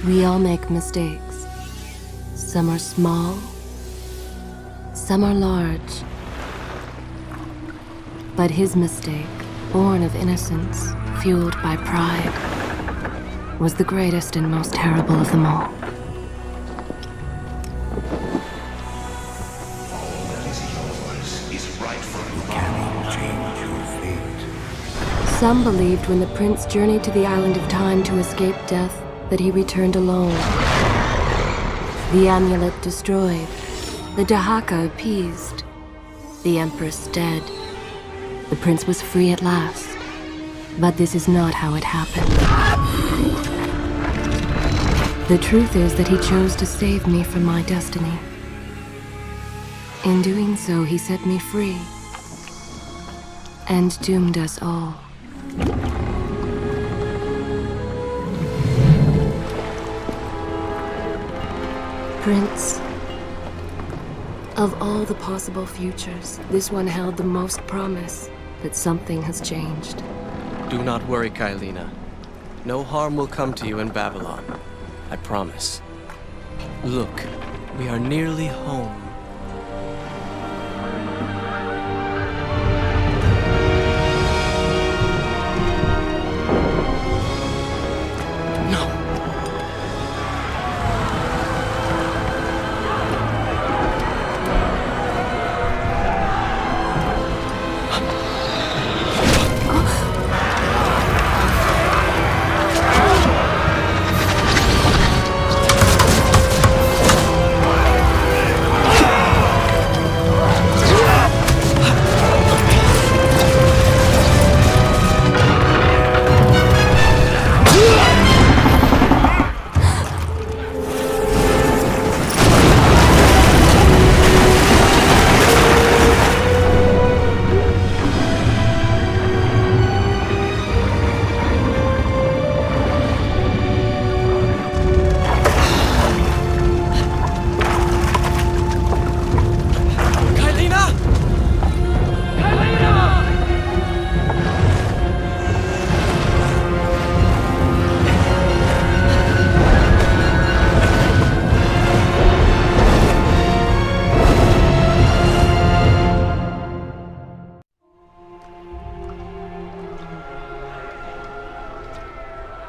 We all make mistakes. Some are small, some are large. But his mistake, born of innocence, fueled by pride, was the greatest and most terrible of them all. All that is yours is rightfully can change your fate. Some believed when the prince journeyed to the island of time to escape death, that he returned alone. The amulet destroyed, the Dahaka appeased, the empress dead. The prince was free at last. But this is not how it happened. The truth is that he chose to save me from my destiny. In doing so, he set me free and doomed us all. Prince, of all the possible futures, this one held the most promise that something has changed. Do not worry, Kailina. No harm will come to you in Babylon. I promise. Look, we are nearly home.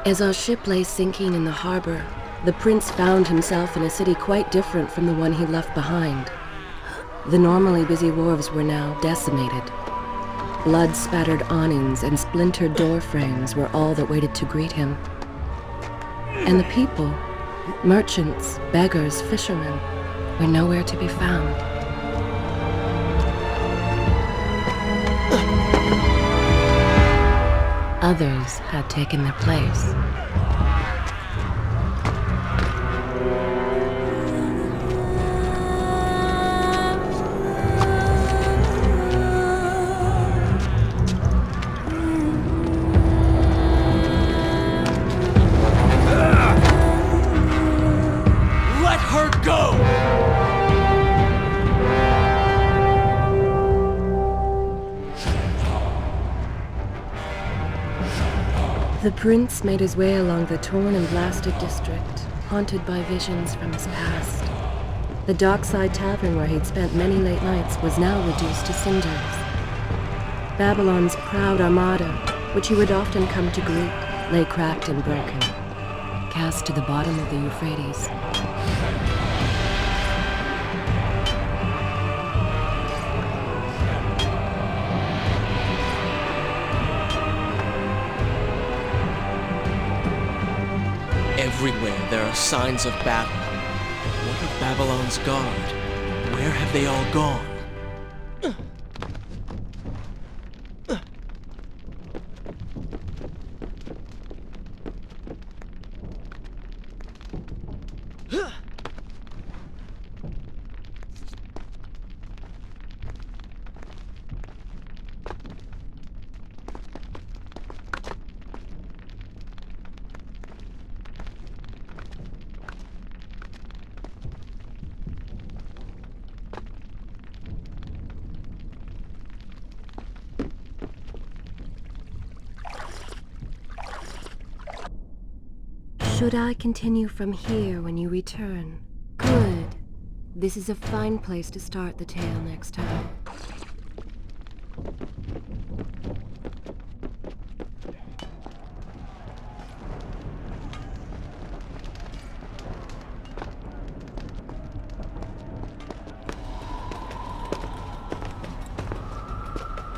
As our ship lay sinking in the harbor, the prince found himself in a city quite different from the one he left behind. The normally busy wharves were now decimated. Blood-spattered awnings and splintered door frames were all that waited to greet him. And the people, merchants, beggars, fishermen, were nowhere to be found. Others had taken their place. Let her go! The prince made his way along the torn and blasted district, haunted by visions from his past. The dockside tavern where he'd spent many late nights was now reduced to cinders. Babylon's proud armada, which he would often come to greet, lay cracked and broken, cast to the bottom of the Euphrates. Everywhere there are signs of battle. What of Babylon's guard? Where have they all gone? Should I continue from here when you return? Good. This is a fine place to start the tale next time.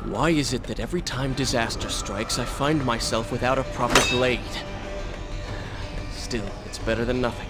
Why is it that every time disaster strikes, I find myself without a proper blade? Still, it's better than nothing.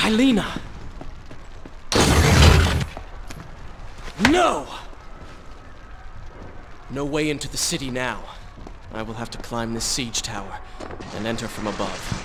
Kailina! No! No way into the city now. I will have to climb this siege tower and enter from above.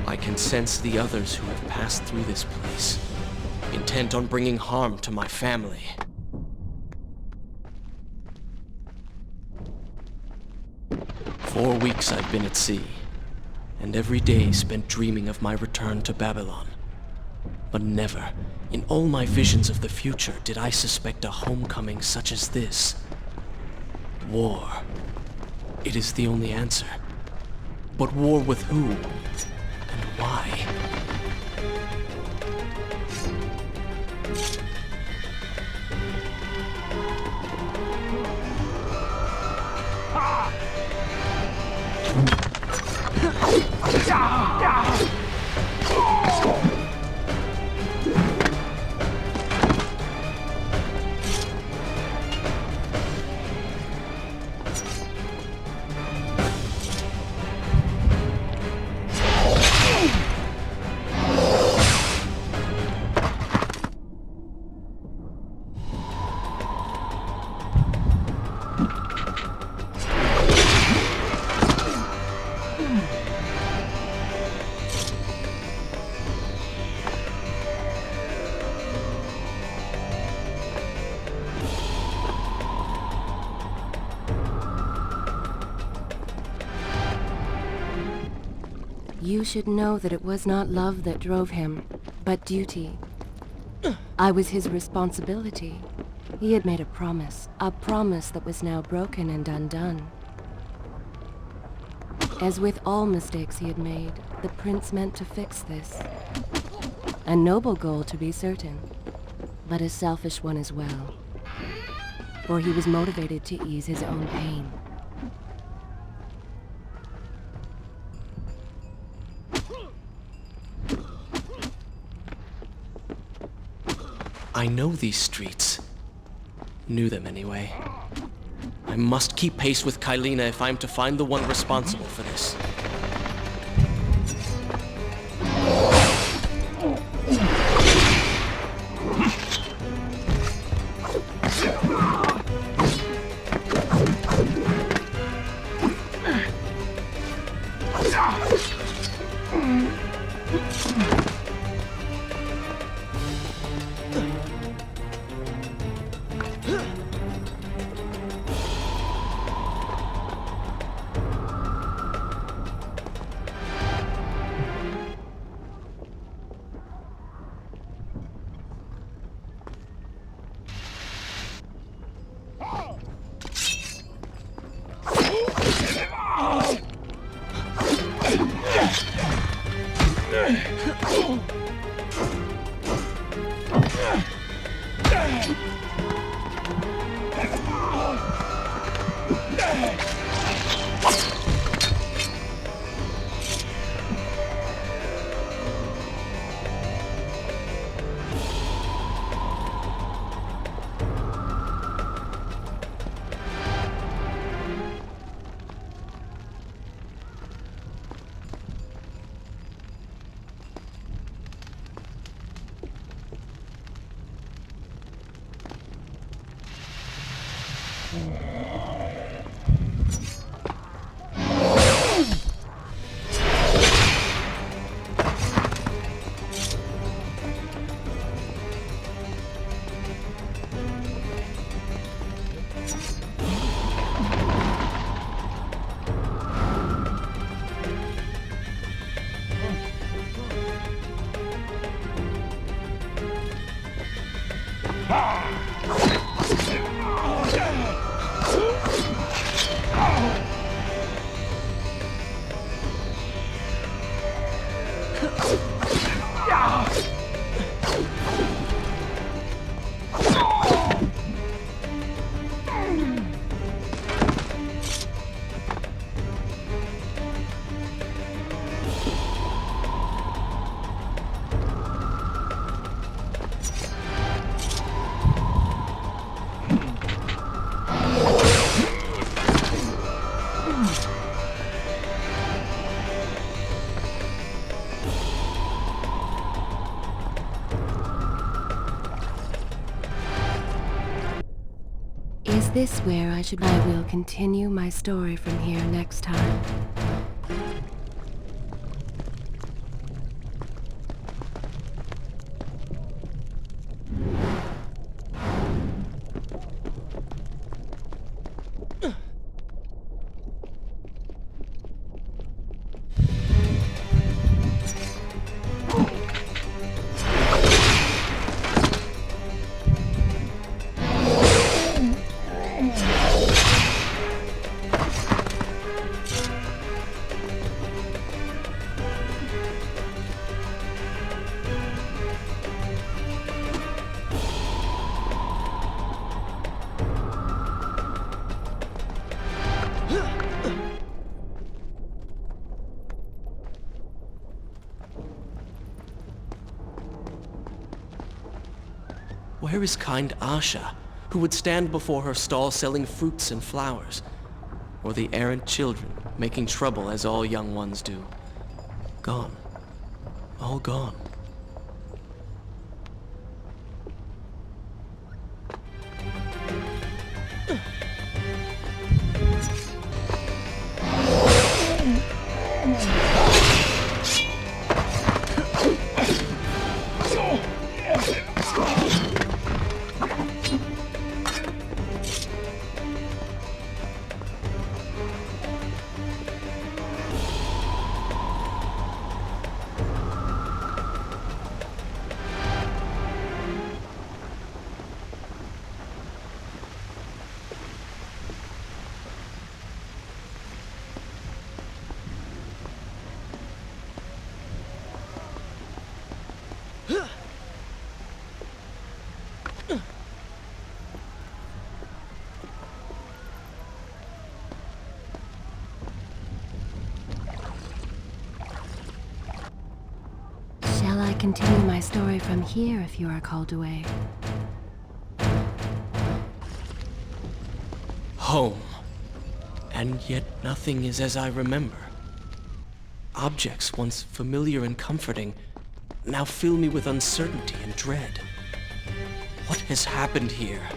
I can sense the others who have passed through this place, intent on bringing harm to my family. For 4 weeks I've been at sea, and every day spent dreaming of my return to Babylon. But never, in all my visions of the future, did I suspect a homecoming such as this. War. It is the only answer. But war with who? And why? You should know that it was not love that drove him, but duty. I was his responsibility. He had made a promise that was now broken and undone. As with all mistakes he had made, the prince meant to fix this. A noble goal, to be certain, but a selfish one as well. or he was motivated to ease his own pain. I know these streets. Knew them anyway. I must keep pace with Kylina if I'm to find the one responsible for this. Is this where I should... I will continue my story from here next time. Where is kind Asha, who would stand before her stall selling fruits and flowers? Or the errant children, making trouble as all young ones do? Gone. All gone. continue my story from here if you are called away. Home. And yet nothing is as I remember. Objects once familiar and comforting now fill me with uncertainty and dread. What has happened here?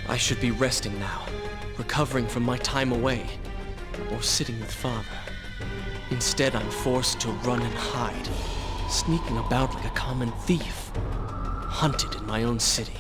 I should be resting now, recovering from my time away, or sitting with Father. Instead, I'm forced to run and hide, sneaking about like a common thief, hunted in my own city.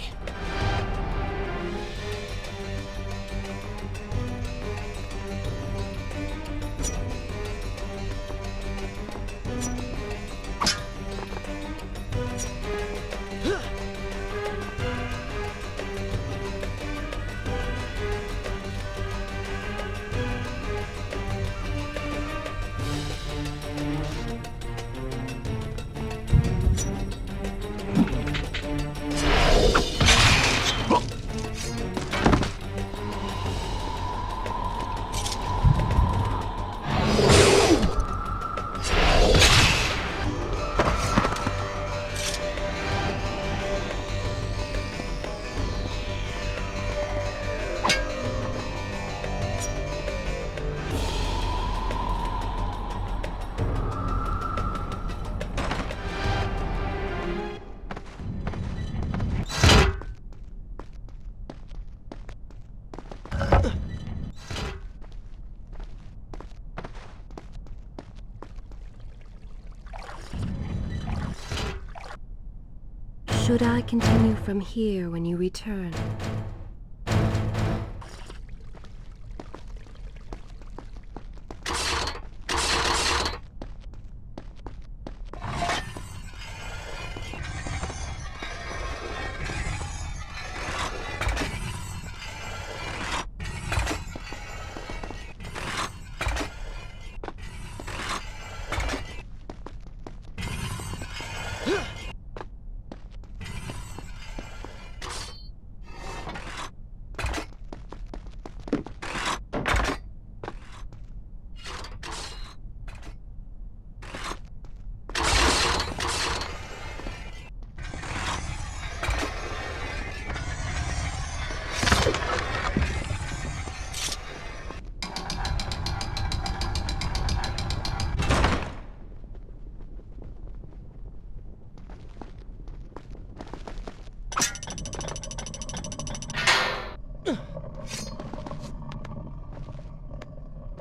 should I continue from here when you return?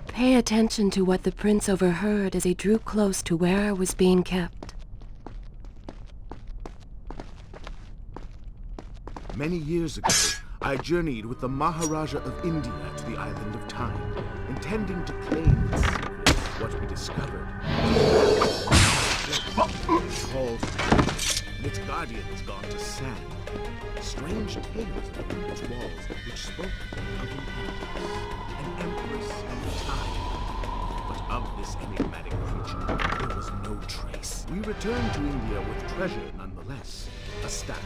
Pay attention to what the prince overheard as he drew close to where I was being kept. Many years ago, I journeyed with the Maharaja of India to the island of Time, intending to claim its secrets. What we discovered called and its guardians gone to sand. Strange tales appeared its walls, which spoke of an empress and time. But of this enigmatic creature, there was no trace. We returned to India with treasure nonetheless. A staff,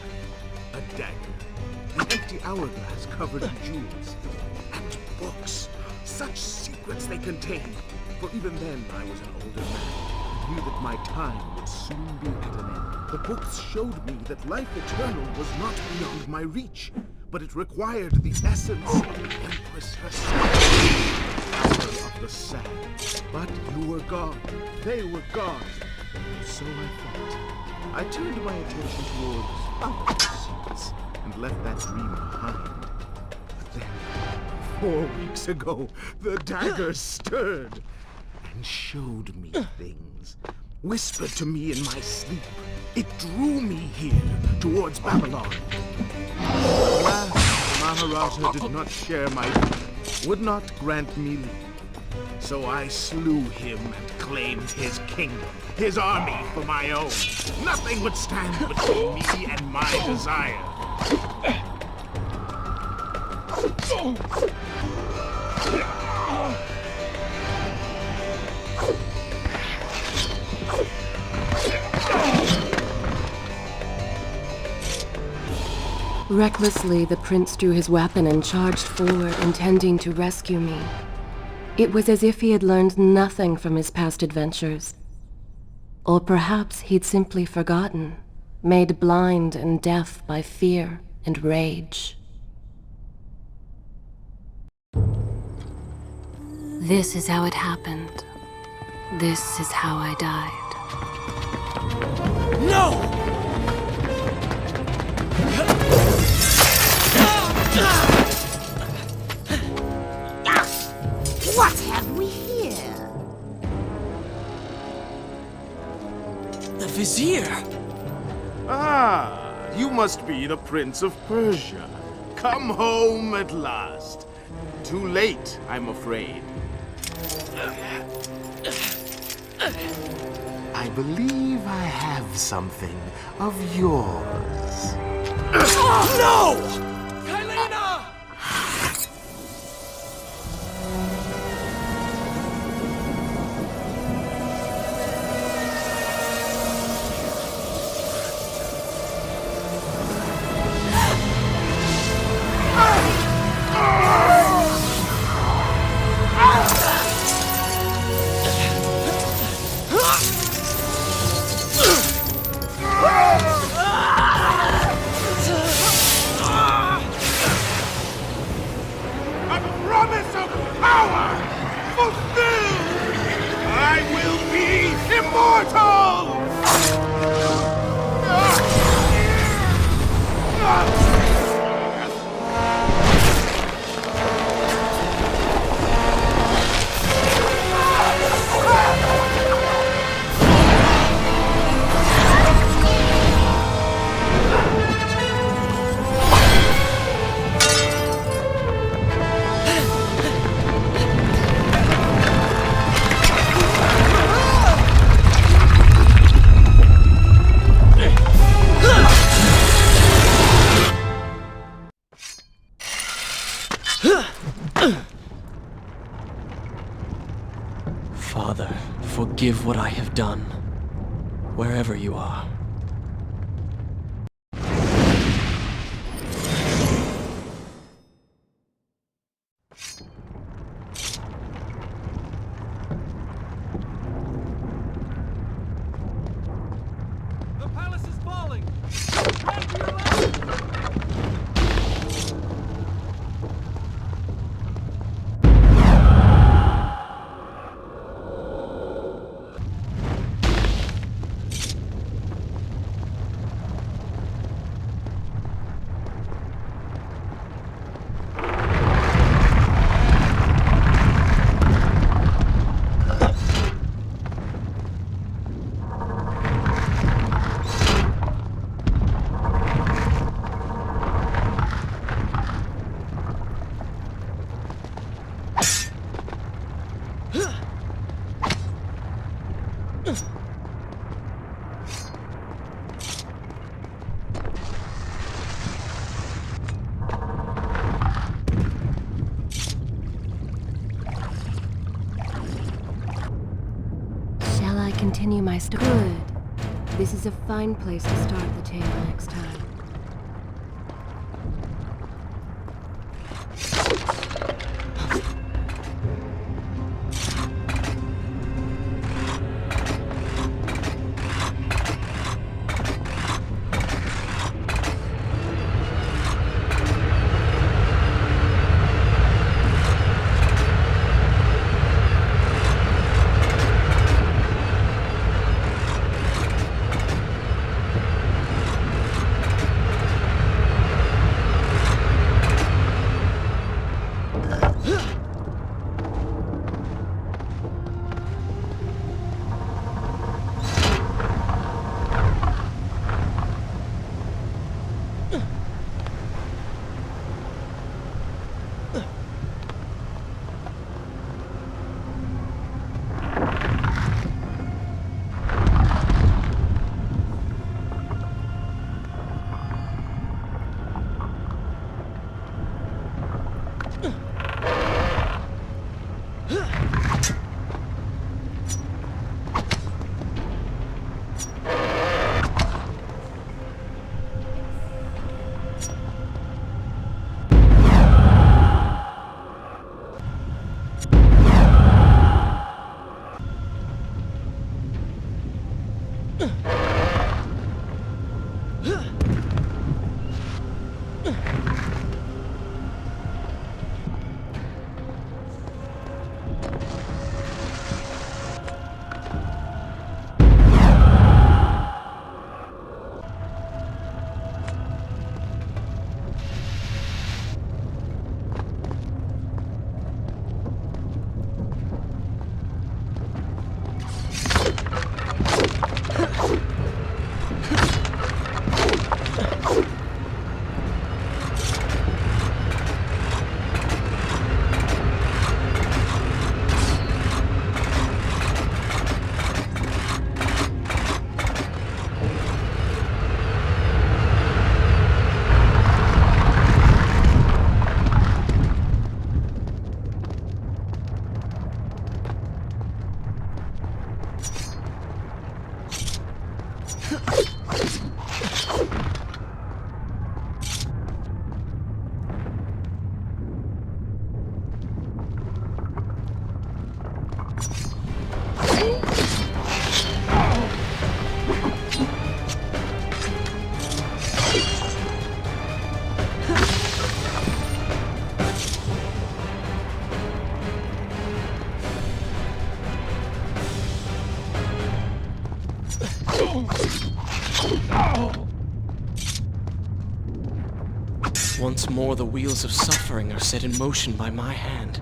a dagger, an empty hourglass covered in jewels, and books. Such secrets they contained. For even then, I was an older man, and knew that my time would soon be at an end. The books showed me that life eternal was not beyond my reach, but it required the essence of the Empress herself, of the sand. But you were gone. They were gone. So I thought. I turned my attention towards other pursuits and left that dream behind. But then, 4 weeks ago, the dagger stirred and showed me things. Whispered to me in my sleep. It drew me here, towards Babylon. Alas, the Maharaja did not share my view, would not grant me leave. So I slew him and claimed his kingdom, his army for my own. Nothing would stand between me and my desire. Recklessly, the prince drew his weapon and charged forward, intending to rescue me. It was as if he had learned nothing from his past adventures. Or perhaps he'd simply forgotten, made blind and deaf by fear and rage. This is how it happened. This is how I died. No! What have we here? The Vizier! Ah, you must be the Prince of Persia. Come home at last. Too late, I'm afraid. I believe I have something of yours. No! Kylena! Father, forgive what I have done, wherever you are. The palace is falling! Run to your left! Shall I continue my story? Good. This is a fine place to start the tale next time. Once more, the wheels of suffering are set in motion by my hand.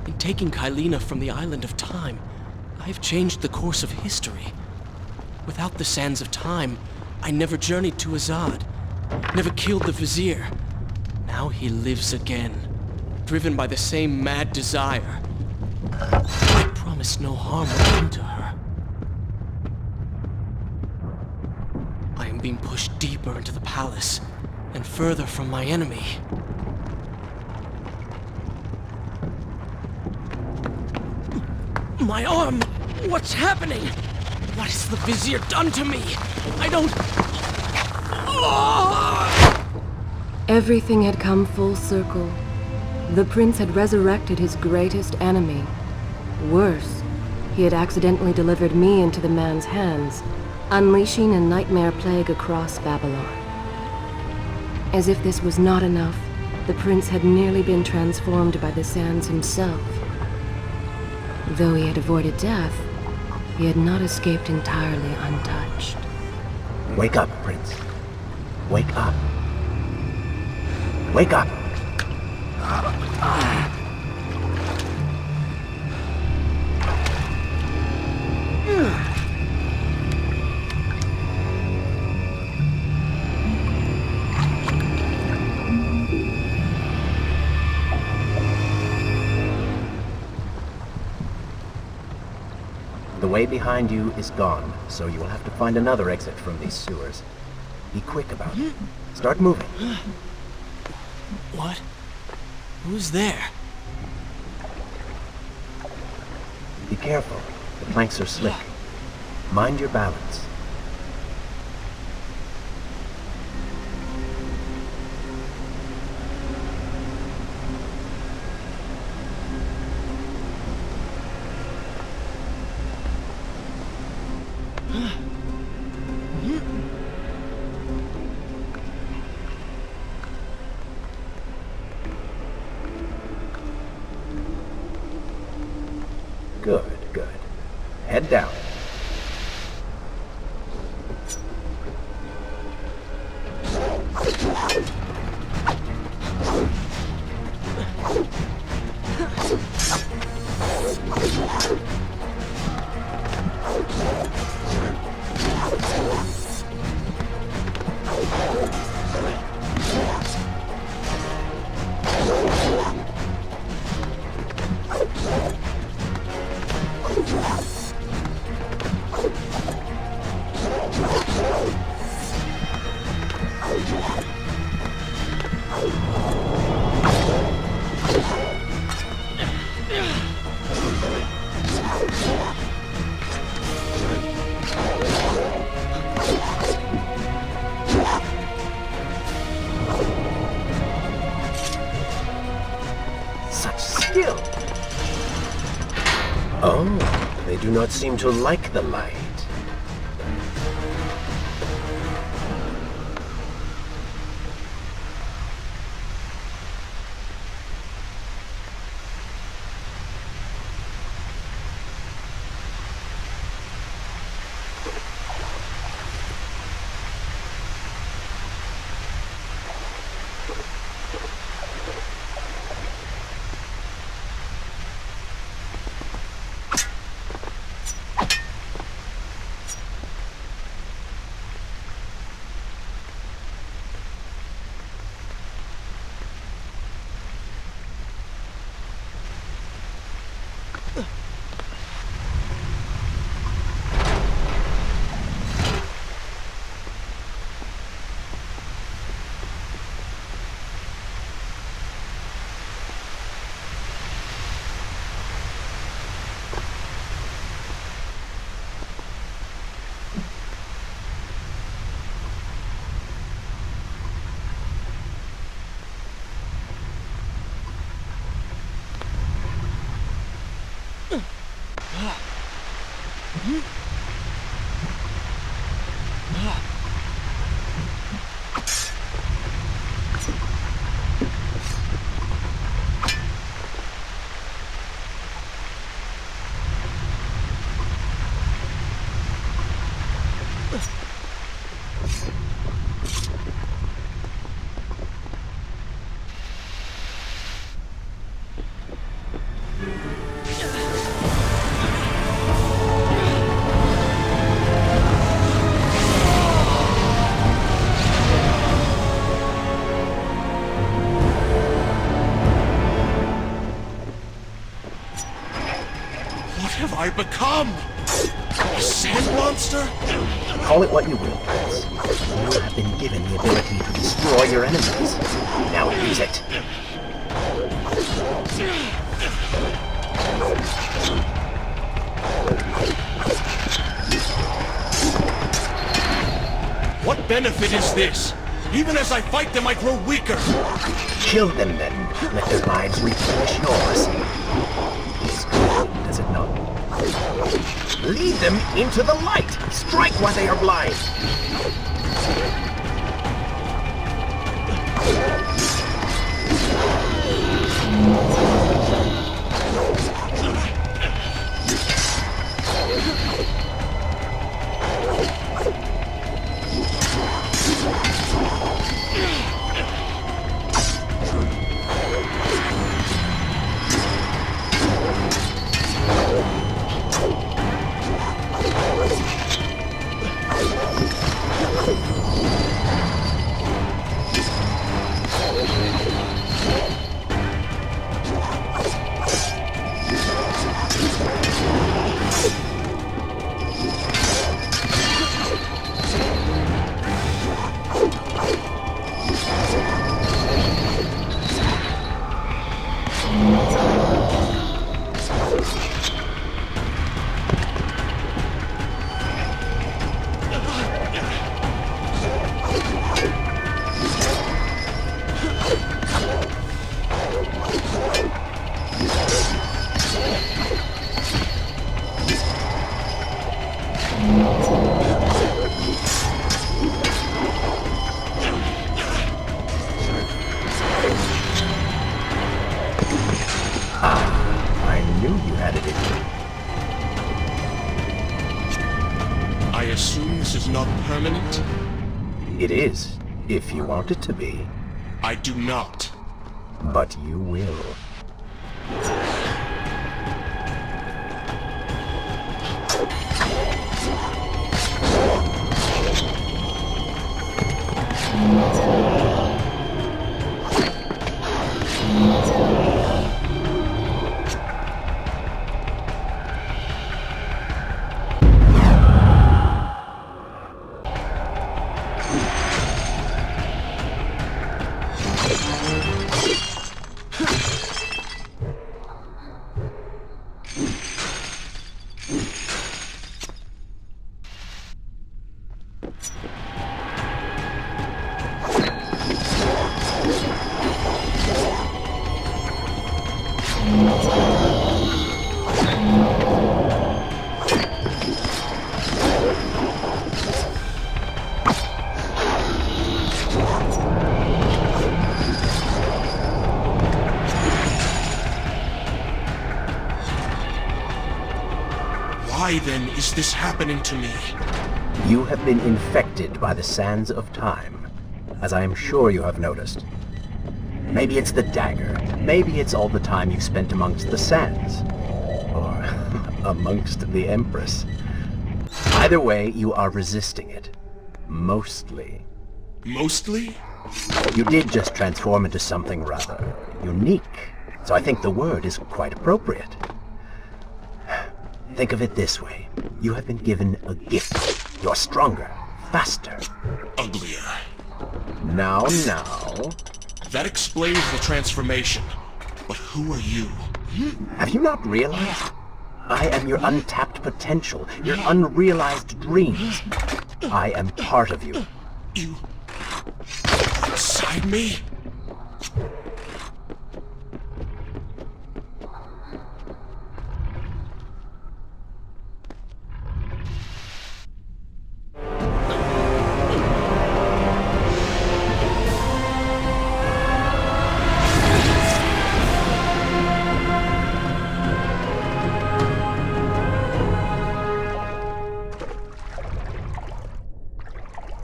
In taking Kylina from the island of time, I have changed the course of history. Without the sands of time, I never journeyed to Azad, never killed the Vizier. Now he lives again, driven by the same mad desire. I promised no harm would come to her. I am being pushed deeper into the palace, and further from my enemy. My arm! What's happening? What has the Vizier done to me? I don't... Everything had come full circle. The prince had resurrected his greatest enemy. Worse, he had accidentally delivered me into the man's hands, unleashing a nightmare plague across Babylon. As if this was not enough, the prince had nearly been transformed by the sands himself. Though he had avoided death, he had not escaped entirely untouched. Wake up, Prince. Wake up. Wake up! The way behind you is gone, so you will have to find another exit from these sewers. Be quick about it. Start moving. What? Who's there? Be careful. The planks are slick. Mind your balance. Good, good. Head down. Oh, they do not seem to like the light. I become? A sand monster? Call it what you will, Prince. You have been given the ability to destroy your enemies. Now use it. benefit is this? Even as I fight them, I grow weaker. Kill them then. Let their lives replenish yours. It's good, does it not? Lead them into the light. Strike while they are blind. I knew you had it in you. I assume this is not permanent? It is, if you want it to be. I do not. But you will. Why then is this happening to me? You have been infected by the sands of time, as I am sure you have noticed. Maybe it's the dagger. Maybe it's all the time you've spent amongst the sands. Or amongst the Empress. Either way, you are resisting it. Mostly. Mostly? You did just transform into something rather unique, so I think the word is quite appropriate. Think of it this way. You have been given a gift. You're stronger, faster. Uglier. Now. That explains the transformation. But who are you? Have you not realized? I am your untapped potential, your unrealized dreams. I am part of you. You... inside me?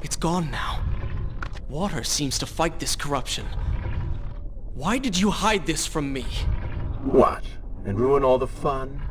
It's gone now. Water seems to fight this corruption. Why did you hide this from me? What? And ruin all the fun?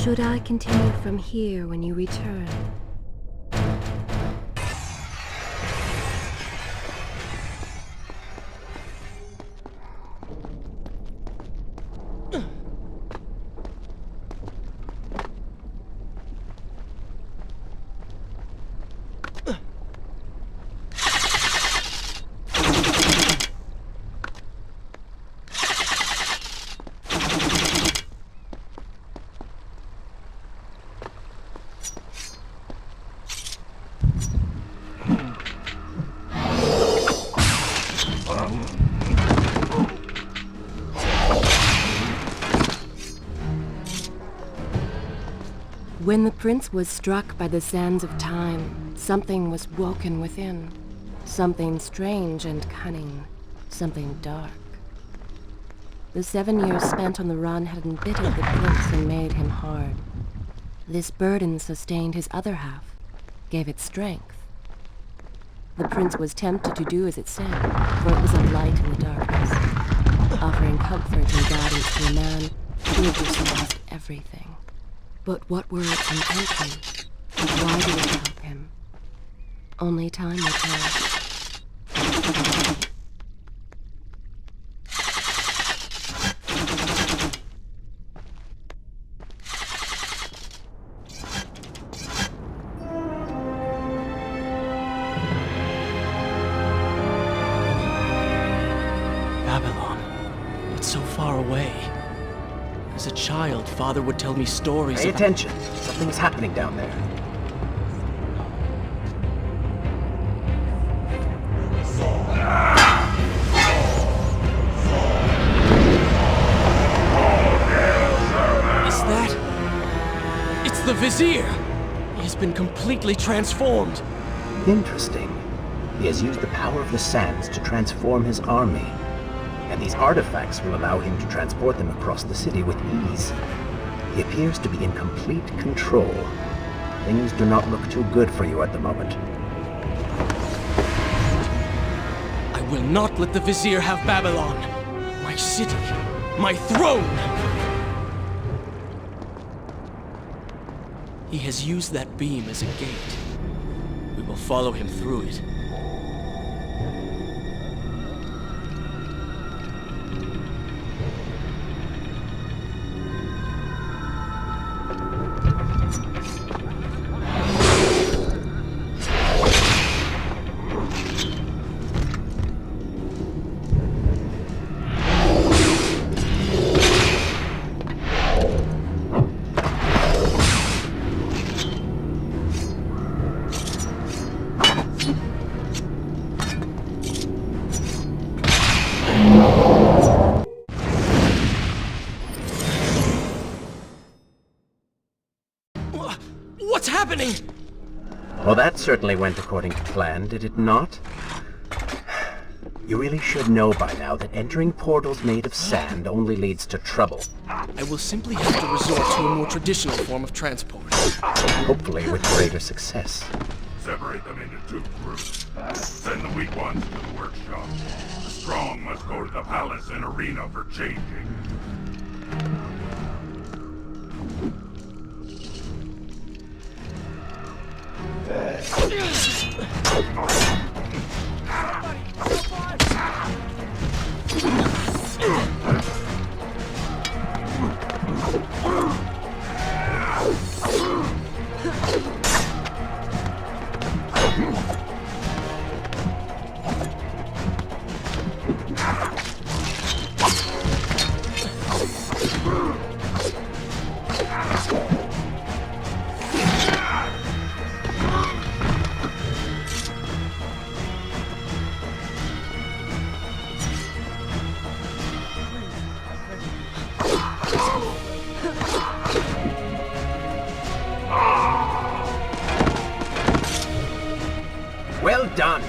Should I continue from here when you return? When the prince was struck by the sands of time, something was woken within. Something strange and cunning. Something dark. The 7 years spent on the run had embittered the prince and made him hard. This burden sustained his other half, gave it strength. The prince was tempted to do as it said, for it was a light in the darkness, offering comfort and guidance to a man who had just lost everything. But what were its intentions? Why did it help him? Only time will tell. Babylon. It's so far away. As a child, Father would tell me stories Pay about... attention. Something's happening down there. Is that... It's the Vizier! He has been completely transformed. Interesting. He has used the power of the sands to transform his army. And these artifacts will allow him to transport them across the city with ease. He appears to be in complete control. Things do not look too good for you at the moment. I will not let the Vizier have Babylon. My city. My throne! He has used that beam as a gate. We will follow him through it. What's happening? Well, that certainly went according to plan, did it not? You really should know by now that entering portals made of sand only leads to trouble. I will simply have to resort to a more traditional form of transport. Hopefully with greater success. Separate them into 2 groups. Send the weak ones to the workshop. The strong must go to the palace and arena for changing. Well done!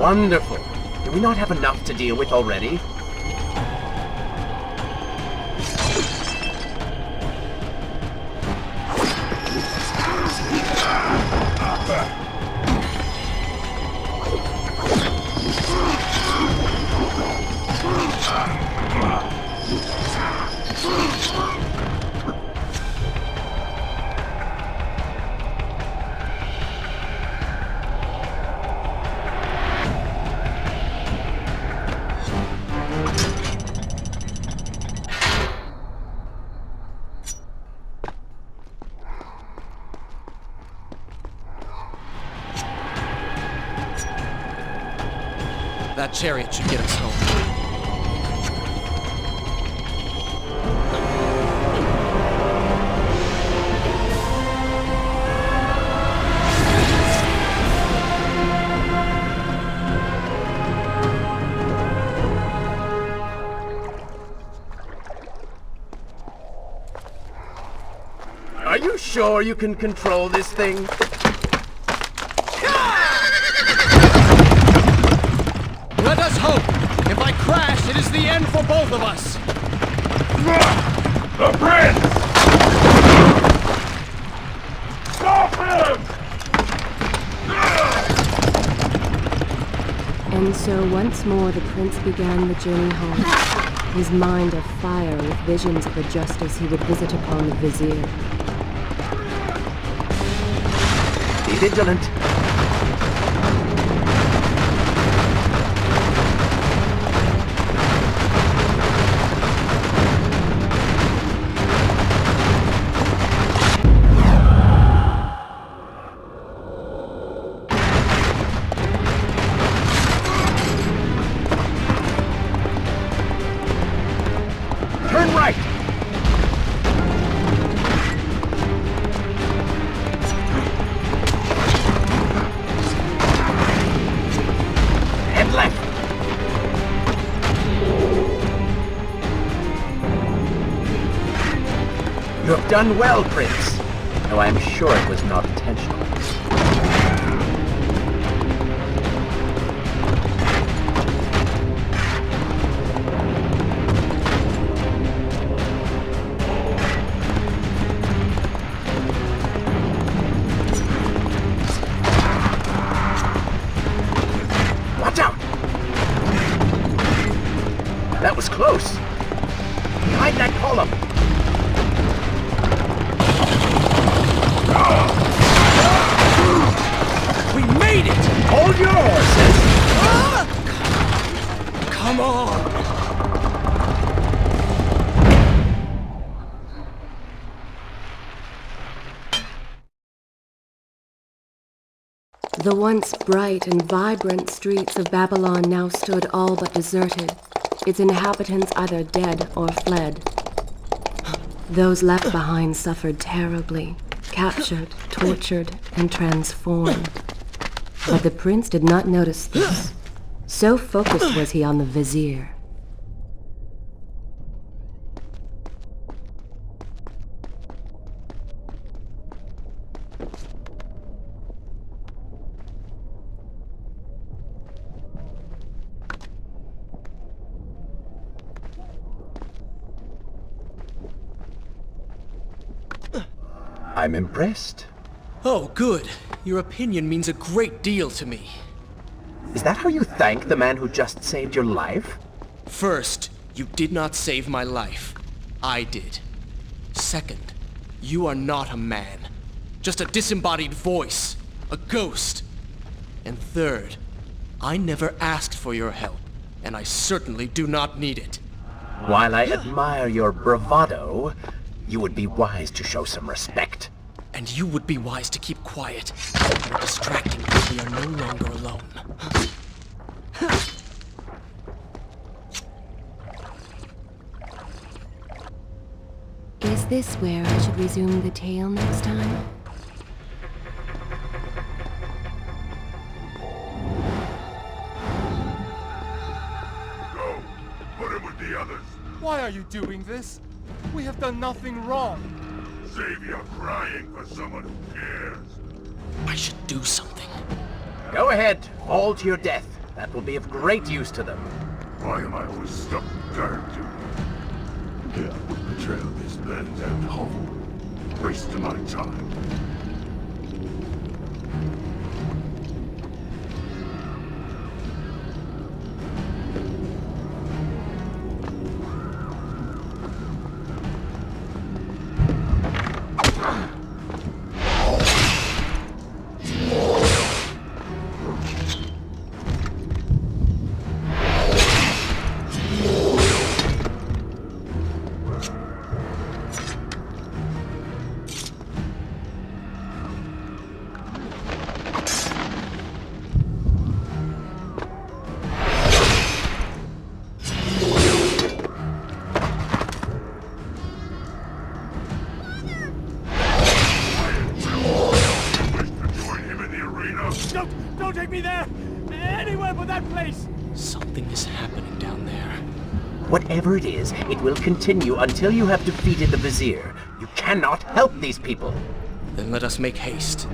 Wonderful. Do we not have enough to deal with already? That chariot should get us home. Are you sure you can control this thing? Let us hope! If I crash, it is the end for both of us! The prince! Stop him! And so once more the prince began the journey home, his mind afire with visions of the justice he would visit upon the vizier. Be vigilant. Turn right! Head left! You have done well, Prince, though I am sure it was not intentional. Watch out! That was close. Behind that column. We made it! Hold your horses. Come on! The once bright and vibrant streets of Babylon now stood all but deserted, its inhabitants either dead or fled. Those left behind suffered terribly, captured, tortured, and transformed. But the prince did not notice this. So focused was he on the vizier. I'm impressed. Oh, good. Your opinion means a great deal to me. Is that how you thank the man who just saved your life? First, you did not save my life. I did. Second, you are not a man. Just a disembodied voice. A ghost. And third, I never asked for your help, and I certainly do not need it. While I admire your bravado, you would be wise to show some respect. And you would be wise to keep quiet. You're distracting me. We are no longer alone. Is this where I should resume the tale next time? Go. Put him with the others. Why are you doing this? We have done nothing wrong. Save your crying for someone who cares. I should do something. Go ahead, fall to your death. That will be of great use to them. Why am I always stuck with guard duty? Betrayal this bend and hovel. Wasting my time. Don't take me there! Anywhere but that place! Something is happening down there. Whatever it is, it will continue until you have defeated the Vizier. You cannot help these people. Then let us make haste.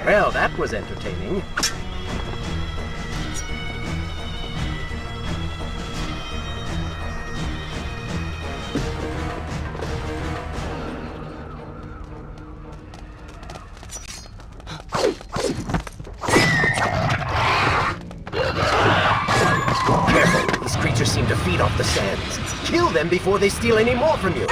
Well, that was entertaining. Careful! These creatures seem to feed off the sands. Kill them before they steal any more from you.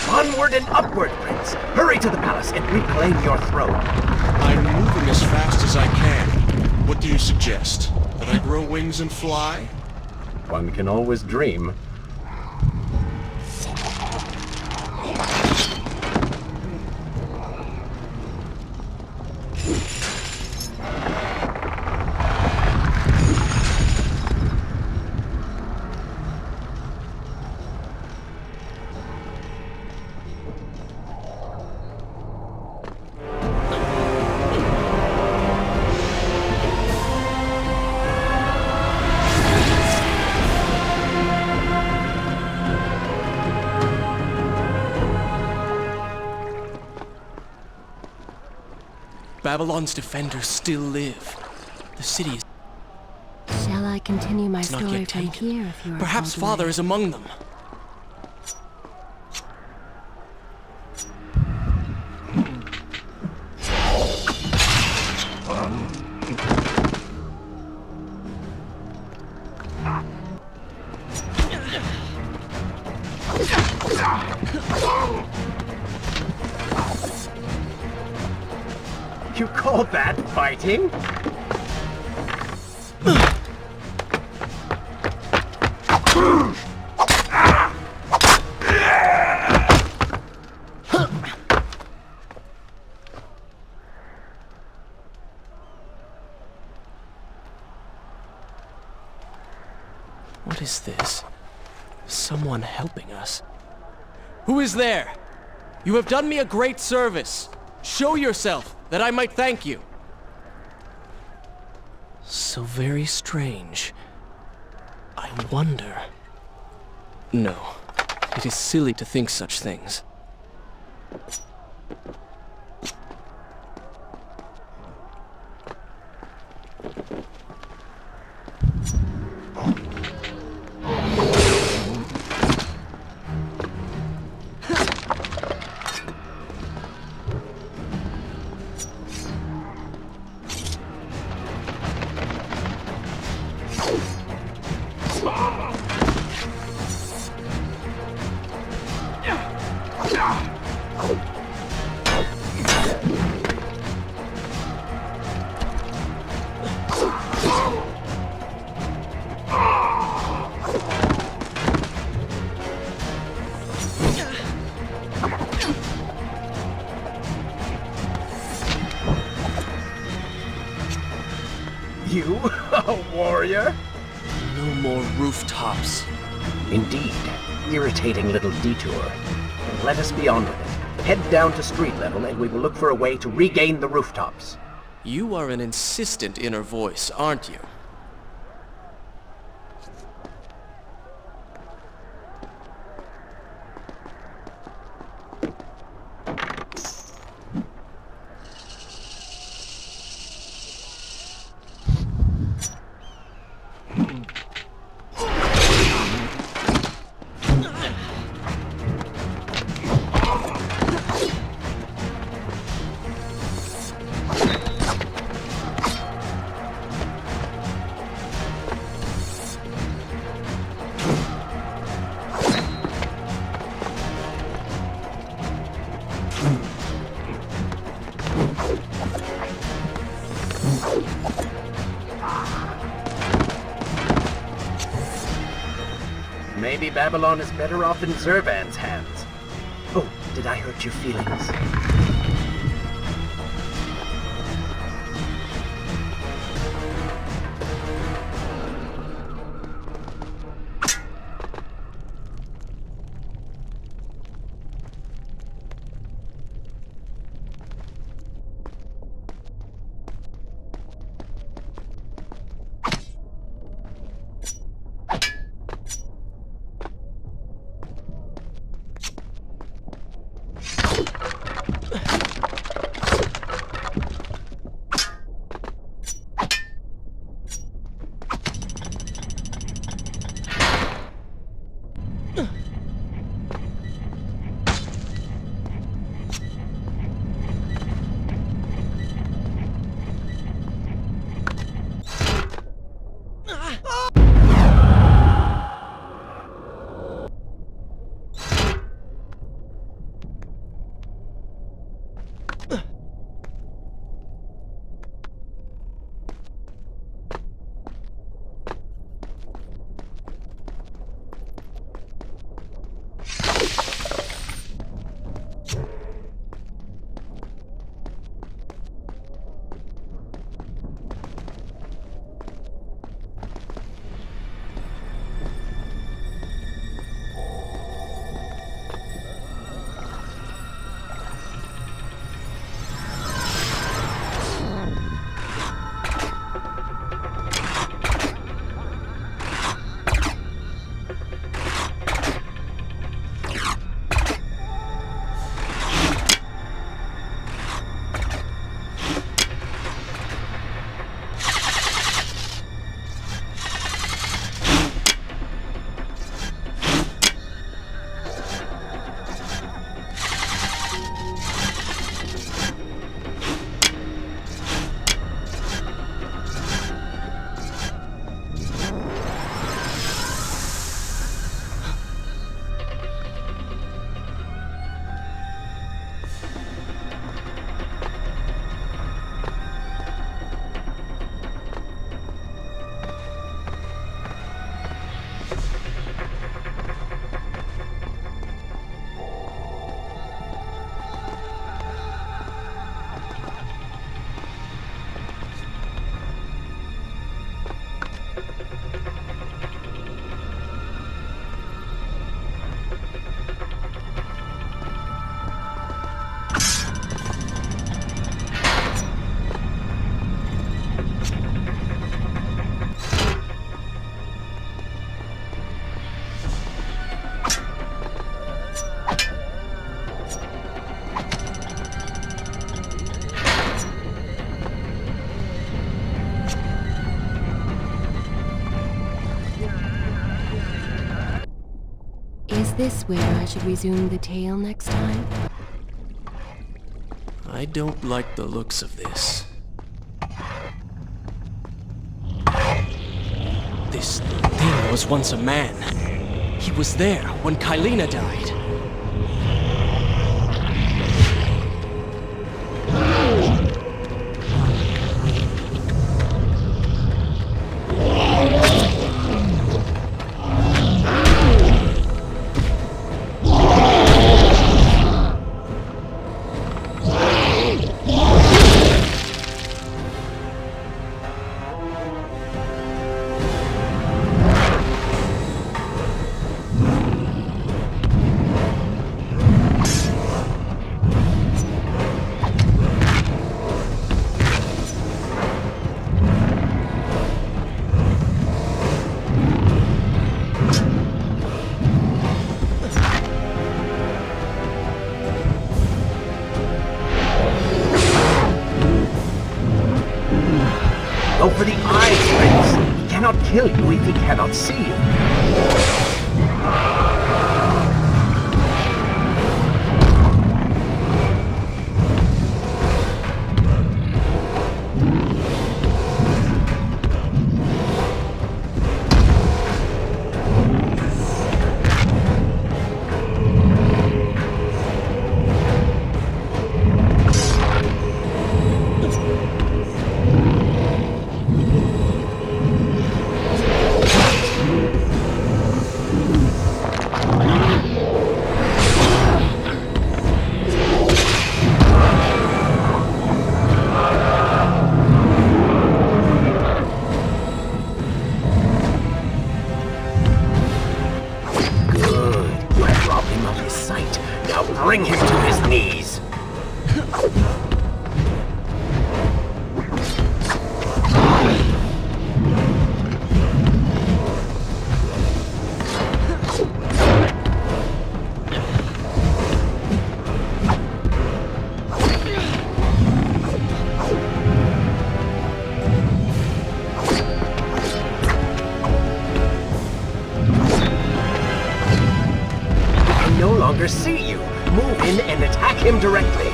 Onward and upward, Prince! Hurry to the palace and reclaim your throne! I'm moving as fast as I can. What do you suggest? That I grow wings and fly? One can always dream. Babylon's defenders still live. The city is Shall I continue my not story yet from taken. here if you are Perhaps called Father away? is among them. You call that fighting? What is this? Someone helping us. Who is there? You have done me a great service. Show yourself, that I might thank you. So very strange. I wonder... No, it is silly to think such things. You, a warrior? No more rooftops. Indeed. Irritating little detour. Let us be on with it. Head down to street level and we will look for a way to regain the rooftops. You are an insistent inner voice, aren't you? Maybe Babylon is better off in Zurvan's hands. Oh, did I hurt your feelings? this where I should resume the tale next time? I don't like the looks of this. This thing was once a man. He was there when Kylena died. Go for the eyes, Prince! He cannot kill you if he cannot see you. Bring him to his knees! I no longer see you! Move in and attack him directly!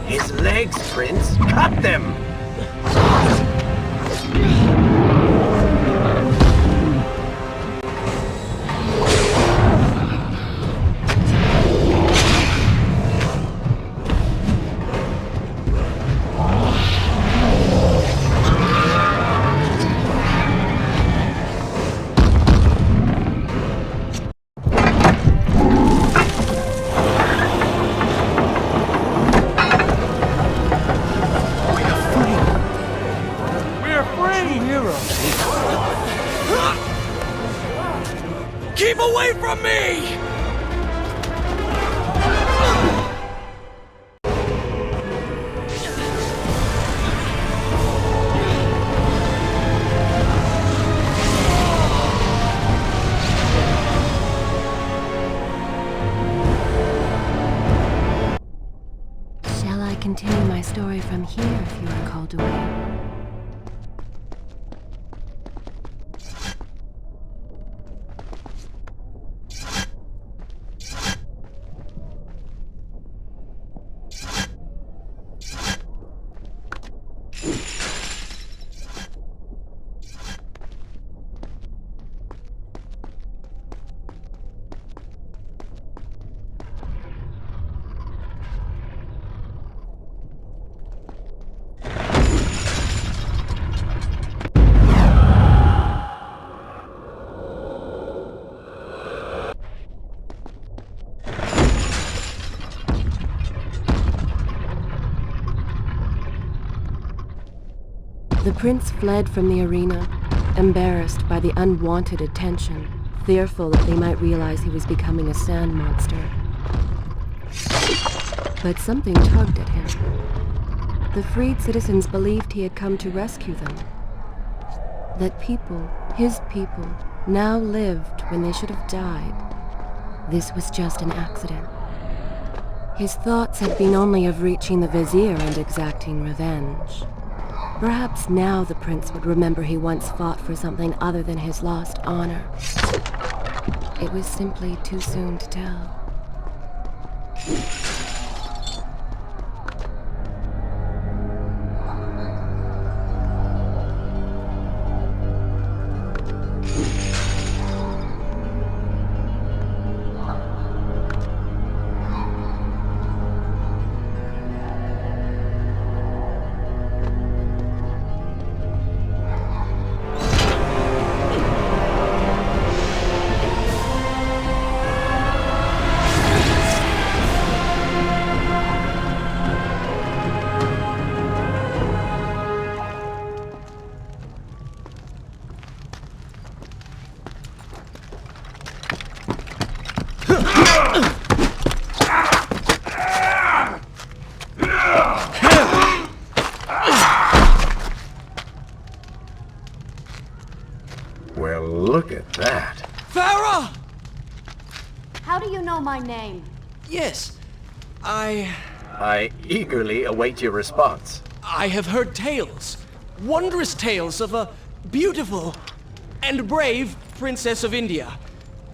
His legs, Prince! Cut them! Keep away from me! Shall I continue my story from here if you are called away? The prince fled from the arena, embarrassed by the unwanted attention, fearful that they might realize he was becoming a sand monster. But something tugged at him. The freed citizens believed he had come to rescue them. That people, his people, now lived when they should have died. This was just an accident. His thoughts had been only of reaching the vizier and exacting revenge. Perhaps now the prince would remember he once fought for something other than his lost honor. It was simply too soon to tell. Well, look at that. Farah! How do you know my name? Yes, I eagerly await your response. I have heard tales, wondrous tales of a beautiful and brave princess of India.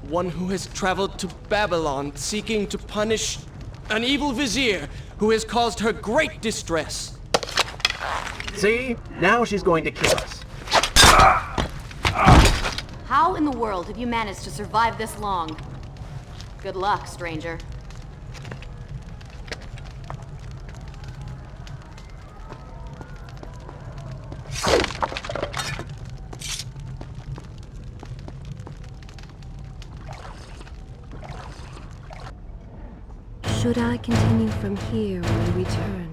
One who has traveled to Babylon seeking to punish an evil vizier who has caused her great distress. See? Now she's going to kill us. How in the world have you managed to survive this long? Good luck, stranger. Should I continue from here when we return?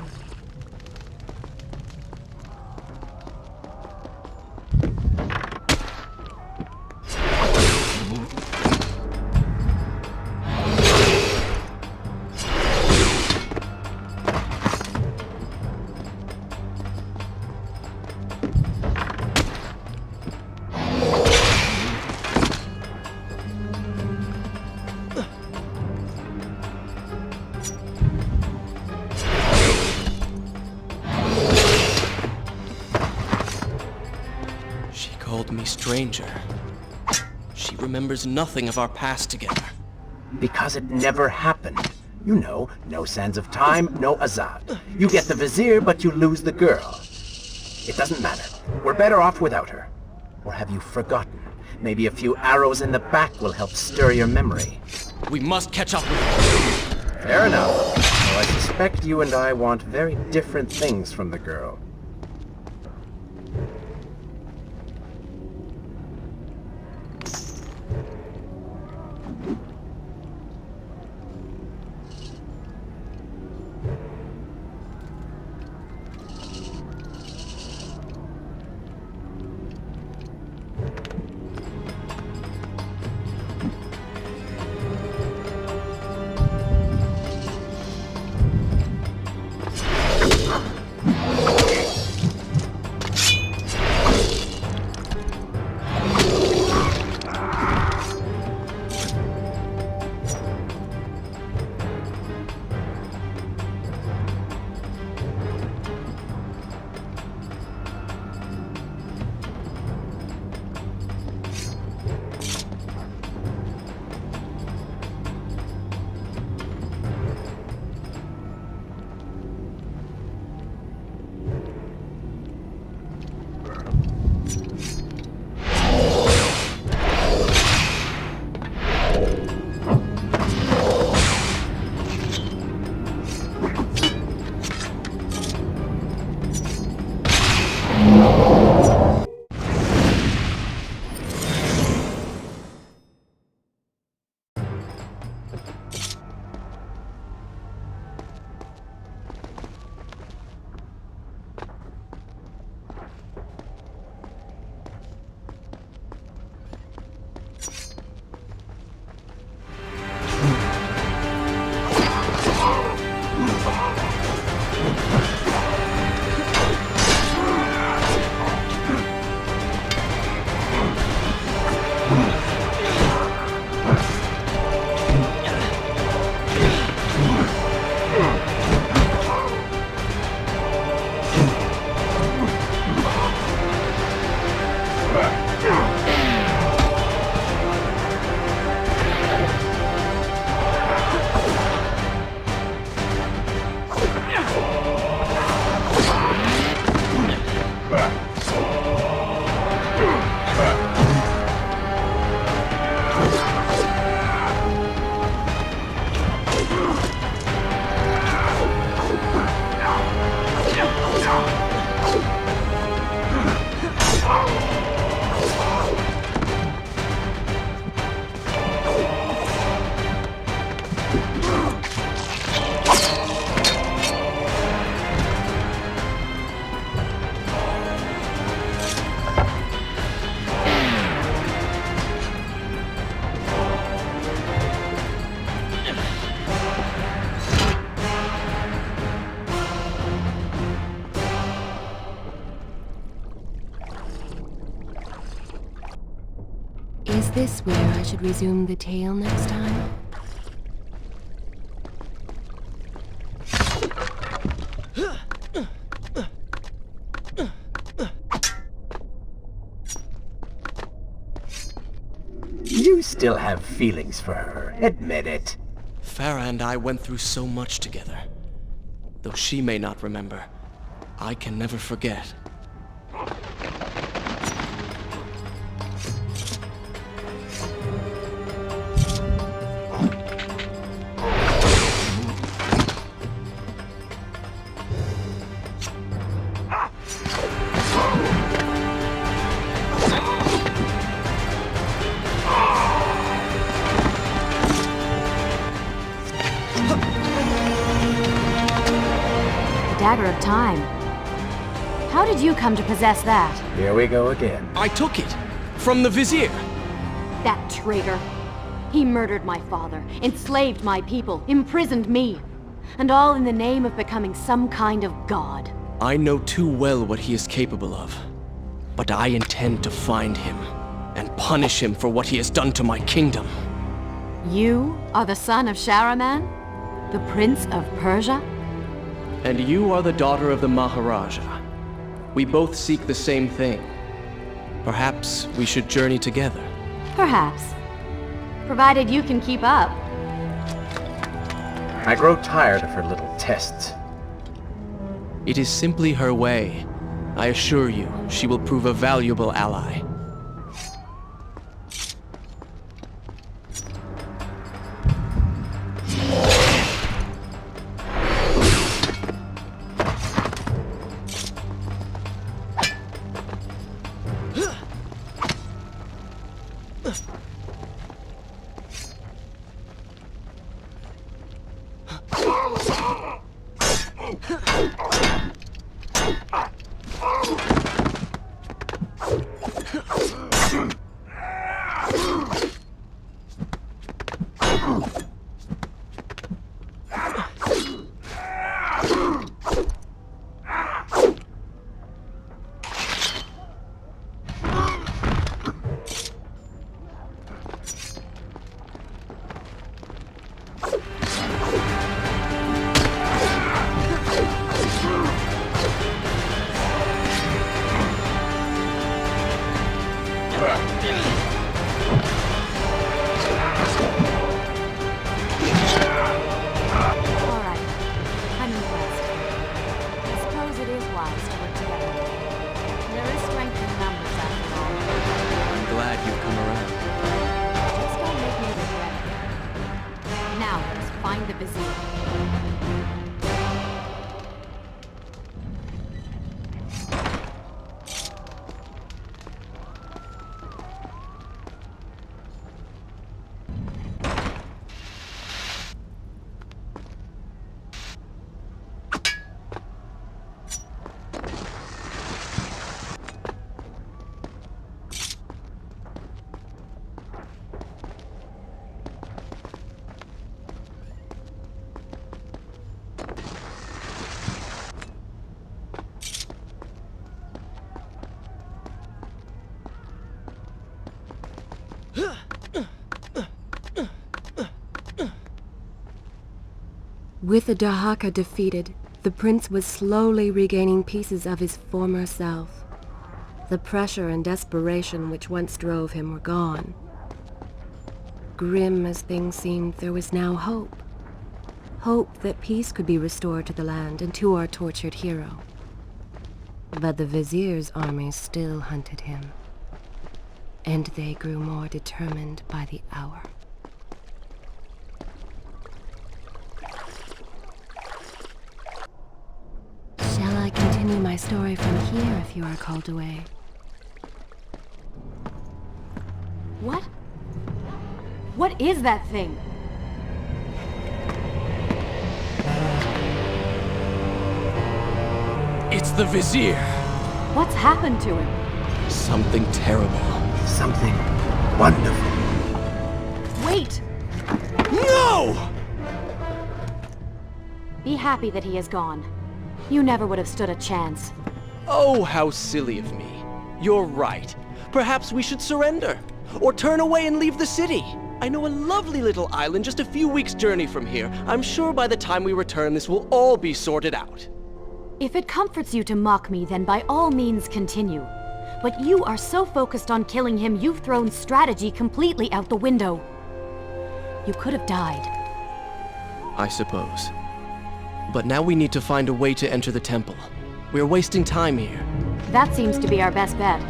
Called me stranger. She remembers nothing of our past together. Because it never happened. You know, no sands of time, no Azad. You get the vizier, but you lose the girl. It doesn't matter. We're better off without her. Or have you forgotten? Maybe a few arrows in the back will help stir your memory. We must catch up with her. Fair enough. Though I suspect you and I want very different things from the girl. Is this where I should resume the tale next time? You still have feelings for her. Admit it. Farah and I went through so much together. Though she may not remember, I can never forget. Dagger of Time. How did you come to possess that? Here we go again. I took it! From the Vizier! That traitor. He murdered my father, enslaved my people, imprisoned me. And all in the name of becoming some kind of god. I know too well what he is capable of. But I intend to find him, and punish him for what he has done to my kingdom. You are the son of Shahraman? The Prince of Persia? And you are the daughter of the Maharaja. We both seek the same thing. Perhaps we should journey together. Perhaps. Provided you can keep up. I grow tired of her little tests. It is simply her way. I assure you, she will prove a valuable ally. With the Dahaka defeated, the prince was slowly regaining pieces of his former self. The pressure and desperation which once drove him were gone. Grim as things seemed, there was now hope. Hope that peace could be restored to the land and to our tortured hero. But the Vizier's armies still hunted him, and they grew more determined by the hour. Shall I continue my story from here if you are called away? What? What is that thing? It's the Vizier! What's happened to him? Something terrible. Something wonderful. Wait! No! Be happy that he is gone. You never would have stood a chance. Oh, how silly of me. You're right. Perhaps we should surrender. Or turn away and leave the city. I know a lovely little island just a few weeks' journey from here. I'm sure by the time we return, this will all be sorted out. If it comforts you to mock me, then by all means continue. But you are so focused on killing him, you've thrown strategy completely out the window. You could have died. I suppose. But now we need to find a way to enter the temple. We're wasting time here. That seems to be our best bet.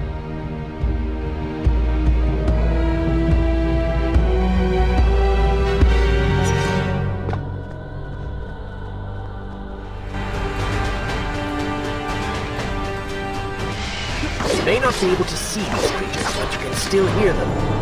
You may not be able to see these creatures, but you can still hear them.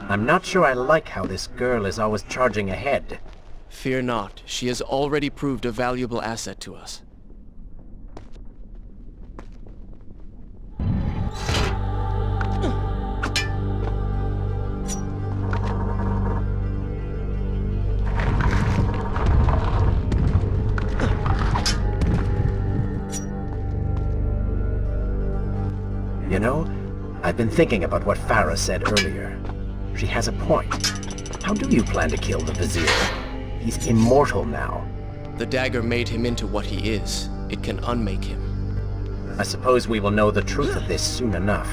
I'm not sure I like how this girl is always charging ahead. Fear not, she has already proved a valuable asset to us. You know, I've been thinking about what Farah said earlier. She has a point. How do you plan to kill the Vizier? He's immortal now. The dagger made him into what he is. It can unmake him. I suppose we will know the truth of this soon enough.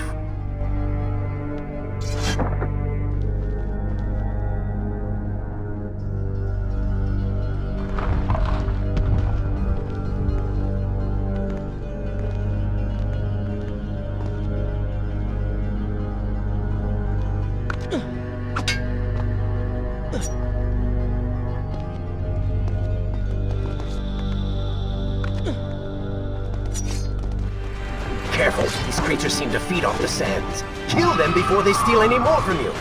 These creatures seem to feed off the sands. Kill them before they steal any more from you.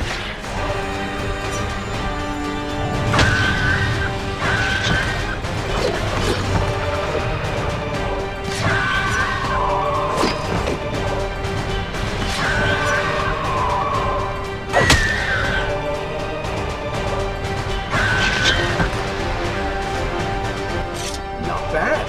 Not bad.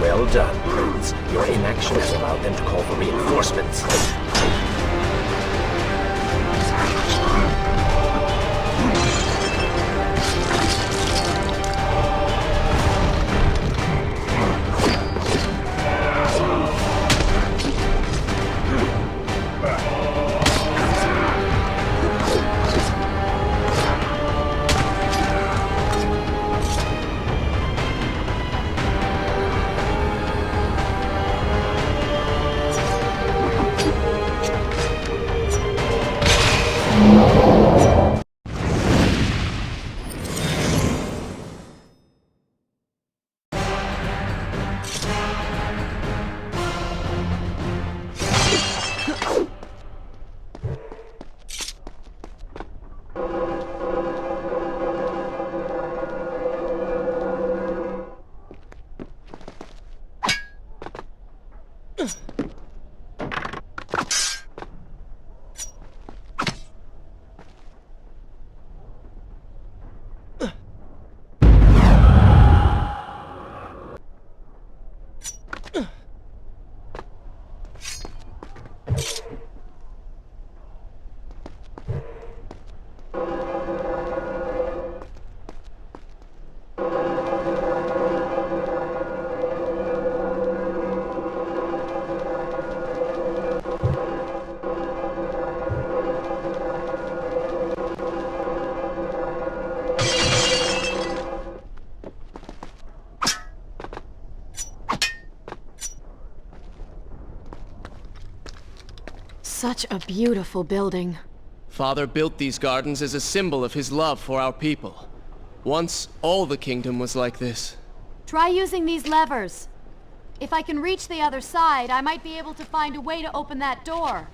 Well done, Prince. Your inaction has allowed them to call for reinforcements. Such a beautiful building. Father built these gardens as a symbol of his love for our people. Once, all the kingdom was like this. Try using these levers. If I can reach the other side, I might be able to find a way to open that door.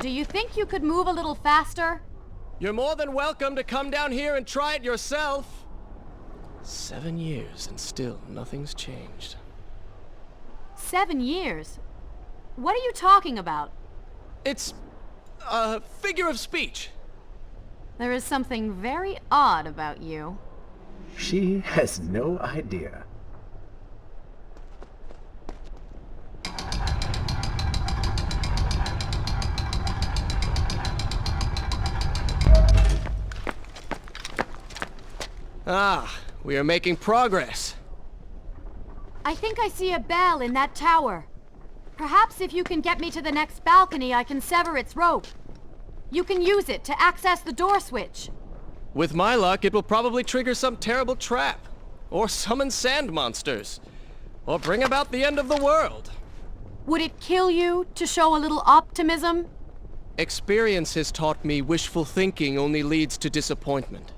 Do you think you could move a little faster? You're more than welcome to come down here and try it yourself. 7 years and still nothing's changed. 7 years? What are you talking about? It's a figure of speech. There is something very odd about you. She has no idea. Ah, we are making progress. I think I see a bell in that tower. Perhaps if you can get me to the next balcony, I can sever its rope. You can use it to access the door switch. With my luck, it will probably trigger some terrible trap. Or summon sand monsters. Or bring about the end of the world. Would it kill you to show a little optimism? Experience has taught me wishful thinking only leads to disappointment.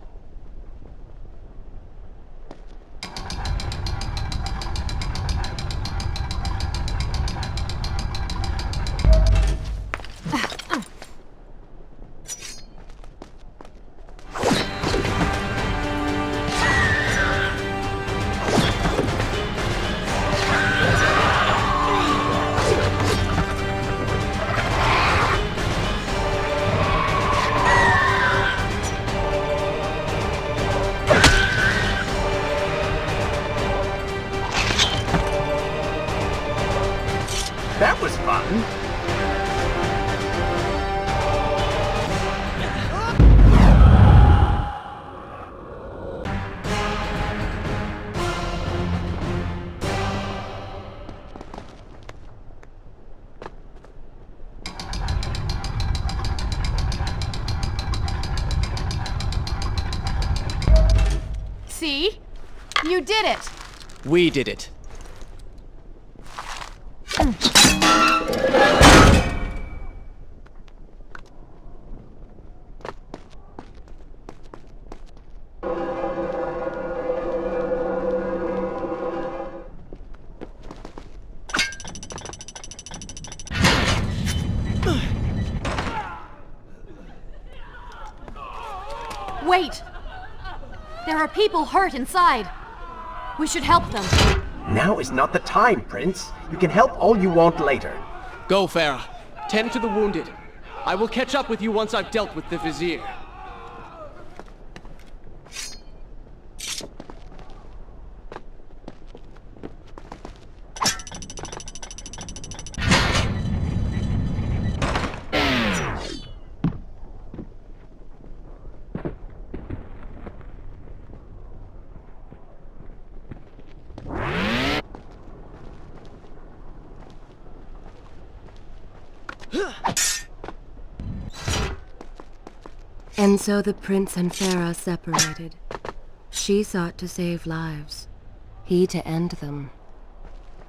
That was fun. See? You did it! We did it. Wait! There are people hurt inside. We should help them. Now is not the time, Prince. You can help all you want later. Go, Farah. Tend to the wounded. I will catch up with you once I've dealt with the Vizier. And so the prince and Farah separated. She sought to save lives, he to end them.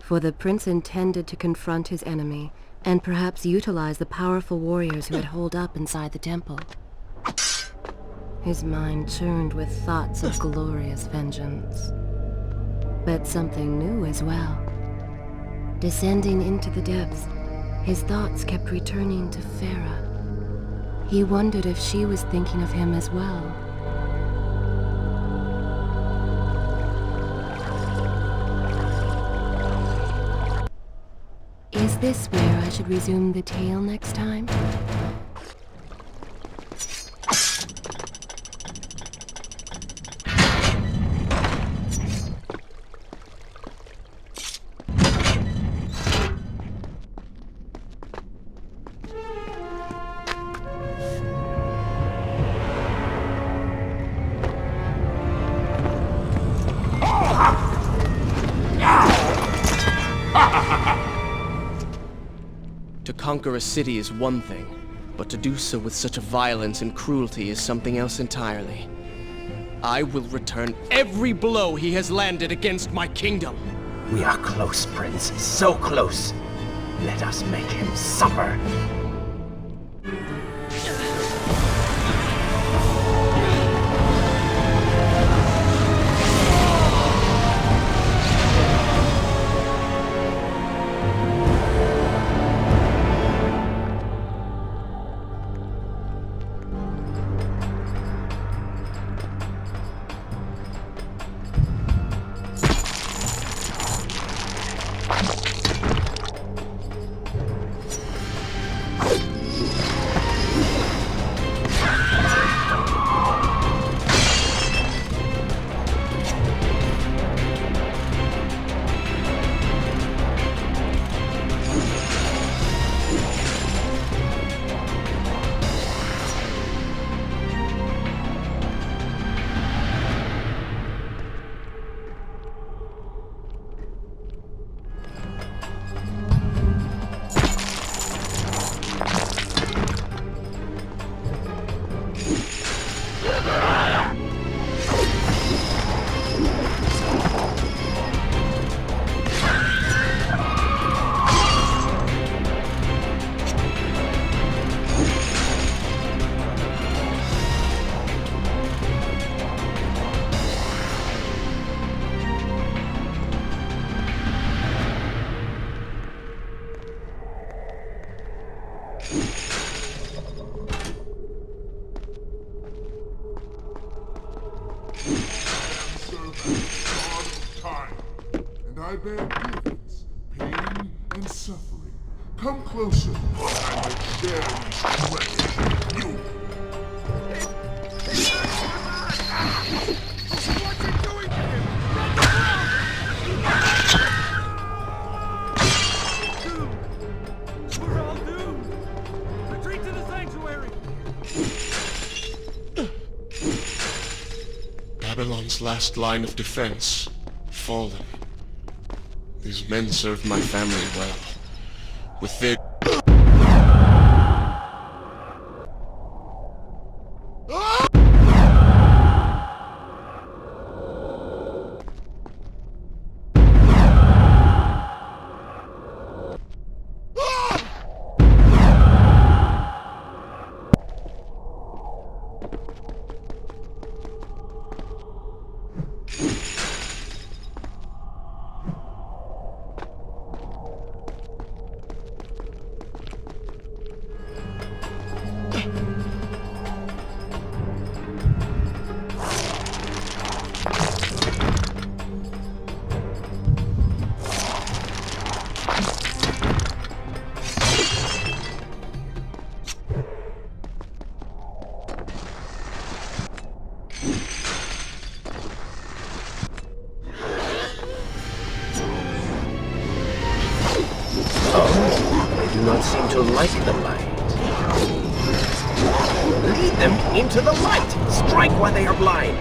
For the prince intended to confront his enemy, and perhaps utilize the powerful warriors who had holed up inside the temple. His mind churned with thoughts of glorious vengeance. But something new as well. Descending into the depths, his thoughts kept returning to Farah. He wondered if she was thinking of him as well. Is this where I should resume the tale next time? To conquer a city is one thing, but to do so with such a violence and cruelty is something else entirely. I will return every blow he has landed against my kingdom. We are close, Prince. So close. Let us make him suffer. and I bear gifts, pain and suffering. Come closer, that I might share these treasures with you. What's it doing to him? Doomed! We're all doomed! Retreat to the sanctuary! Babylon's last line of defense, fallen. These men served my family well. With their... They do not seem to like the light. Lead them into the light! Strike while they are blind!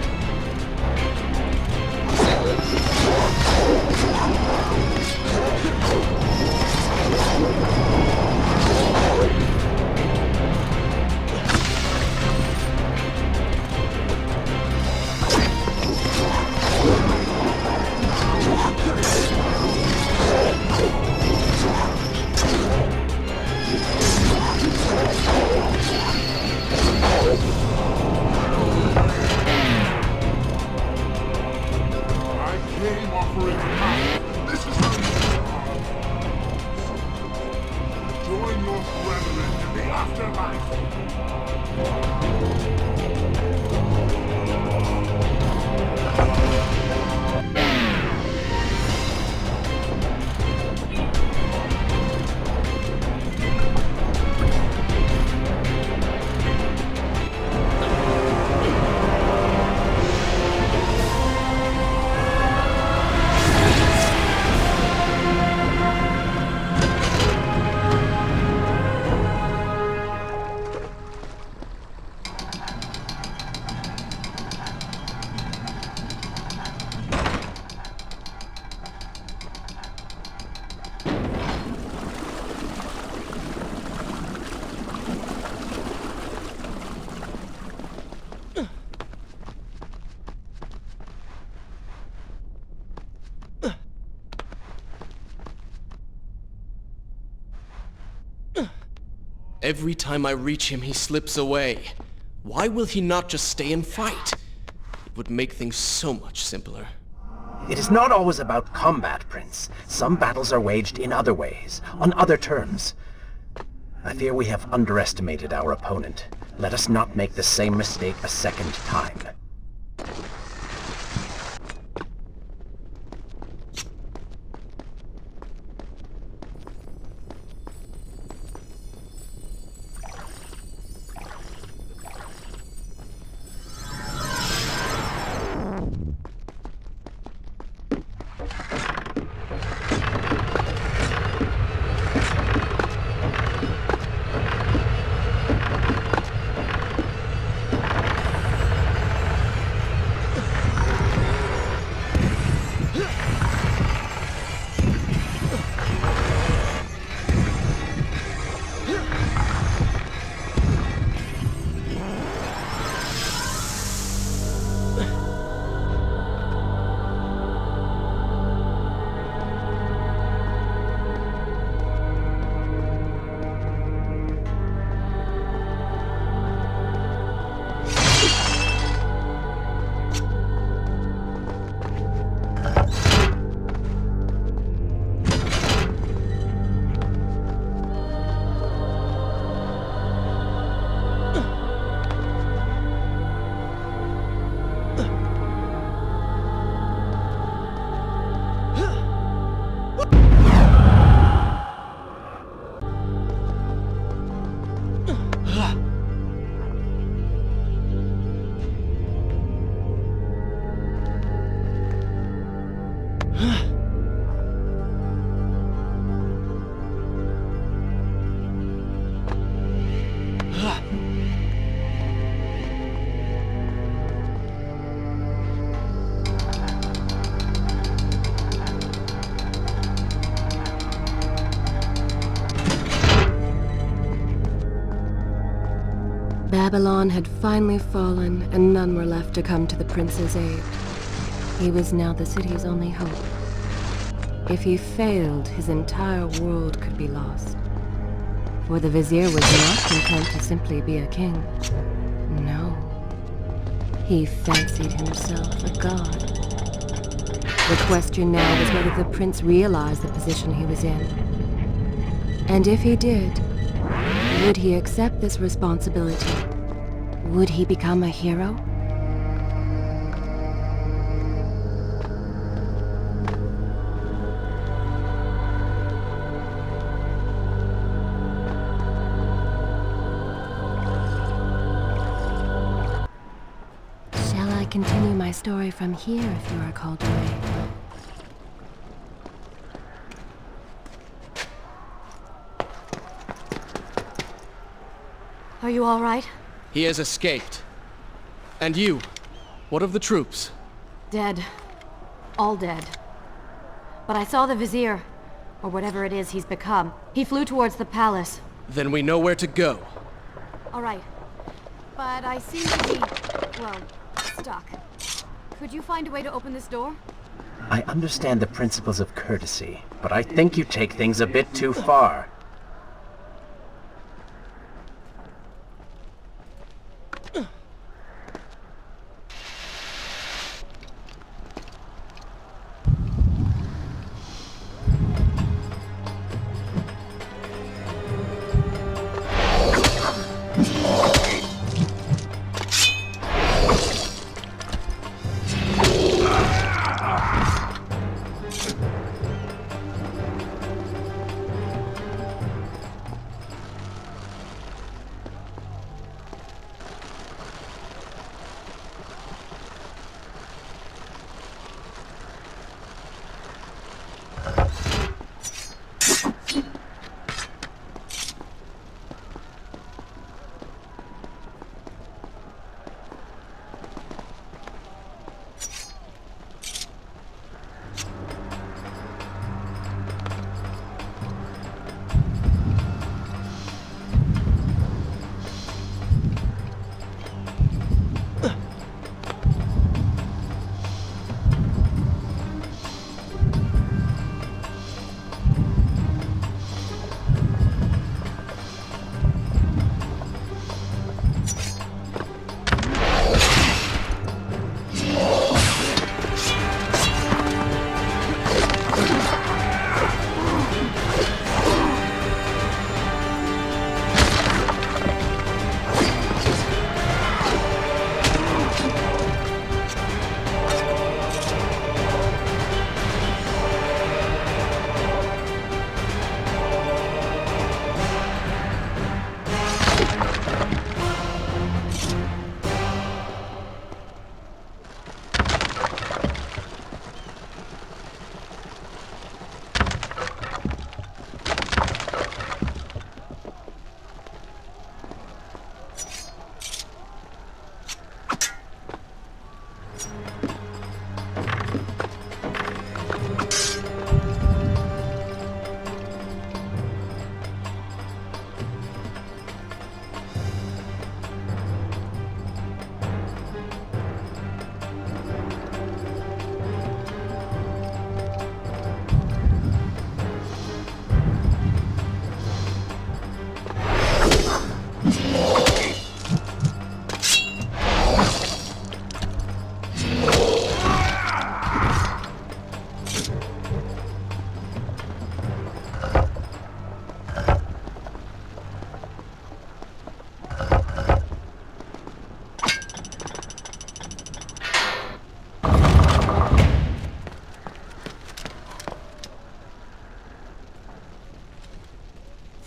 I came offering power. This is how you are. Join your brethren in the afterlife. Every time I reach him, he slips away. Why will he not just stay and fight? It would make things so much simpler. It is not always about combat, Prince. Some battles are waged in other ways, on other terms. I fear we have underestimated our opponent. Let us not make the same mistake a second time. Babylon had finally fallen, and none were left to come to the prince's aid. He was now the city's only hope. If he failed, his entire world could be lost. For the vizier was not content to simply be a king. No. He fancied himself a god. The question now was whether the prince realized the position he was in. And if he did, would he accept this responsibility? Would he become a hero? Shall I continue my story from here if you are called away? Are you all right? He has escaped. And you? What of the troops? Dead. All dead. But I saw the vizier, or whatever it is he's become. He flew towards the palace. Then we know where to go. All right. But I seem to be, well, stuck. Could you find a way to open this door? I understand the principles of courtesy, but I think you take things a bit too far.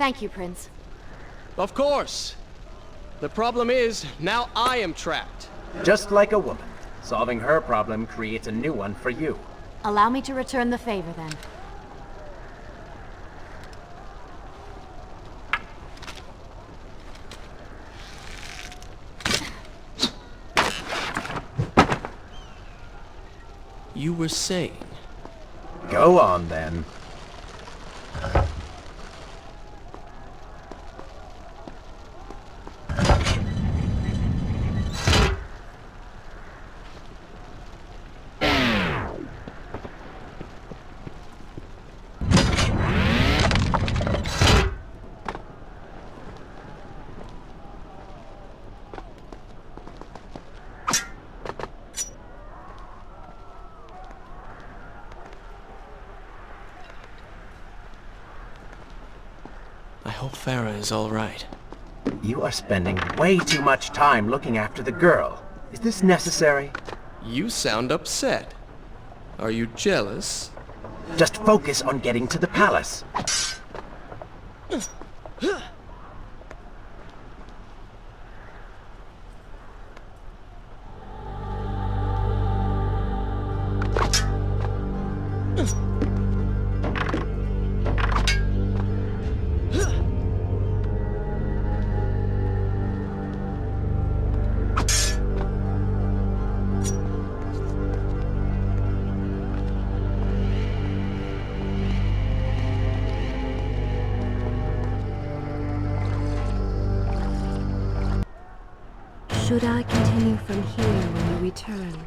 Thank you, Prince. Of course. The problem is, now I am trapped. Just like a woman. Solving her problem creates a new one for you. Allow me to return the favor, then. You were saying? Go on, then. hope Farah is all right. You are spending way too much time looking after the girl. Is this necessary? You sound upset. Are you jealous? Just focus on getting to the palace. Should I continue from here when you return?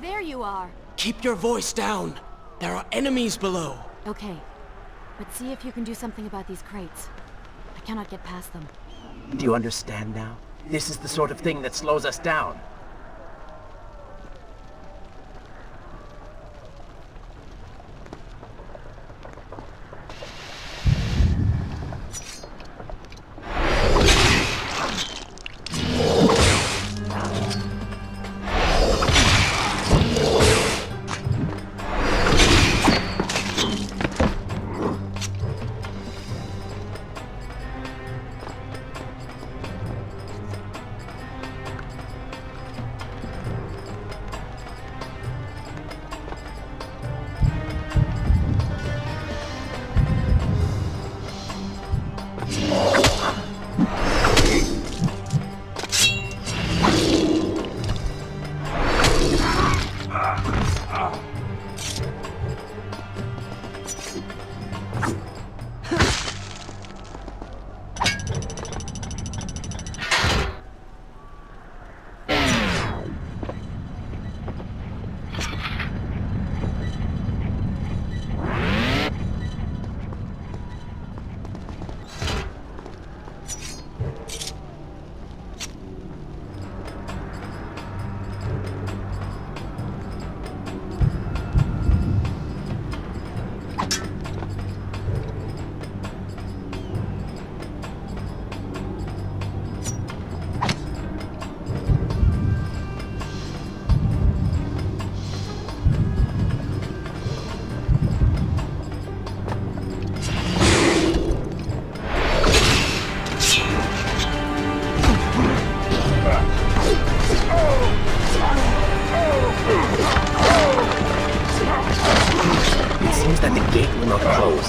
There you are. Keep your voice down. There are enemies below. Okay. But see if you can do something about these crates. I cannot get past them. Do you understand now? This is the sort of thing that slows us down.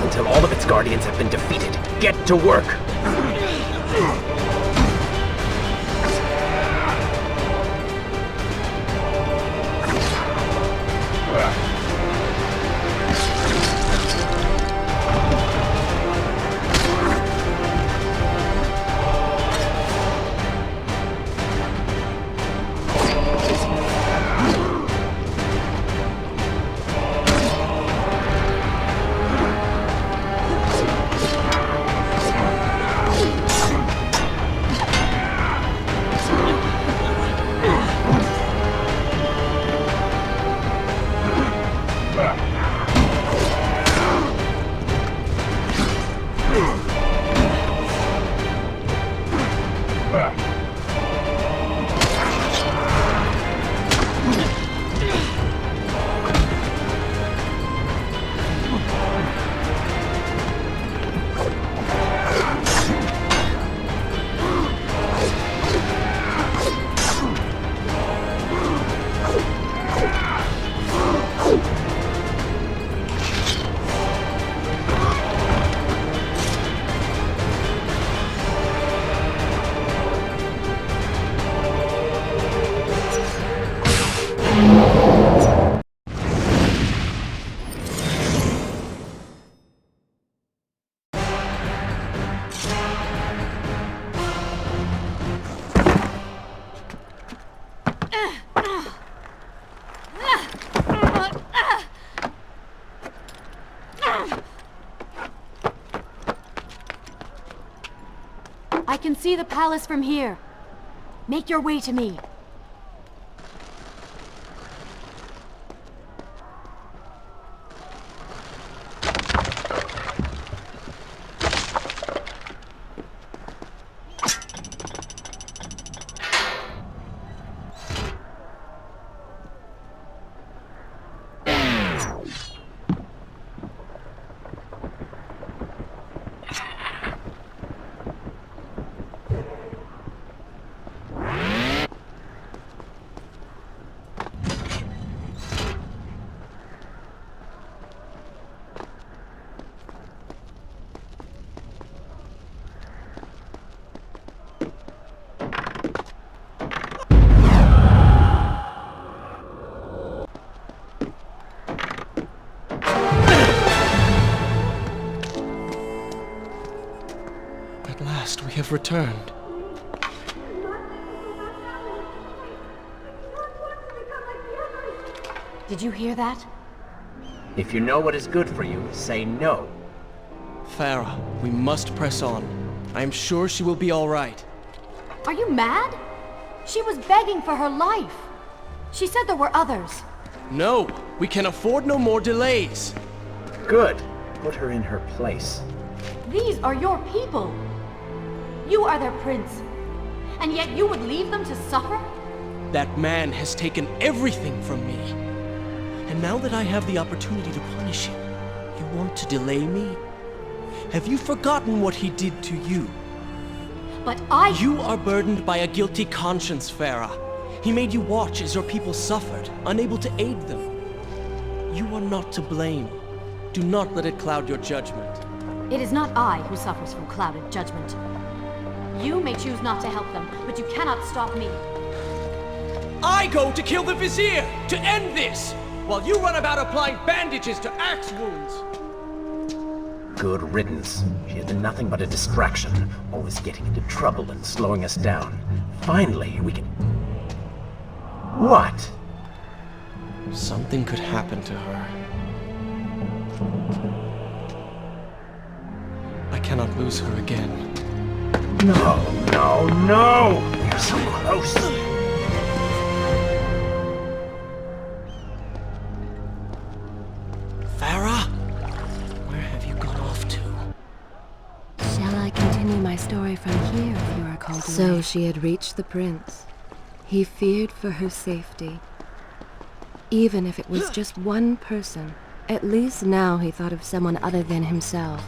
Until all of its guardians have been defeated. Get to work! I can see the palace from here. Make your way to me. At last, we have returned. Did you hear that? If you know what is good for you, say no. Farah, we must press on. I am sure she will be all right. Are you mad? She was begging for her life. She said there were others. No, we can afford no more delays. Good. Put her in her place. These are your people. You are their prince. And yet you would leave them to suffer? That man has taken everything from me. And now that I have the opportunity to punish him, you want to delay me? Have you forgotten what he did to you? But You are burdened by a guilty conscience, Farah. He made you watch as your people suffered, unable to aid them. You are not to blame. Do not let it cloud your judgment. It is not I who suffers from clouded judgment. You may choose not to help them, but you cannot stop me. I go to kill the Vizier, to end this, while you run about applying bandages to axe wounds. Good riddance. She has been nothing but a distraction, always getting into trouble and slowing us down. Finally, we can... What? Something could happen to her. I cannot lose her again. No, no, no! We're so close! Farah? Where have you gone off to? Shall I continue my story from here if you are called away? So she had reached the prince. He feared for her safety. Even if it was just one person, at least now he thought of someone other than himself.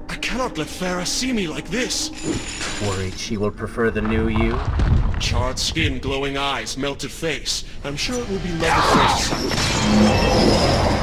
I cannot let Farah see me like this. Worried she will prefer the new you? Charred skin, glowing eyes, melted face. I'm sure it will be love at first sight.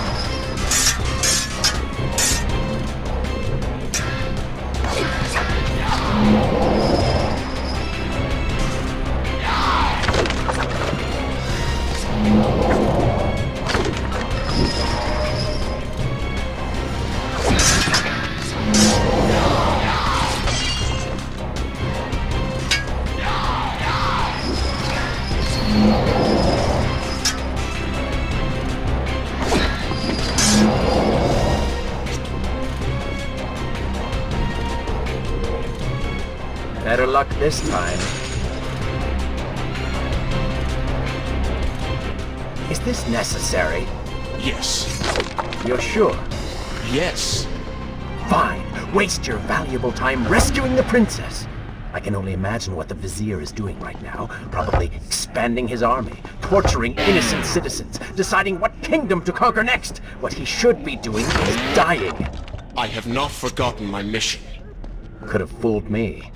Better luck this time. Is this necessary? Yes. You're sure? Yes. Fine. Waste your valuable time rescuing the princess. I can only imagine what the Vizier is doing right now. Probably expanding his army, torturing innocent citizens, deciding what kingdom to conquer next. What he should be doing is dying. I have not forgotten my mission. Could have fooled me.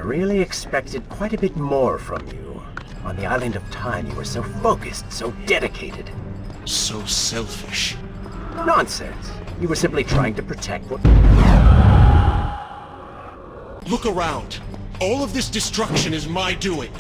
really expected quite a bit more from you. On the island of time, you were so focused, so dedicated. So selfish. Nonsense. You were simply trying to protect what... Look around. All of this destruction is my doing.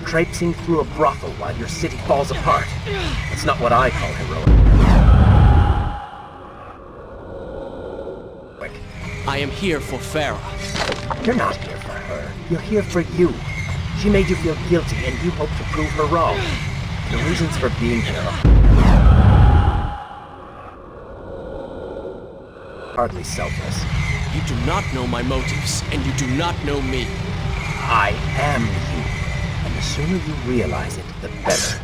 Traipsing through a brothel while your city falls apart. It's not what I call heroic. I am here for Farah. You're not here for her. You're here for you. She made you feel guilty, and you hope to prove her wrong. The reasons for being here are hardly selfless. You do not know my motives, and you do not know me. I am you. And the sooner you realize it, the better.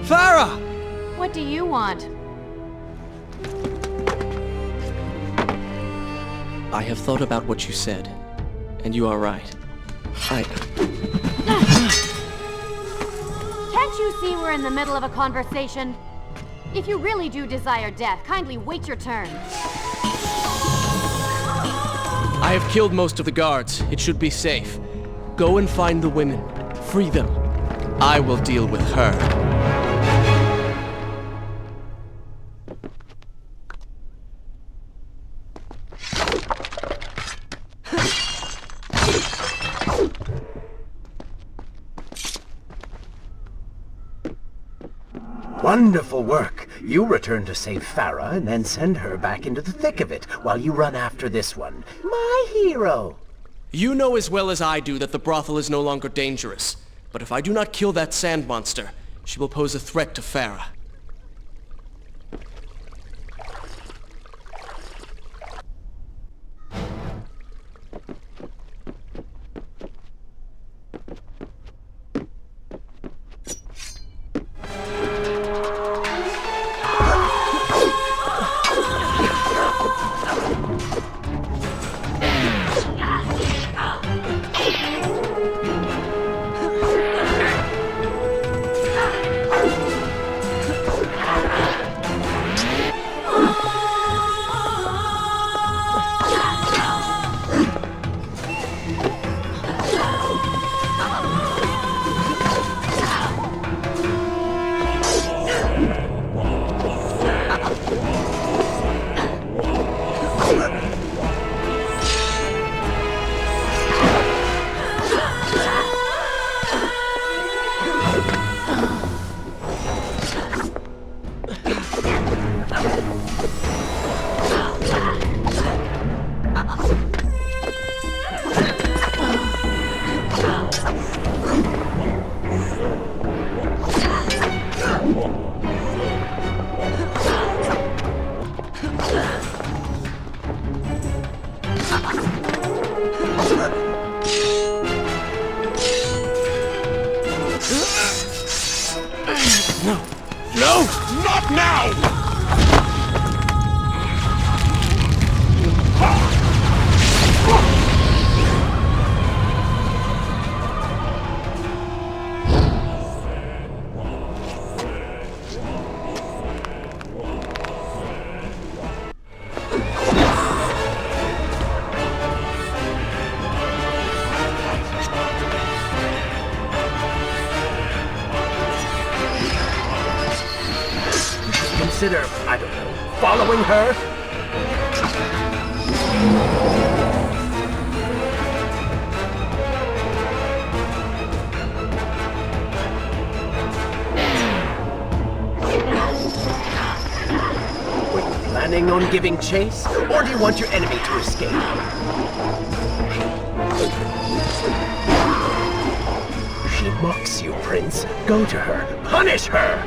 Farah! What do you want? I have thought about what you said, and you are right. Can't you see we're in the middle of a conversation? If you really do desire death, kindly wait your turn. I have killed most of the guards. It should be safe. Go and find the women. Free them. I will deal with her. Wonderful work. You return to save Farah and then send her back into the thick of it while you run after this one. My hero! You know as well as I do that the brothel is no longer dangerous. But if I do not kill that sand monster, she will pose a threat to Farah. consider, I don't know, following her? Were you planning on giving chase, or do you want your enemy to escape? She mocks you, Prince. Go to her. Punish her!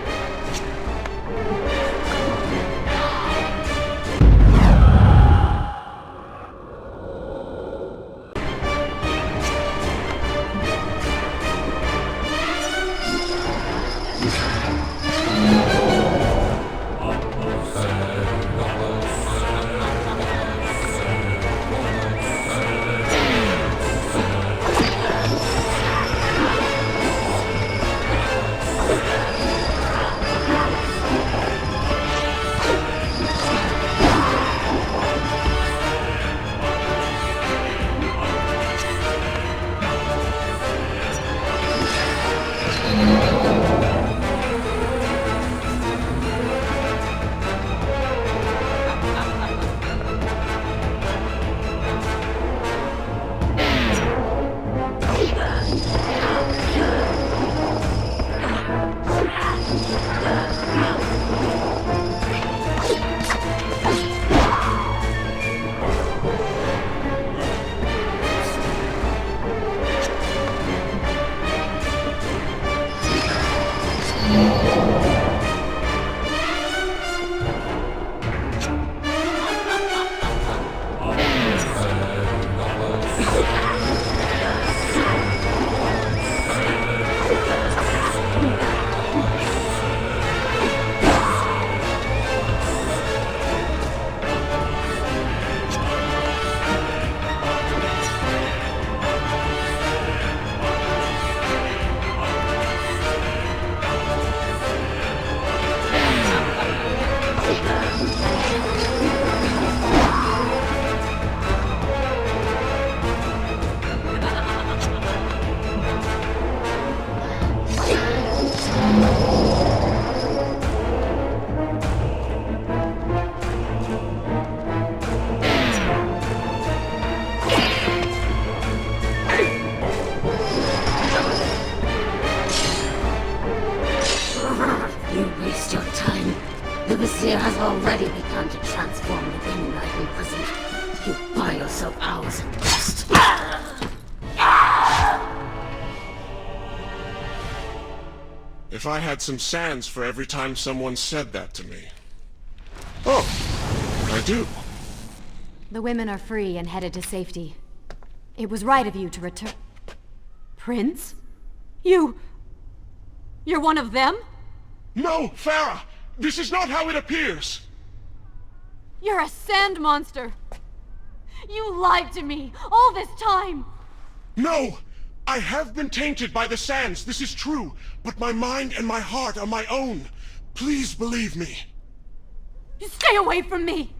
Vizier has already begun to transform the women I've imprisoned. You buy yourself hours and rest. If I had some sands for every time someone said that to me. Oh, I do. The women are free and headed to safety. It was right of you to return... Prince? You're one of them? No, Farah! This is not how it appears! You're a sand monster! You lied to me all this time! No! I have been tainted by the sands, this is true, but my mind and my heart are my own. Please believe me. Stay away from me!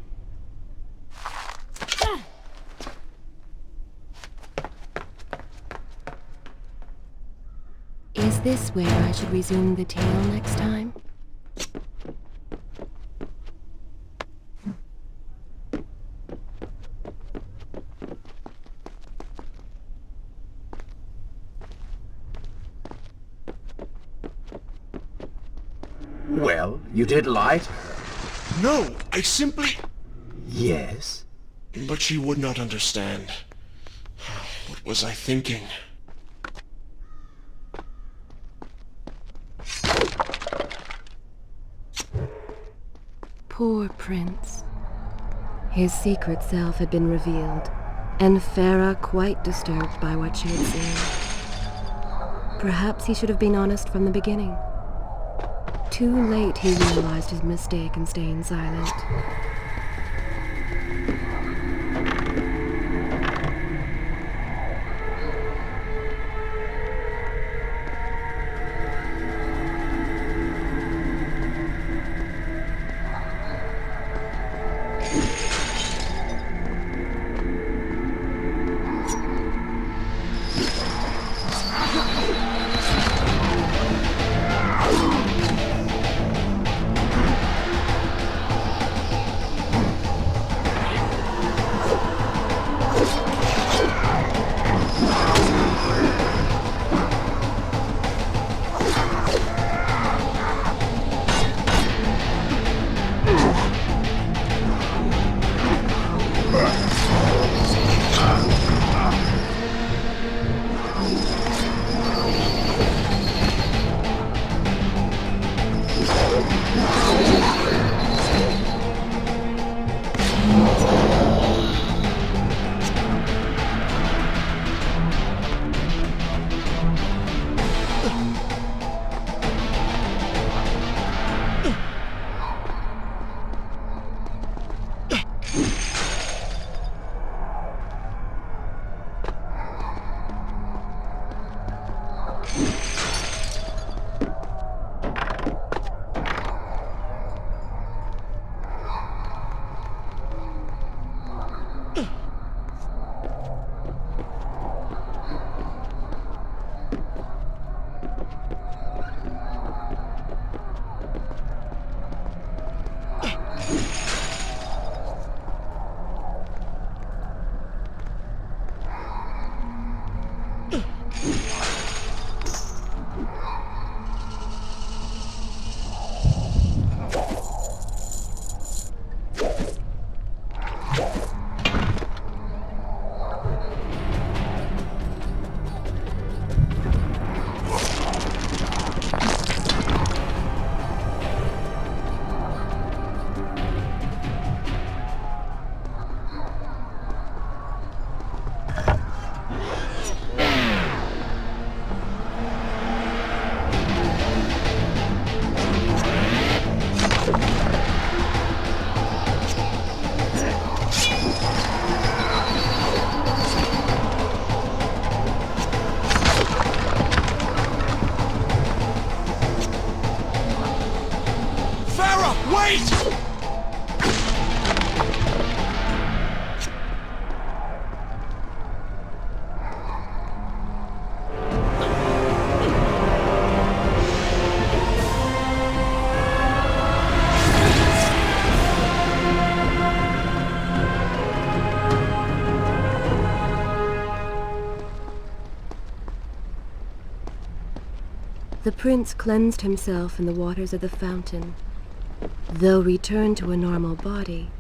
Is this where I should resume the tale next time? Well, you did lie to her. No, I simply... Yes? But she would not understand. What was I thinking? Poor Prince. His secret self had been revealed, and Farah quite disturbed by what she had seen. Perhaps he should have been honest from the beginning. Too late he realized his mistake in staying silent. The prince cleansed himself in the waters of the fountain. Though returned to a normal body,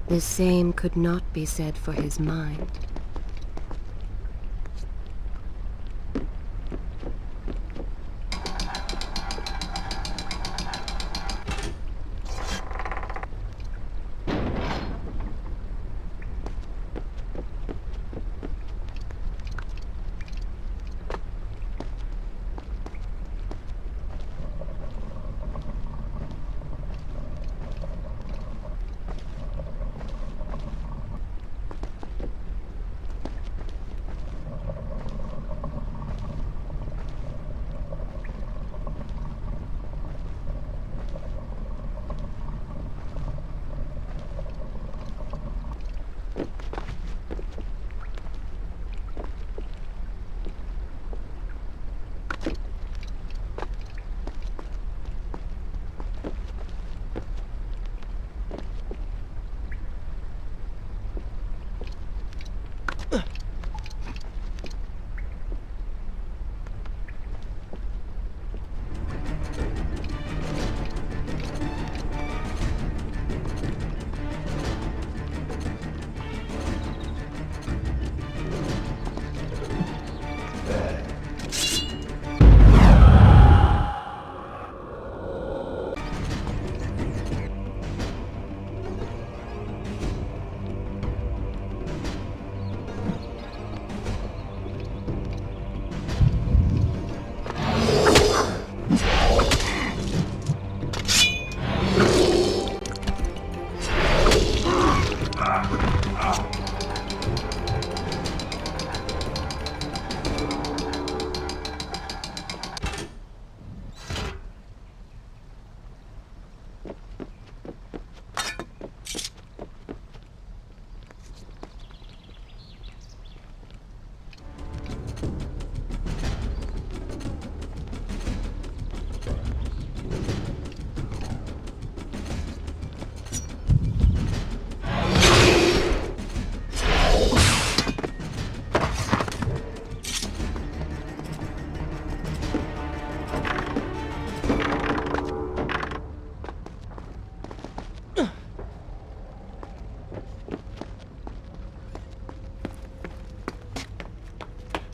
the same could not be said for his mind.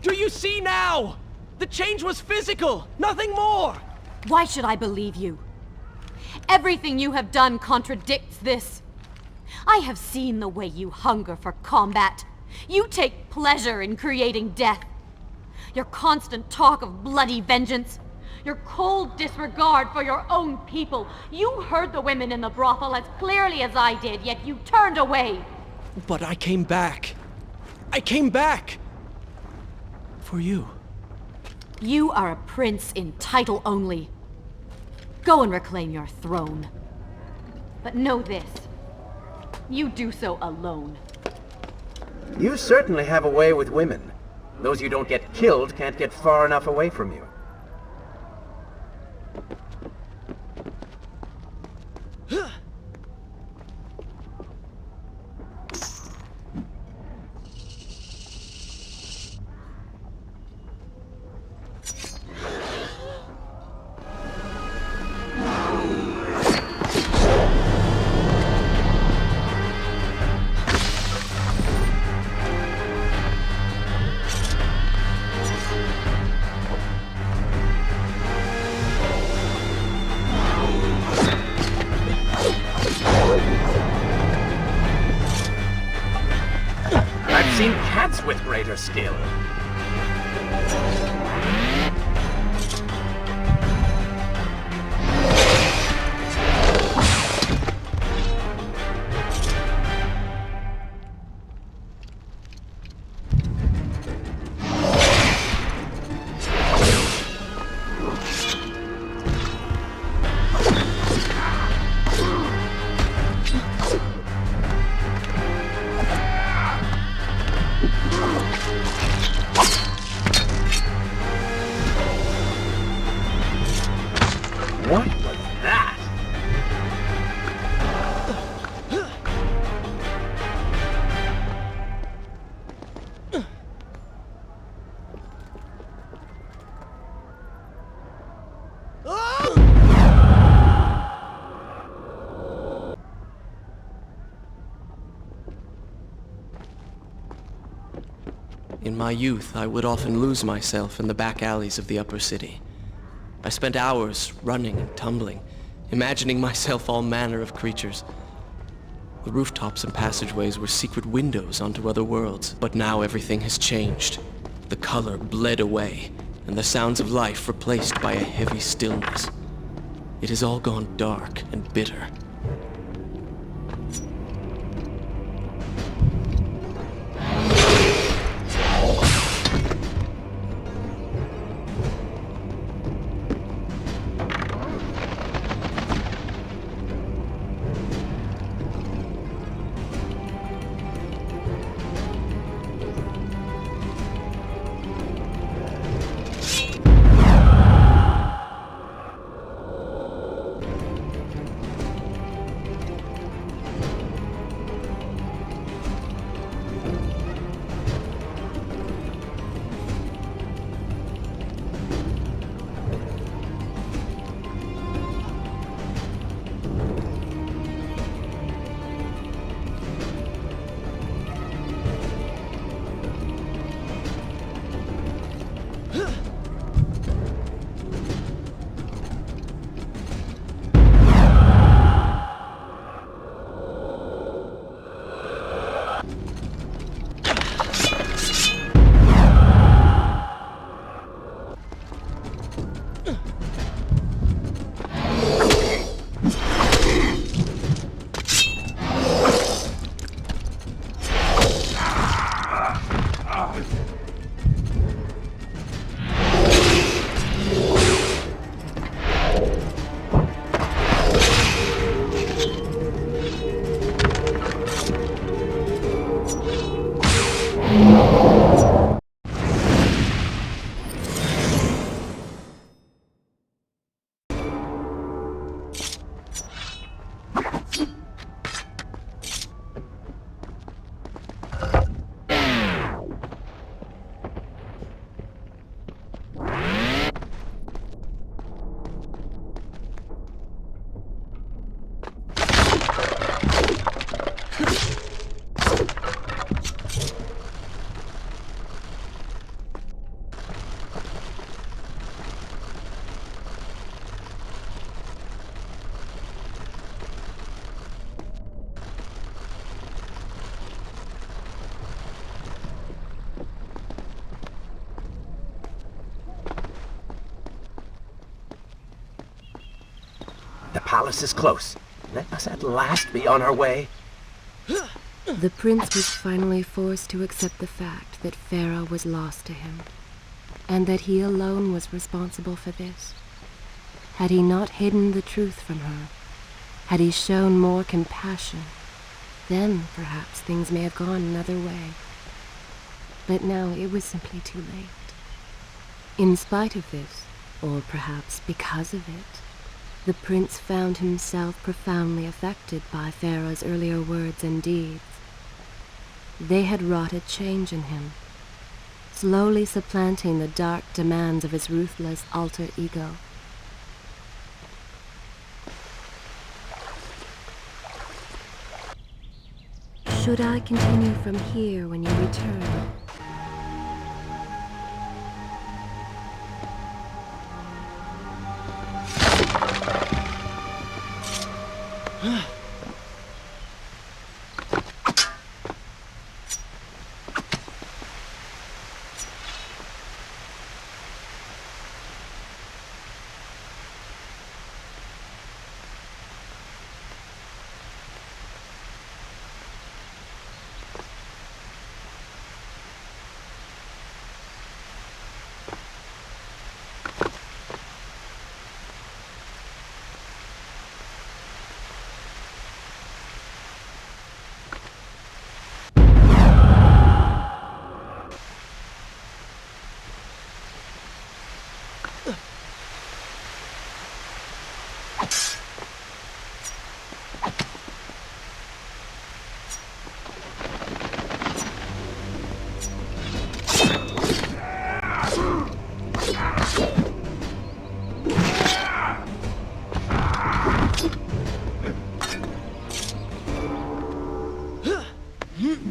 Do you see now? The change was physical, nothing more! Why should I believe you? Everything you have done contradicts this. I have seen the way you hunger for combat. You take pleasure in creating death. Your constant talk of bloody vengeance. Your cold disregard for your own people. You heard the women in the brothel as clearly as I did, yet you turned away. But I came back. I came back! For you. You are a prince in title only. Go and reclaim your throne. But know this. You do so alone. You certainly have a way with women. Those you don't get killed can't get far enough away from you. I've seen cats with greater skill. In my youth, I would often lose myself in the back alleys of the upper city. I spent hours running and tumbling, imagining myself all manner of creatures. The rooftops and passageways were secret windows onto other worlds, but now everything has changed. The color bled away, and the sounds of life replaced by a heavy stillness. It has all gone dark and bitter. The palace is close. Let us at last be on our way. The prince was finally forced to accept the fact that Farah was lost to him, and that he alone was responsible for this. Had he not hidden the truth from her, had he shown more compassion, then perhaps things may have gone another way. But now it was simply too late. In spite of this, or perhaps because of it, the prince found himself profoundly affected by Farah's earlier words and deeds. They had wrought a change in him, slowly supplanting the dark demands of his ruthless alter ego. Should I continue from here when you return?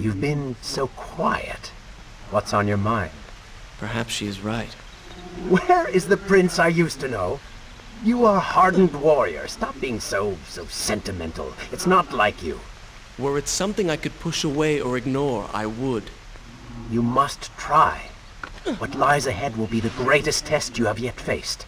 You've been so quiet. What's on your mind? Perhaps she is right. Where is the prince I used to know? You are a hardened warrior. Stop being so sentimental. It's not like you. Were it something I could push away or ignore, I would. You must try. What lies ahead will be the greatest test you have yet faced.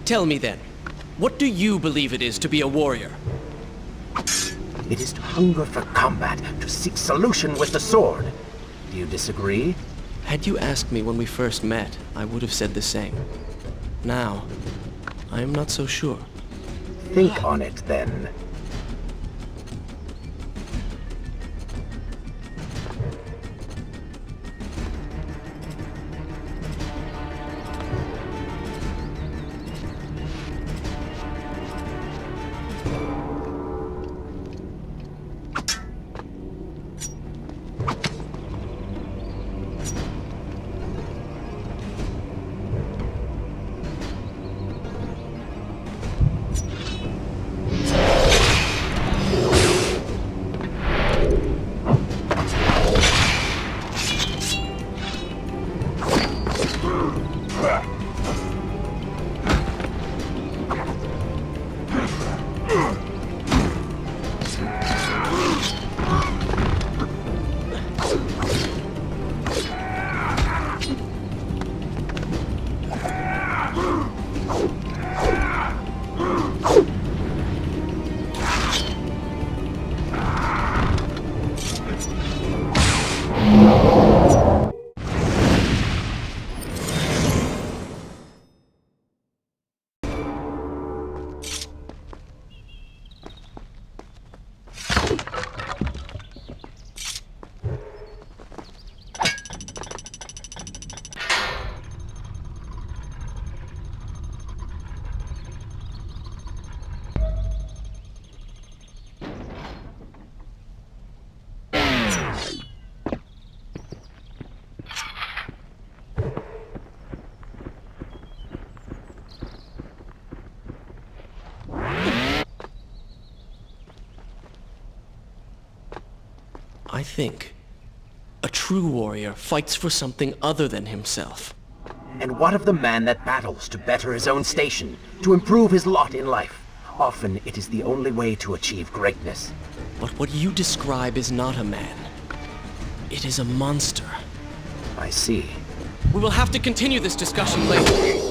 Tell me then, what do you believe it is to be a warrior? It is to hunger for combat, to seek solution with the sword. Do you disagree? Had you asked me when we first met, I would have said the same. Now, I am not so sure. Think on it, then. I think a true warrior fights for something other than himself. And what of the man that battles to better his own station, to improve his lot in life? Often it is the only way to achieve greatness. But what you describe is not a man. It is a monster. I see. We will have to continue this discussion later.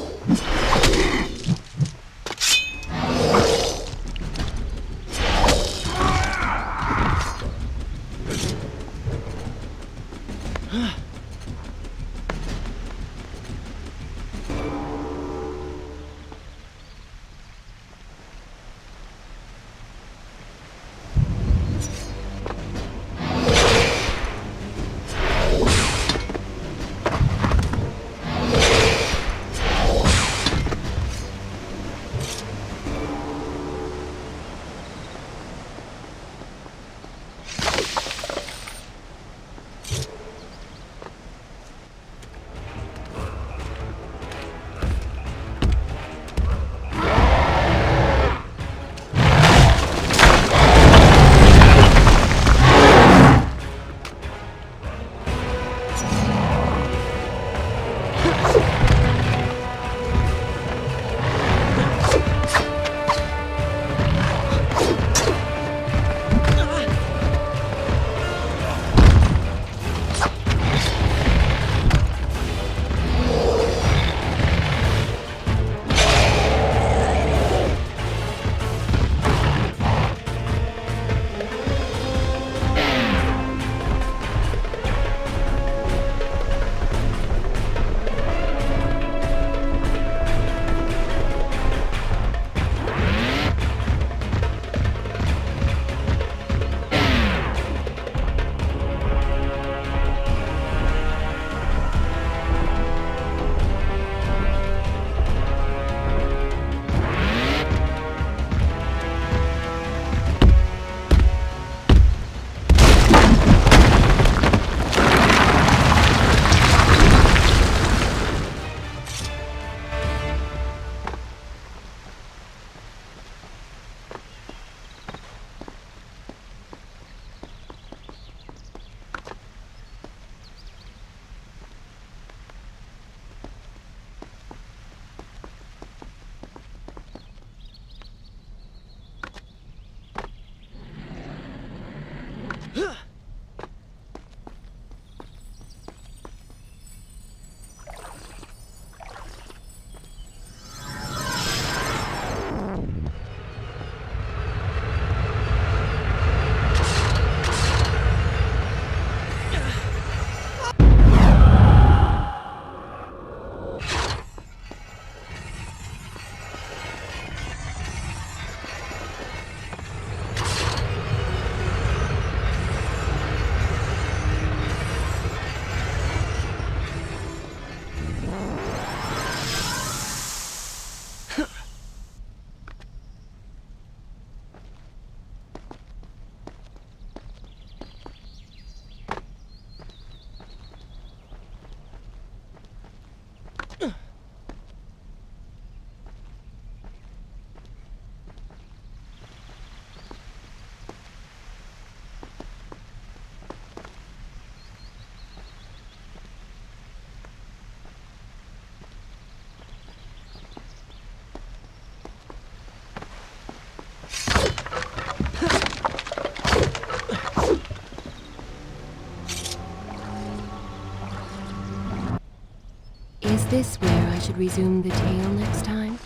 this where I should resume the tale next time?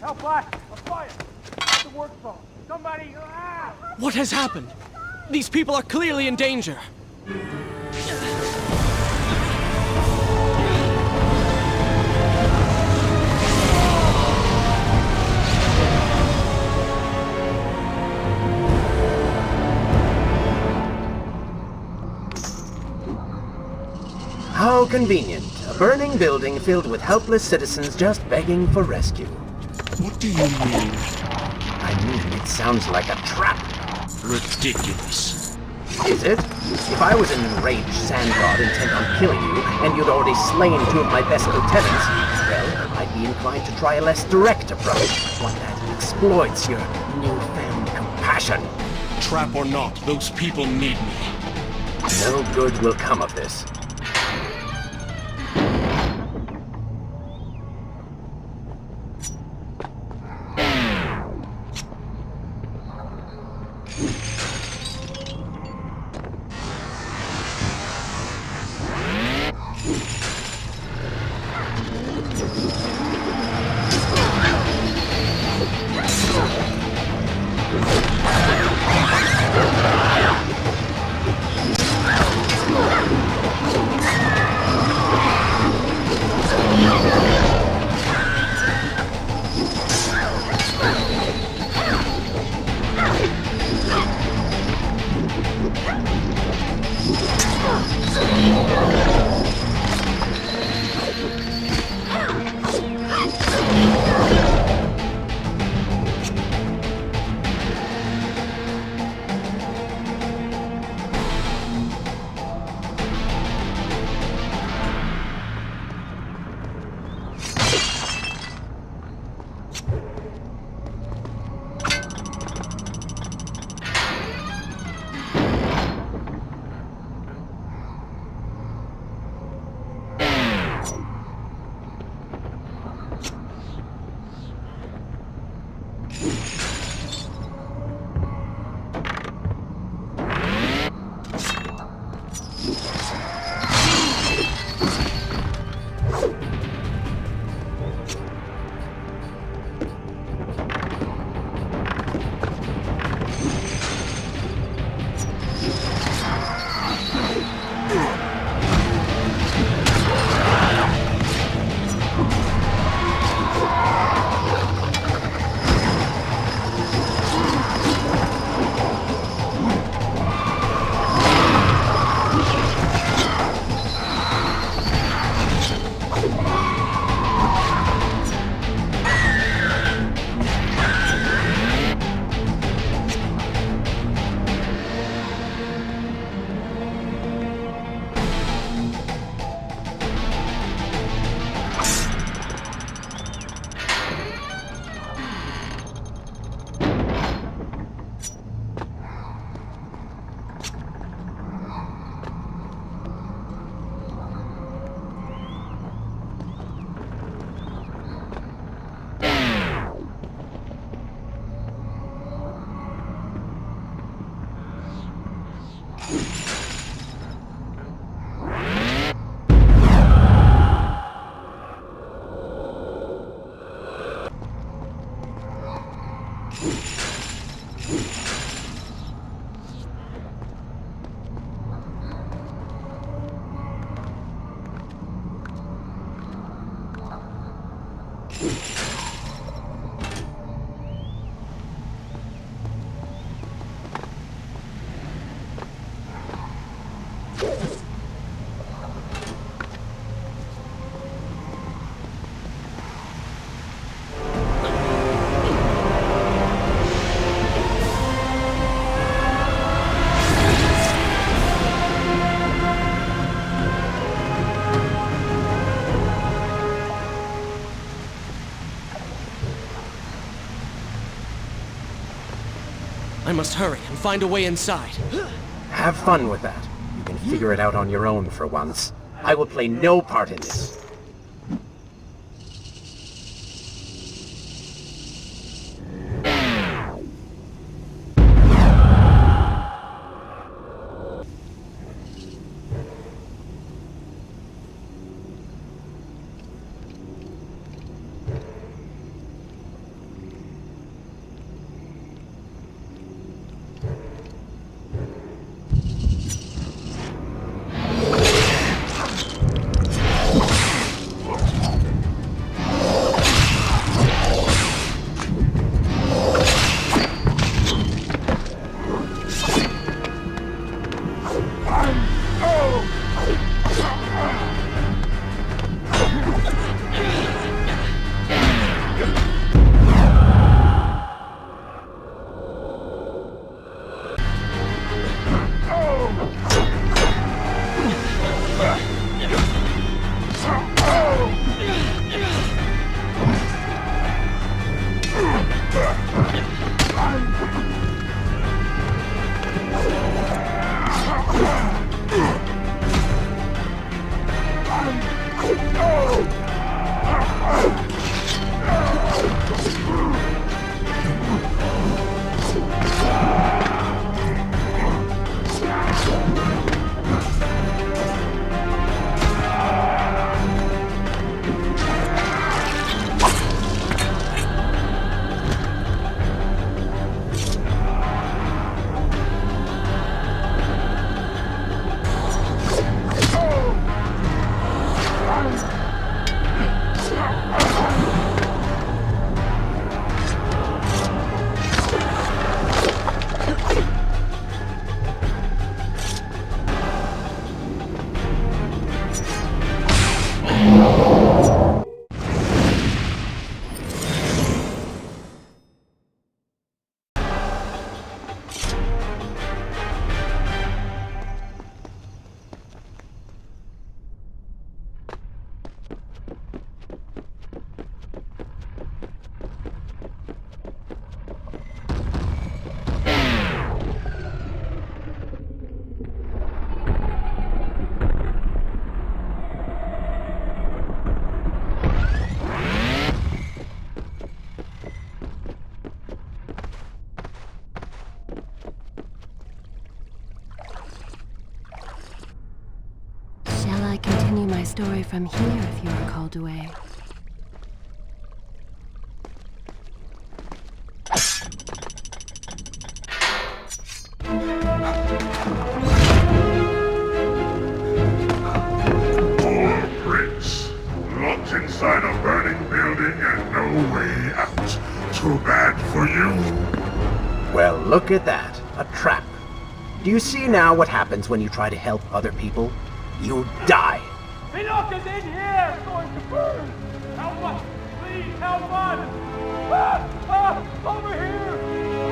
Help black! A fire! At the work phone! Somebody! Ah! What has happened? These people are clearly in danger. How convenient. A burning building filled with helpless citizens just begging for rescue. What do you mean? I mean, it sounds like a trap. Ridiculous. Is it? If I was an enraged sand god intent on killing you, and you'd already slain two of my best lieutenants, well, I'd be inclined to try a less direct approach, one that exploits your newfound compassion. Trap or not, those people need me. No good will come of this. I must hurry and find a way inside. Have fun with that. You can figure it out on your own for once. I will play no part in this. My story from here if you are called away. Poor Prince. Locked inside a burning building and no way out. Too bad for you. Well, look at that. A trap. Do you see now what happens when you try to help other people? You die. Enoch is in here! It's going to burn! Help us! Please, help us! Over here!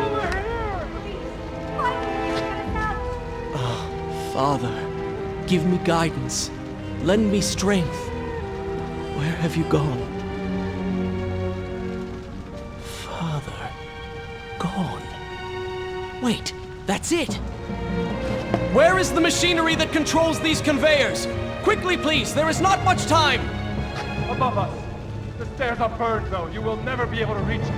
Over here! Please, find me, get us out! Oh, Father, give me guidance. Lend me strength. Where have you gone? Father, gone. Wait, that's it! Where is the machinery that controls these conveyors? Quickly, please! There is not much time! Above us. The stairs are burned, though. You will never be able to reach it.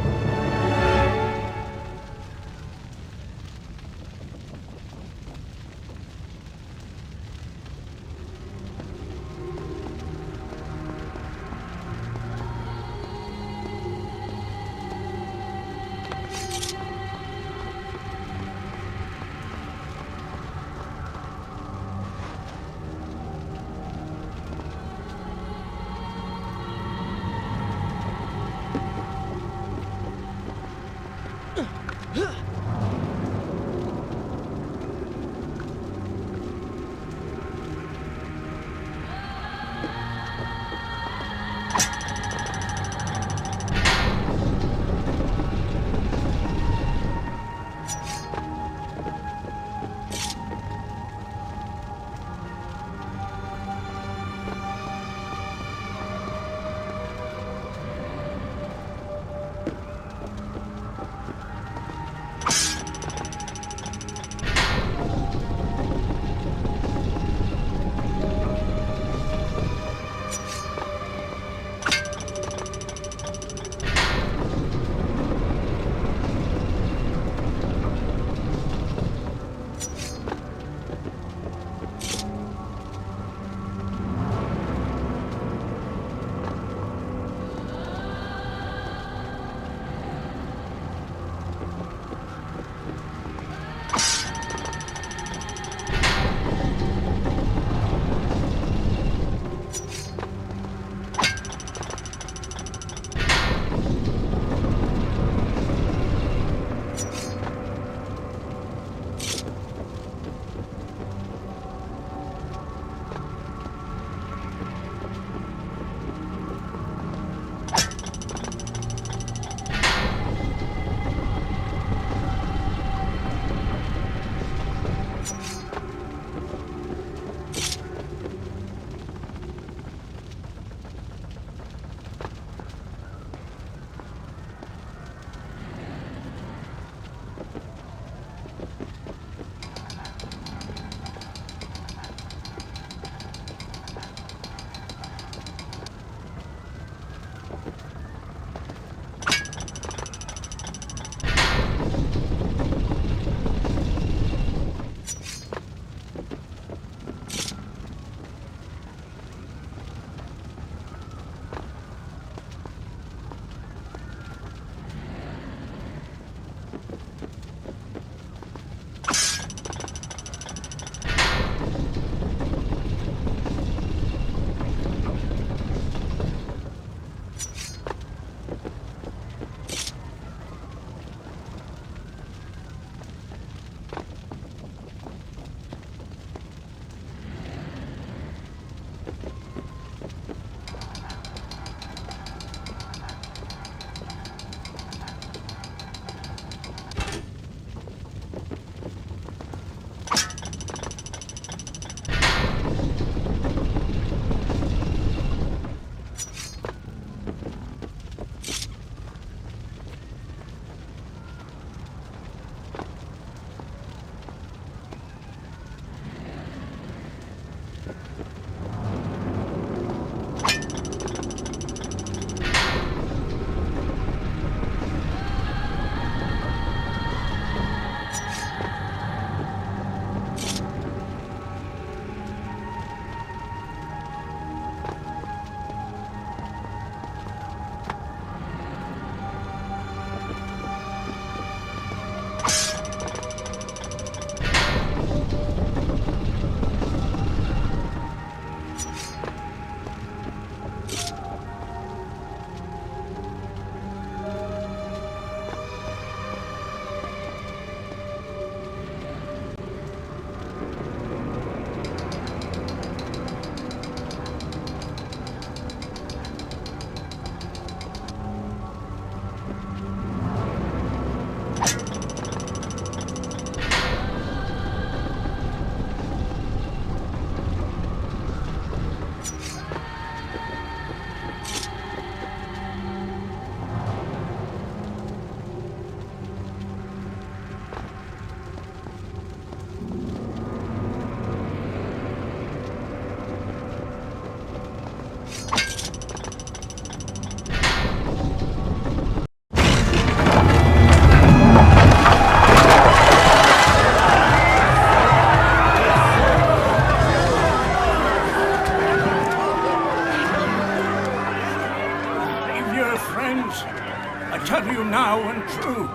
tell you now and true.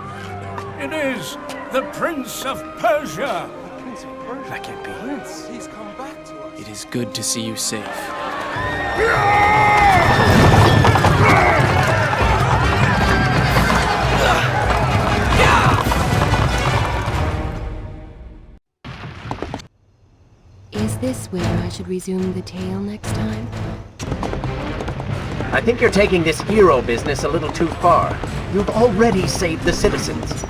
It is the Prince of Persia. That can't be. He's come back to us. It is good to see you safe. Is this where I should resume the tale next time? I think you're taking this hero business a little too far. You've already saved the citizens.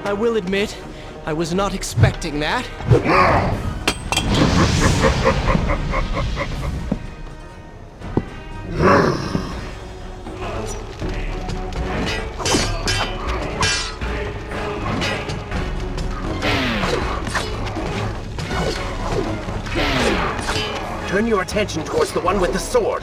I will admit, I was not expecting that. Turn your attention towards the one with the sword.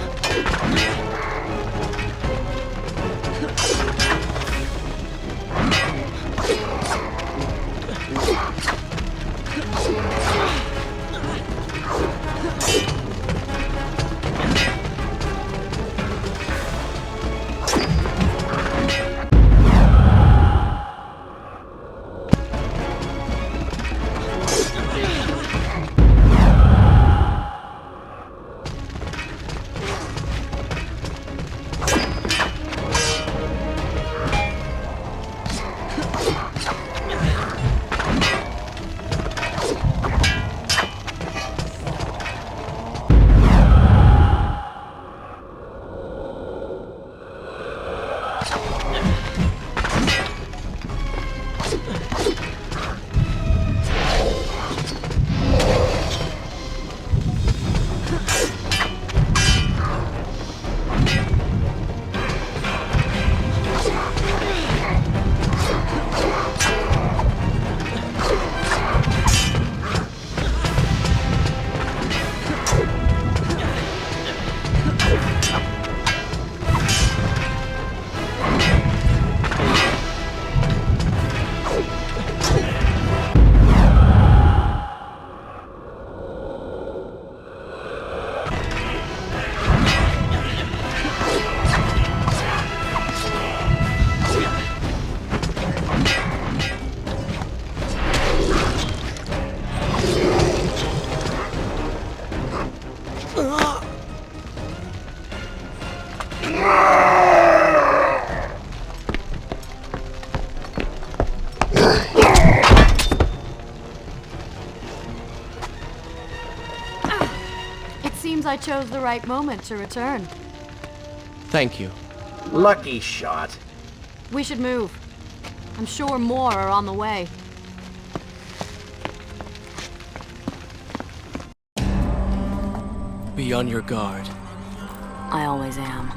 I chose the right moment to return. Thank you. Lucky shot. We should move. I'm sure more are on the way. Be on your guard. I always am.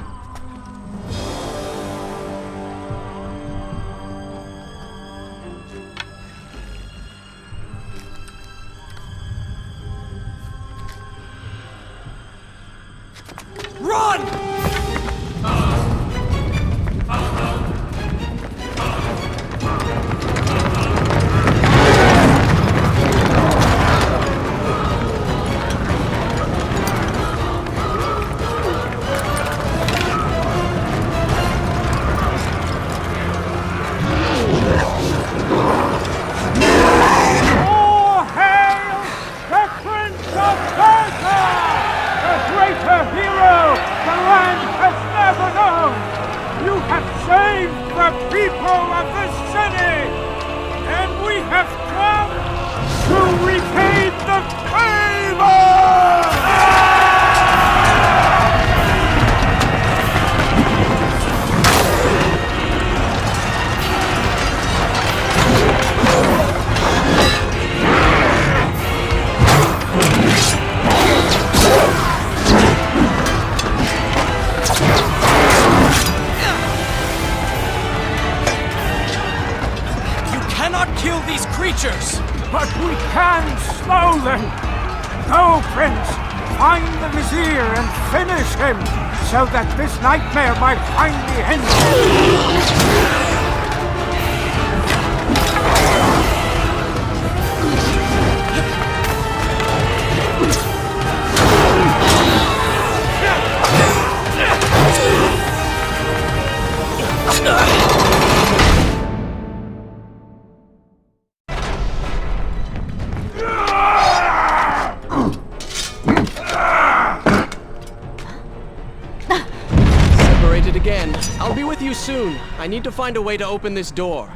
But we can slow them! Go, Prince! Find the Vizier and finish him, so that this nightmare might finally end! Again. I'll be with you soon. I need to find a way to open this door.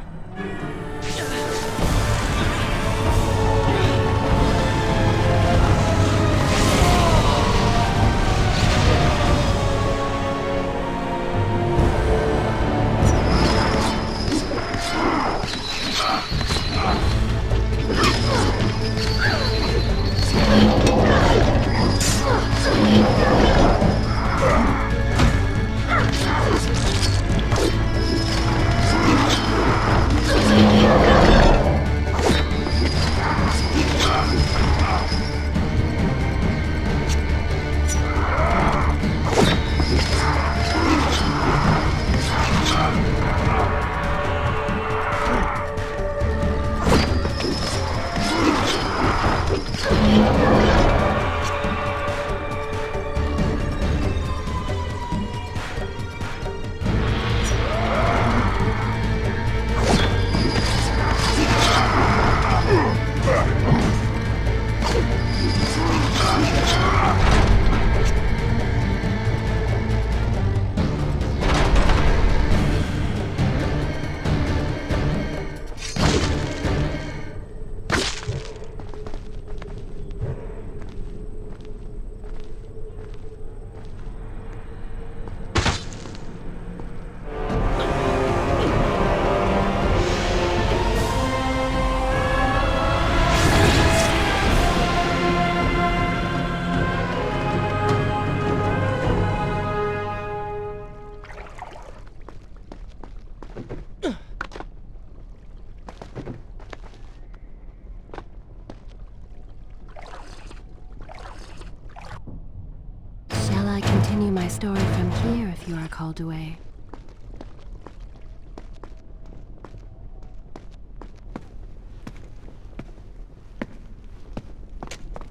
continue my story from here if you are called away.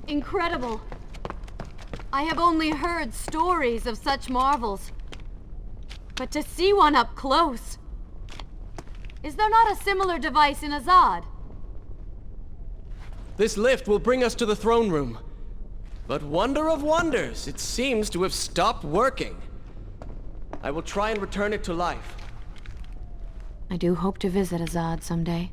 Incredible! I have only heard stories of such marvels. But to see one up close... Is there not a similar device in Azad? This lift will bring us to the throne room. But wonder of wonders, it seems to have stopped working. I will try and return it to life. I do hope to visit Azad someday.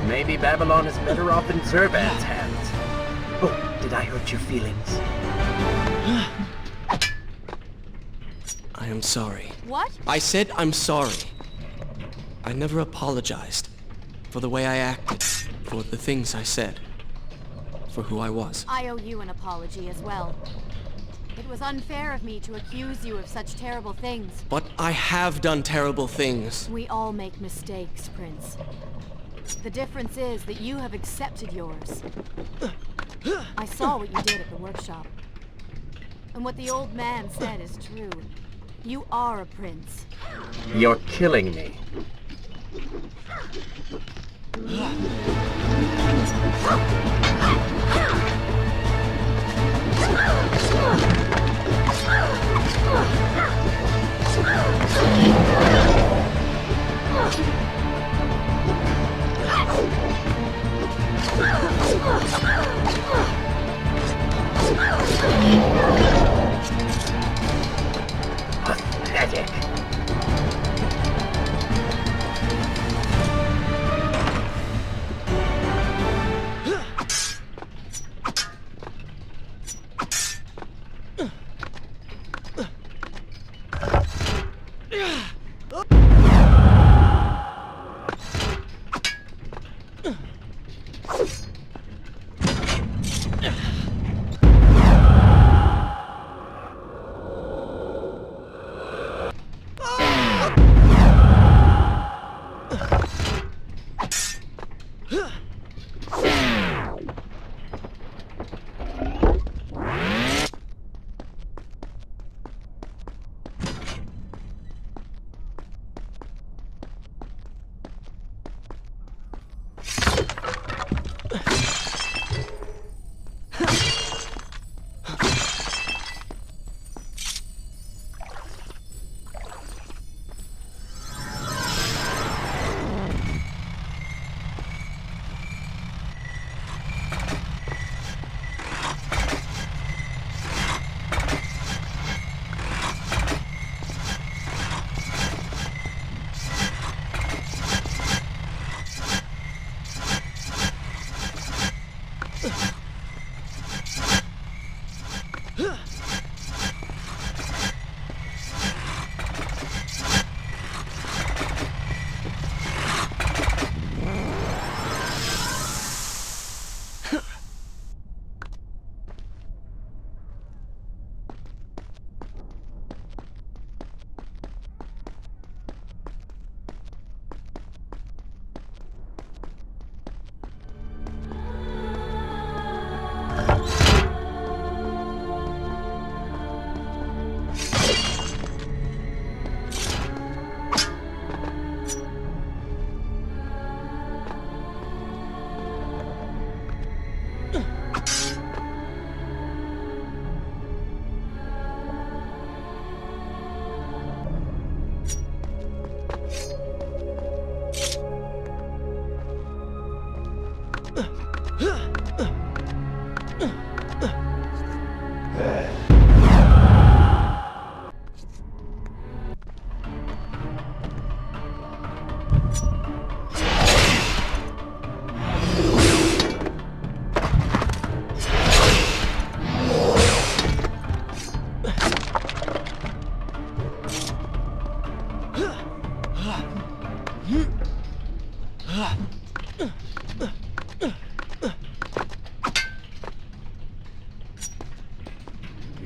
Maybe Babylon is better off in Zurban's hands. Oh, did I hurt your feelings? I am sorry. What? I said I'm sorry. I never apologized for the way I acted, for the things I said, for who I was. I owe you an apology as well. It was unfair of me to accuse you of such terrible things. But I have done terrible things. We all make mistakes, Prince. The difference is that you have accepted yours. I saw what you did at the workshop. And what the old man said is true. You are a prince. You're killing me. Pathetic.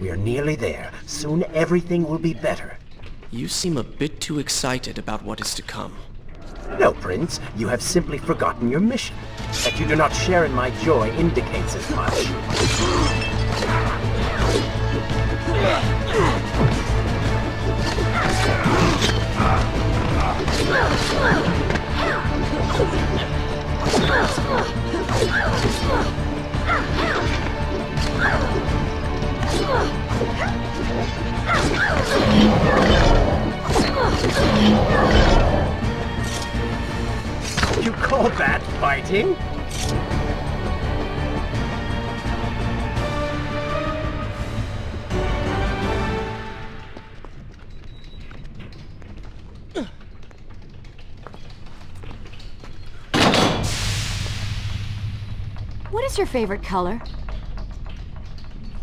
We are nearly there. Soon everything will be better. You seem a bit too excited about what is to come. No, Prince. You have simply forgotten your mission. That you do not share in my joy indicates as much. You call that fighting? What is your favorite color?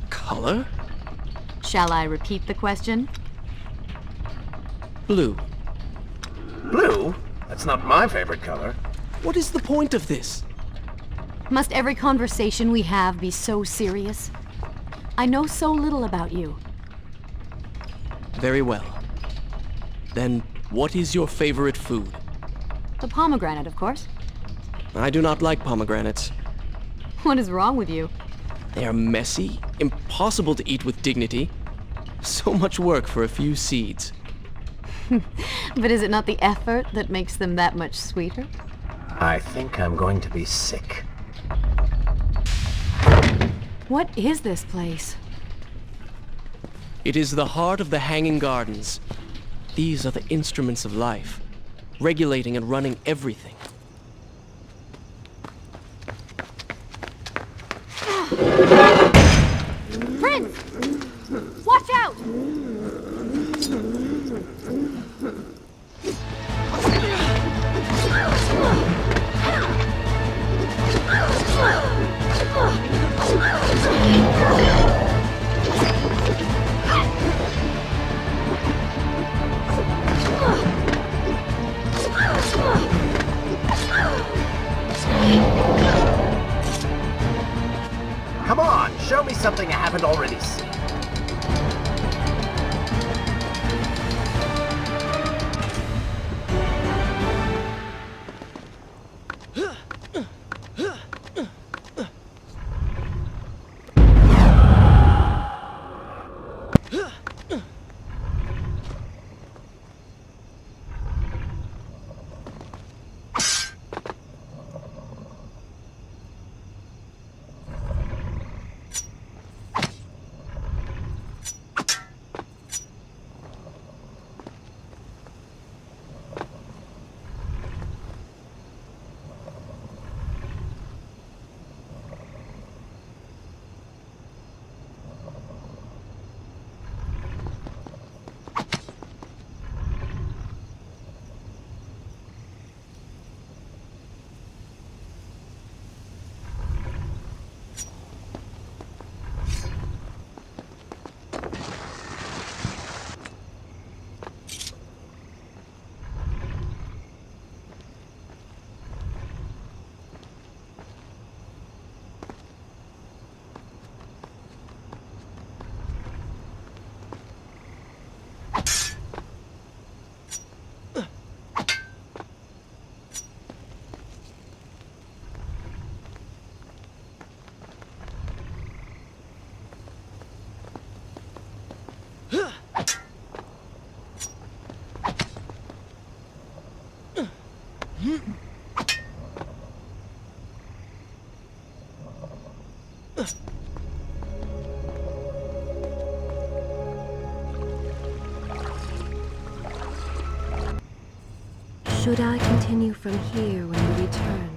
Color? Shall I repeat the question? Blue. Blue? That's not my favorite color. What is the point of this? Must every conversation we have be so serious? I know so little about you. Very well. Then, what is your favorite food? The pomegranate, of course. I do not like pomegranates. What is wrong with you? They are messy, impossible to eat with dignity. So much work for a few seeds. But is it not the effort that makes them that much sweeter? I think I'm going to be sick. What is this place? It is the heart of the Hanging Gardens. These are the instruments of life, regulating and running everything. Prince! Watch out! Come on, show me something I haven't already seen. Should I continue from here when we return?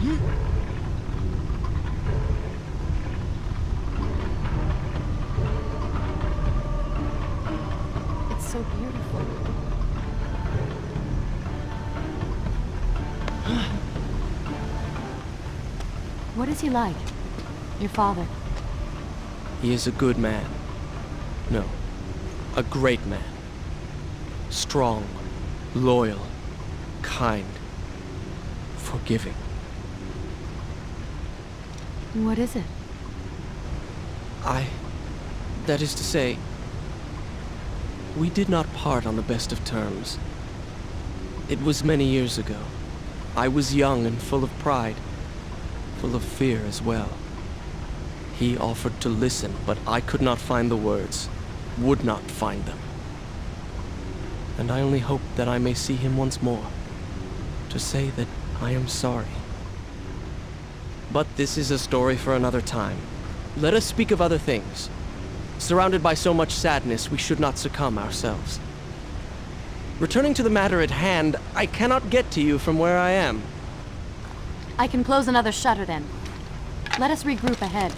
It's so beautiful. What is he like? Your father? He is a good man. No, a great man. Strong, loyal, kind, forgiving. What is it? That is to say, we did not part on the best of terms. It was many years ago. I was young and full of pride, full of fear as well. He offered to listen, but I could not find the words, would not find them. And I only hope that I may see him once more, to say that I am sorry. But this is a story for another time. Let us speak of other things. Surrounded by so much sadness, we should not succumb ourselves. Returning to the matter at hand, I cannot get to you from where I am. I can close another shutter then. Let us regroup ahead.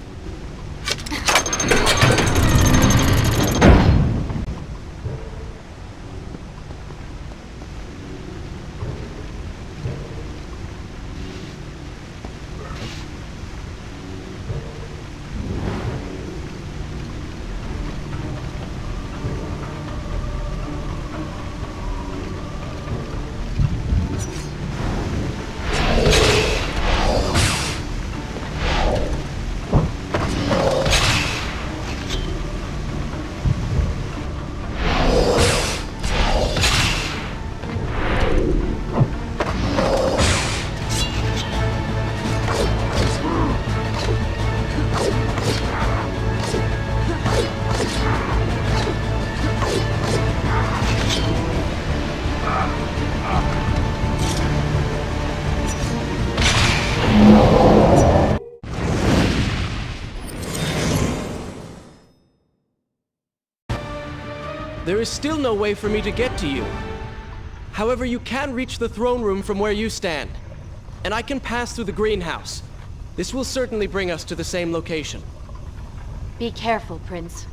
There is still no way for me to get to you. However, you can reach the throne room from where you stand. And I can pass through the greenhouse. This will certainly bring us to the same location. Be careful, Prince.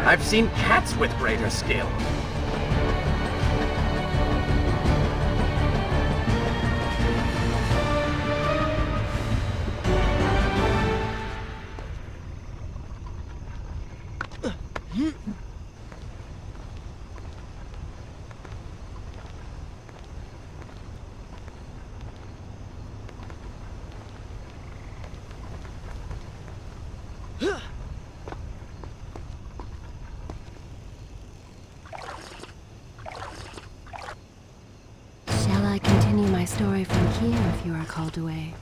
I've seen cats with greater skill. Shall I continue my story from here if you are called away?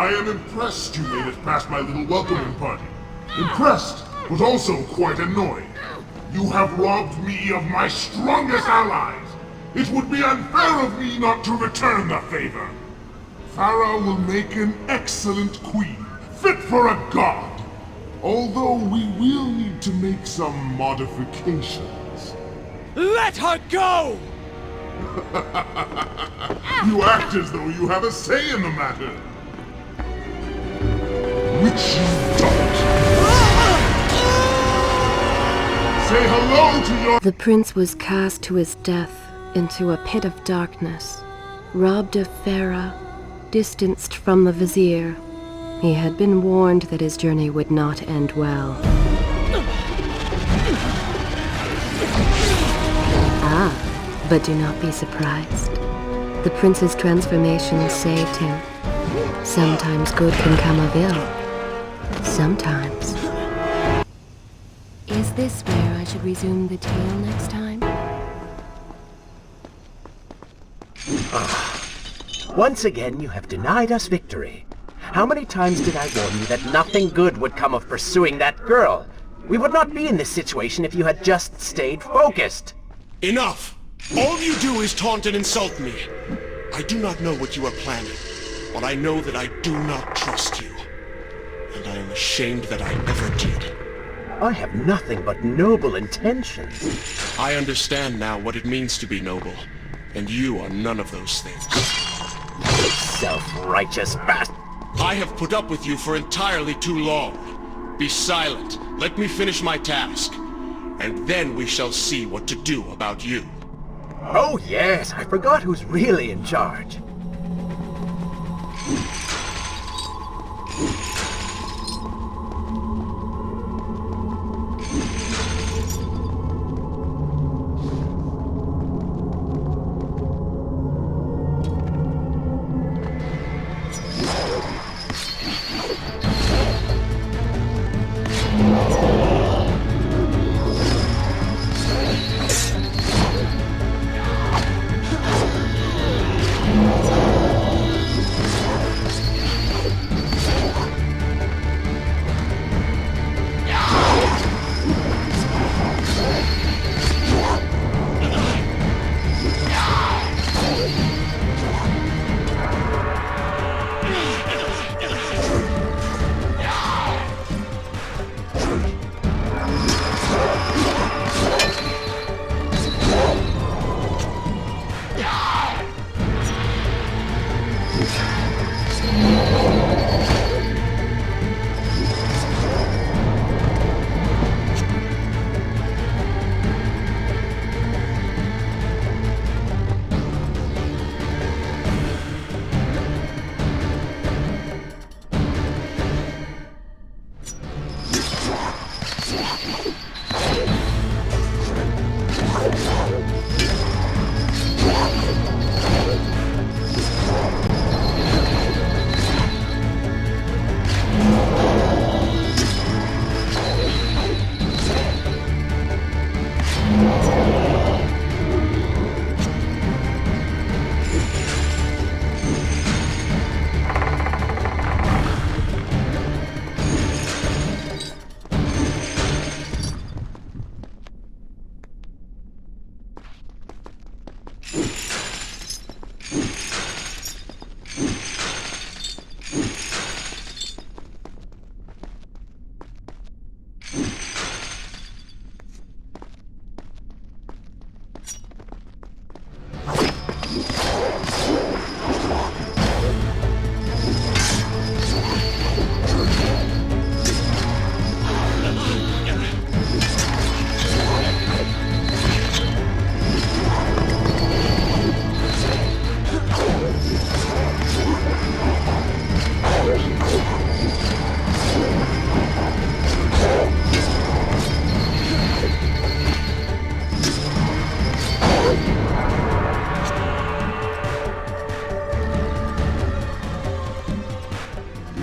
I am impressed you made it past my little welcoming party. Impressed, but also quite annoyed. You have robbed me of my strongest allies. It would be unfair of me not to return the favor. Farah will make an excellent queen, fit for a god. Although we will need to make some modifications. Let her go! You act as though you have a say in the matter. Which you don't. Say hello to your— The prince was cast to his death into a pit of darkness, robbed of Farah, distanced from the vizier. He had been warned that his journey would not end well. Ah, but do not be surprised. The prince's transformation saved him. Sometimes good can come of ill. Sometimes. Is this where I should resume the tale next time? Once again, you have denied us victory. How many times did I warn you that nothing good would come of pursuing that girl? We would not be in this situation if you had just stayed focused. Enough! All you do is taunt and insult me. I do not know what you are planning, but I know that I do not trust you. And I am ashamed that I ever did. I have nothing but noble intentions. I understand now what it means to be noble, and you are none of those things. Self-righteous bastard. I have put up with you for entirely too long. Be silent. Let me finish my task. And then we shall see what to do about you. Oh yes, I forgot who's really in charge.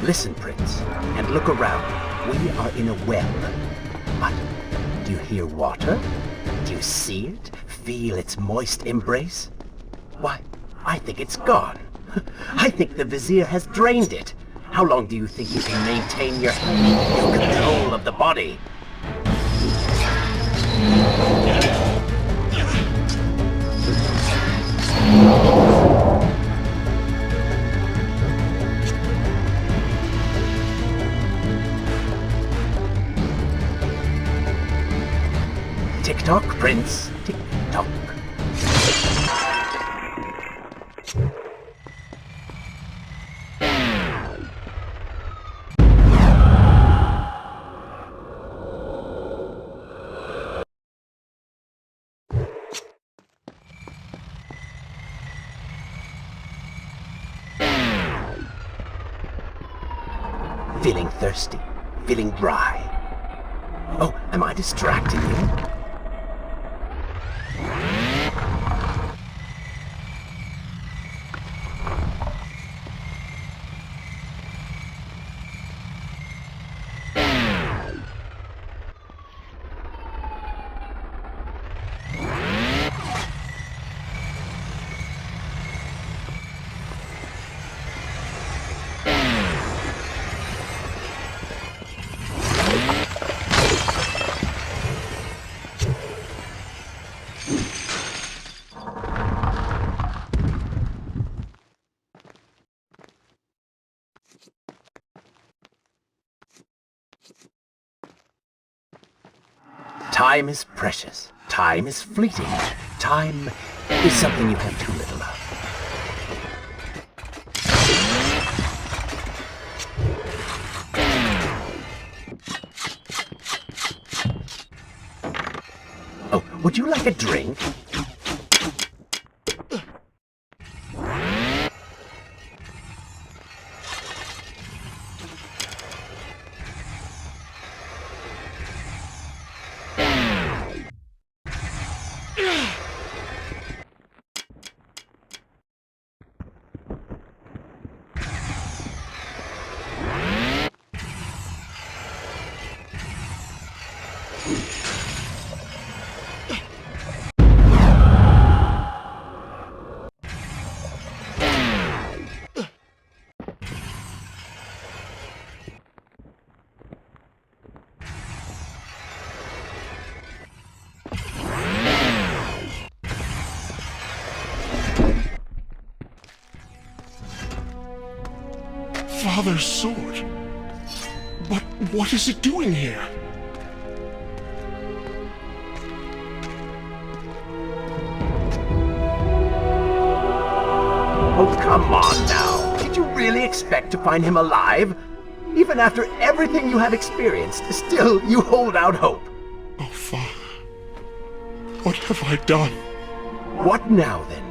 Listen, Prince, and look around. We are in a well. What? Do you hear water? Do you see it? Feel its moist embrace? Why, I think it's gone. I think the Vizier has drained it. How long do you think you can maintain your control of the body? Tick-tock, Prince. Tick-tock. Feeling thirsty? Feeling dry? Oh, am I distracting you? Time is precious. Time is fleeting. Time is something you have too little of. Oh, would you like a drink? Father's sword. But what is it doing here? Oh, come on now. Did you really expect to find him alive? Even after everything you have experienced, still you hold out hope. Oh, Father. What have I done? What now, then?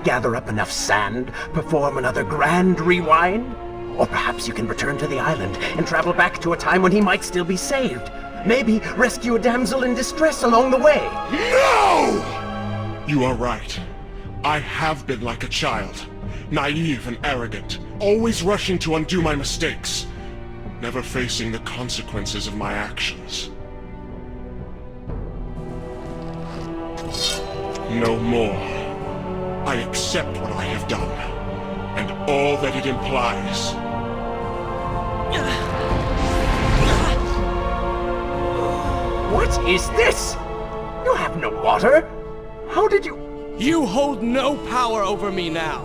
Gather up enough sand, perform another grand rewind? Or perhaps you can return to the island and travel back to a time when he might still be saved. Maybe rescue a damsel in distress along the way. No! You are right. I have been like a child. Naive and arrogant. Always rushing to undo my mistakes. Never facing the consequences of my actions. No more. I accept what I have done. And all that it implies. What is this? You have no water? How did you... You hold no power over me now.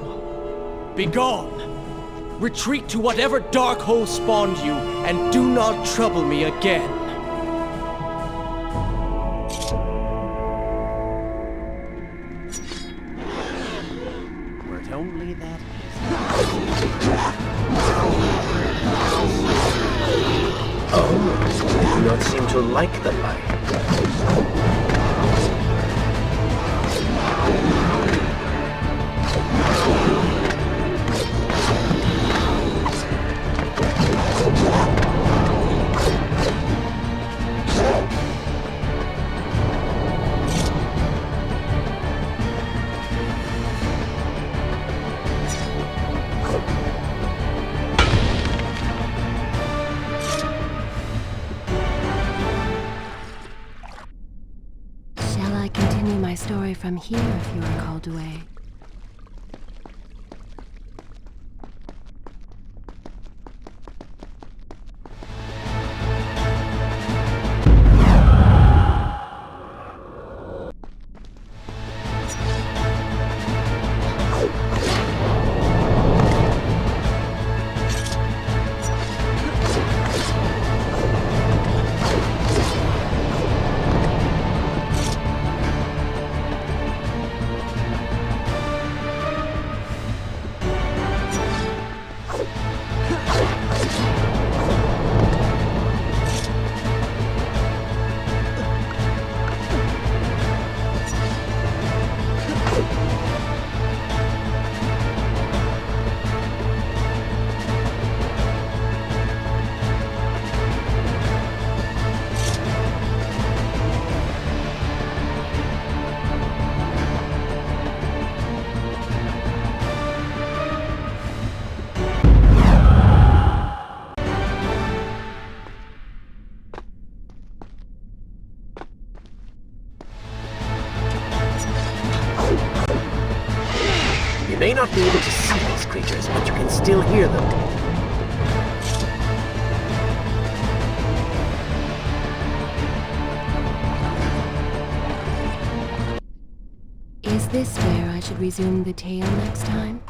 Begone. Retreat to whatever dark hole spawned you, and do not trouble me again. Were it only that Oh, you do not seem to like the light. Shall I continue my story from here if you are called away? may not be able to see these creatures, but you can still hear them. Is this where I should resume the tale next time?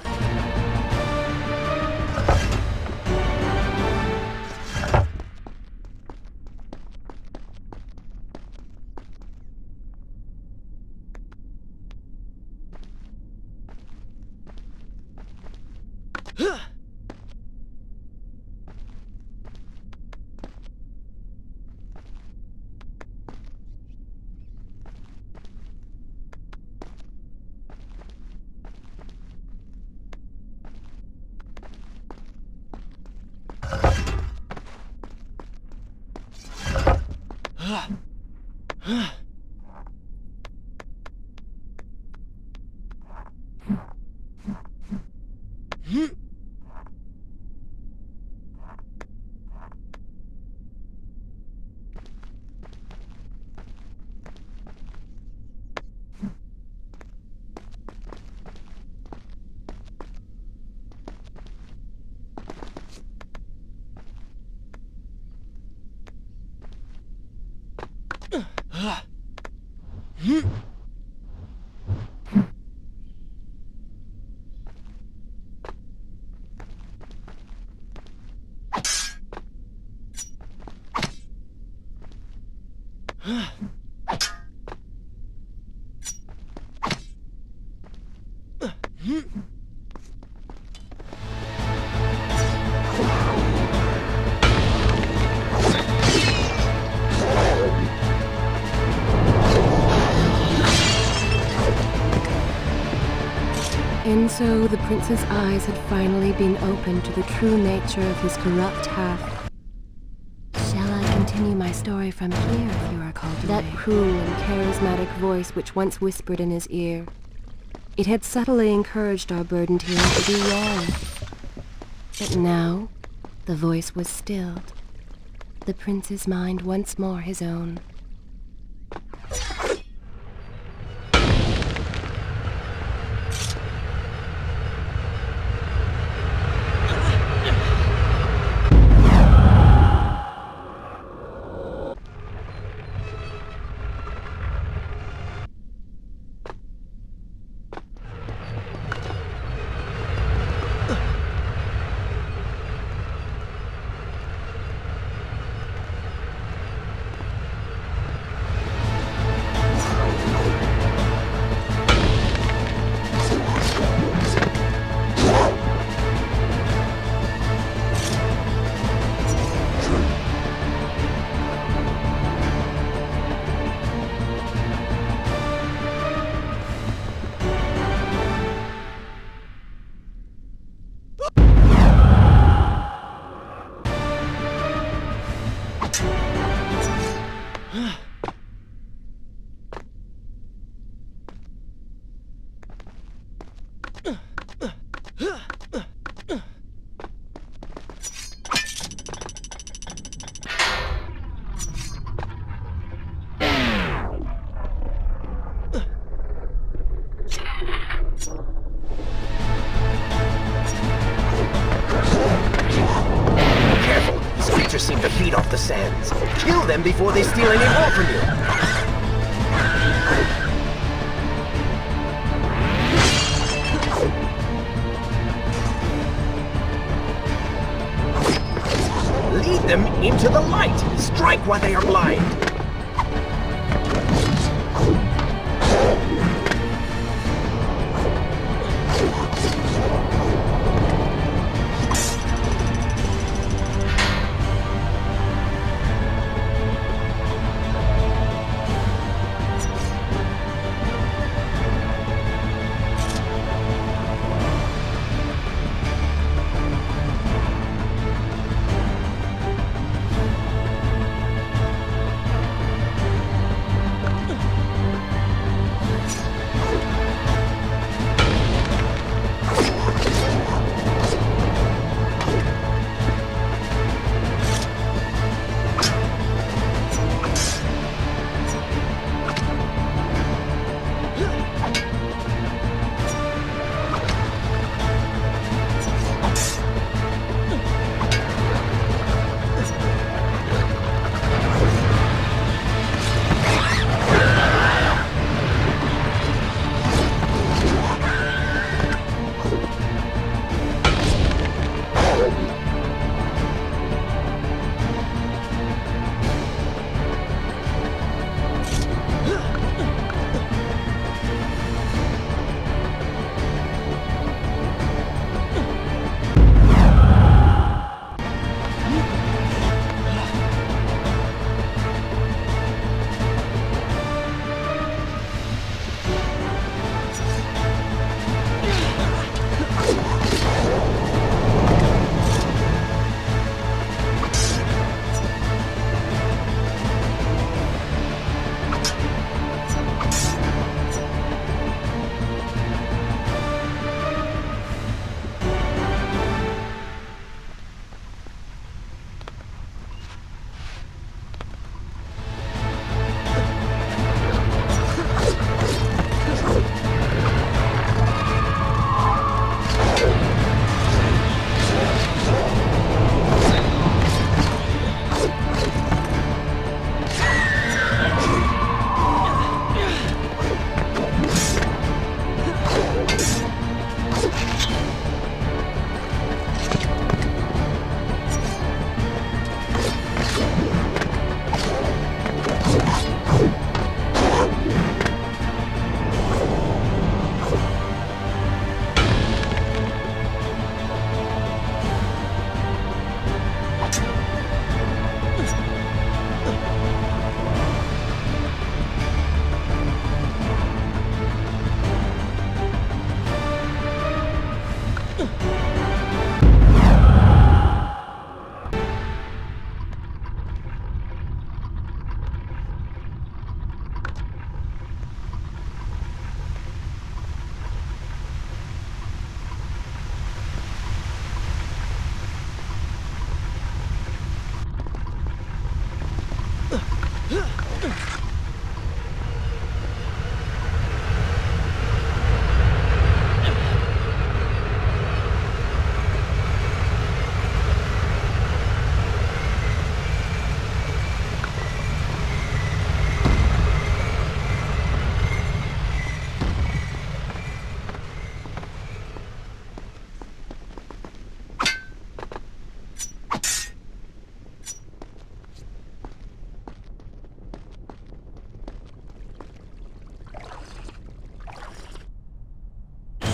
And so the prince's eyes had finally been opened to the true nature of his corrupt half. Shall I continue my story from here, if you are called to that cruel and charismatic voice which once whispered in his ear? It had subtly encouraged our burdened hero to do wrong. But now, the voice was stilled. The prince's mind once more his own. Seem to feed off the sands. Kill them before they steal any more from you. Lead them into the light. Strike while they are blind.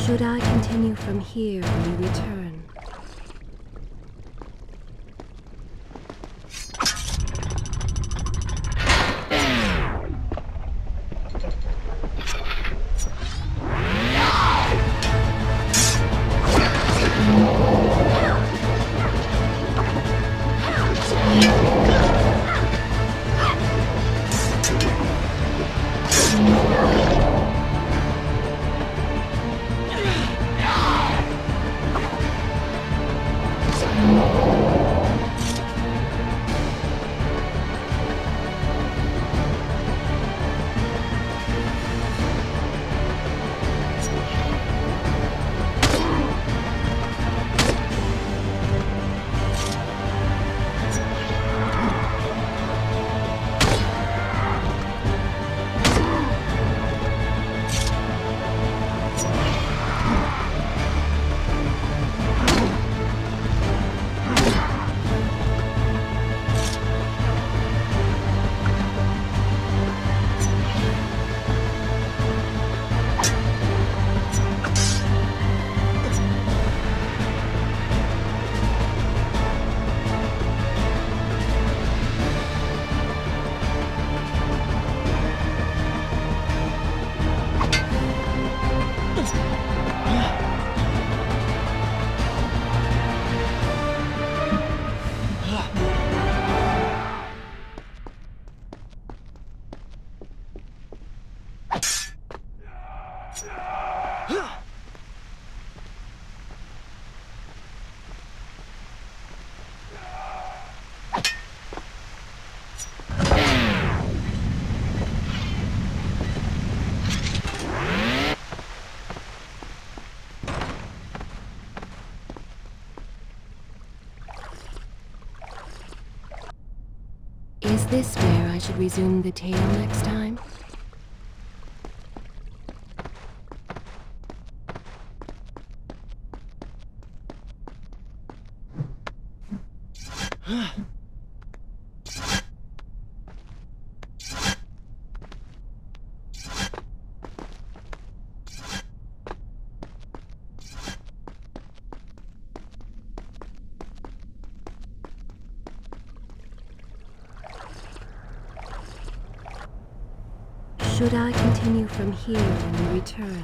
Should I continue from here when we return? Is this where I should resume the tale next time? Should I continue from here when we return?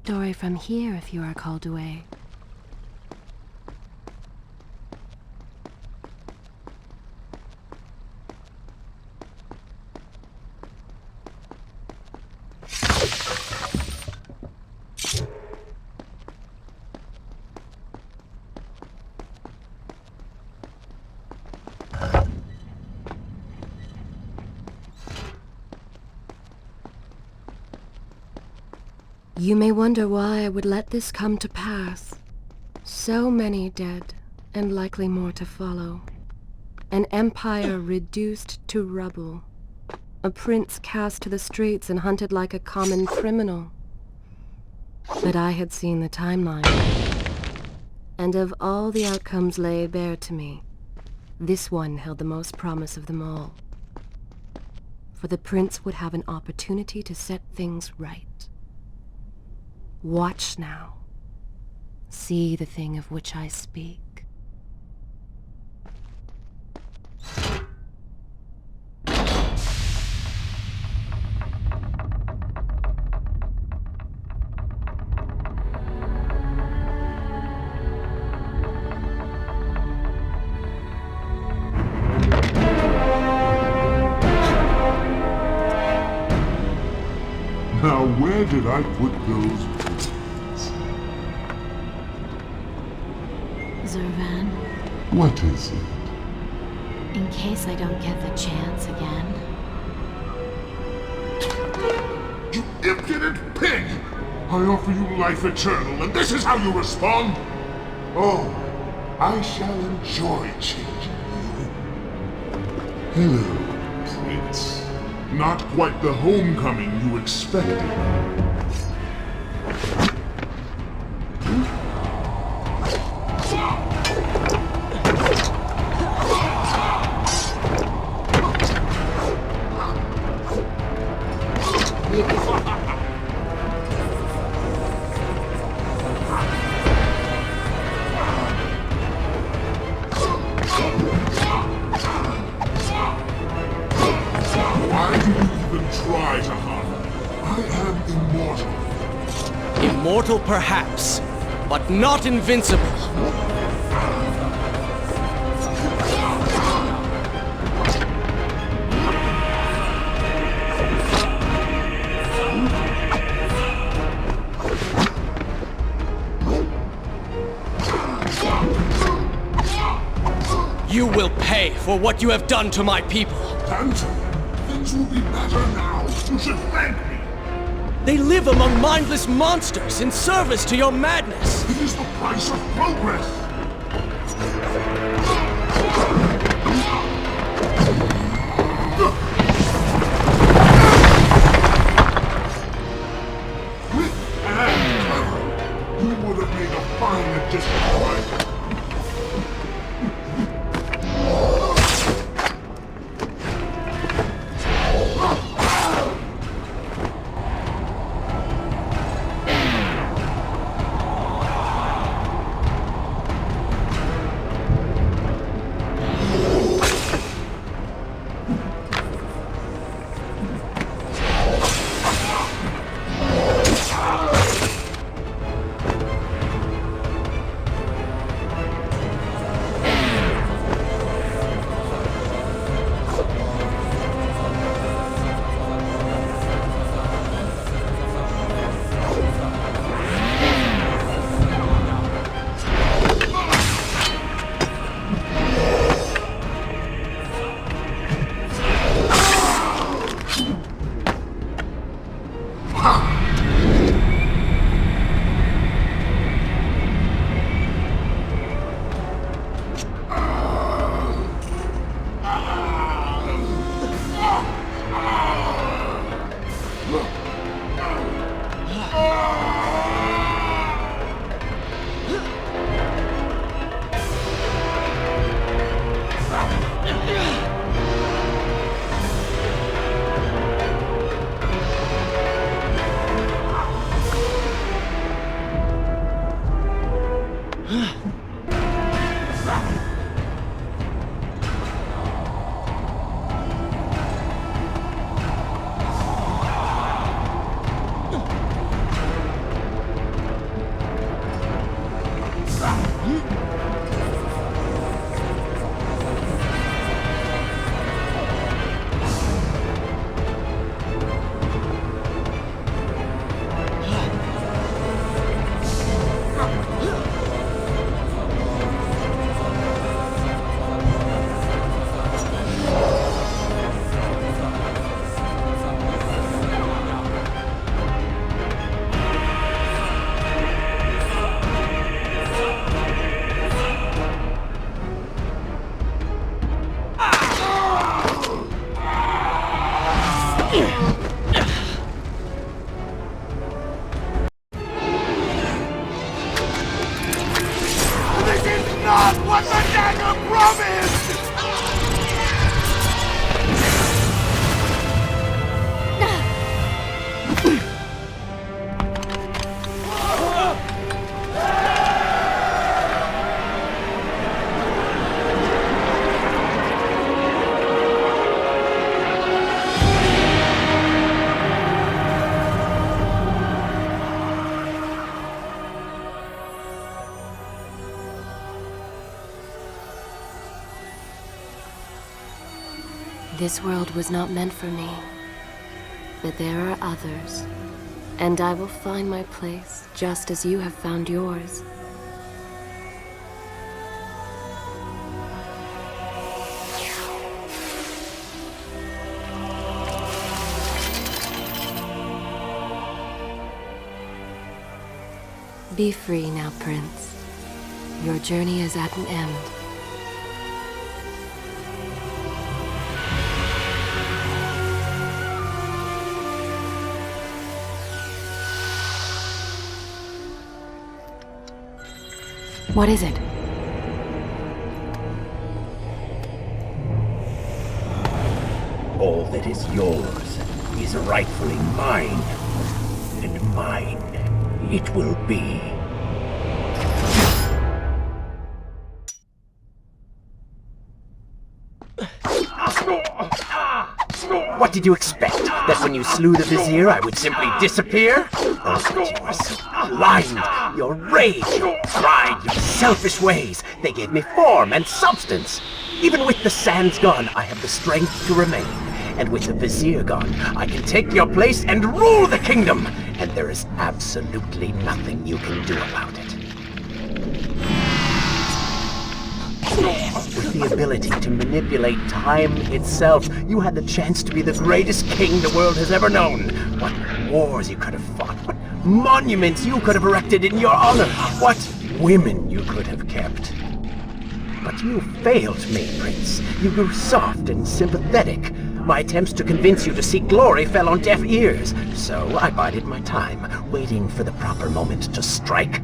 Story from here if you are called away. You may wonder why I would let this come to pass. So many dead, and likely more to follow. An empire reduced to rubble. A prince cast to the streets and hunted like a common criminal. But I had seen the timeline. And of all the outcomes laid bare to me, this one held the most promise of them all. For the prince would have an opportunity to set things right. Watch now. See the thing of which I speak. Now where did I put those beans? Zurvan, What is it? in case I don't get the chance again. You impudent pig! I offer you life eternal, and this is how you respond? Oh, I shall enjoy changing you. Hello, Prince. Not quite the homecoming you expected. Immortal perhaps, but not invincible. You will pay for what you have done to my people. Danton, things will be better now. You should thank me. They live among mindless monsters in service to your madness. It is the price of progress. Wit and clever. You would have made a fine addition to my... This world was not meant for me, but there are others And I will find my place just as you have found yours. Be free now, Prince. Your journey is at an end. What is it? All that is yours is rightfully mine, and mine it will be. What did you expect? That when you slew the Vizier, I would simply disappear? Oh, but you are so blind! Your rage, your pride, your selfish ways, they gave me form and substance. Even with the sands gone, I have the strength to remain. And with the Vizier gone, I can take your place and rule the kingdom! And there is absolutely nothing you can do about it. With the ability to manipulate time itself, you had the chance to be the greatest king the world has ever known. What wars you could have fought, what monuments you could have erected in your honor, what women you could have kept. But you failed me, Prince. You grew soft and sympathetic. My attempts to convince you to seek glory fell on deaf ears, so I bided my time, waiting for the proper moment to strike.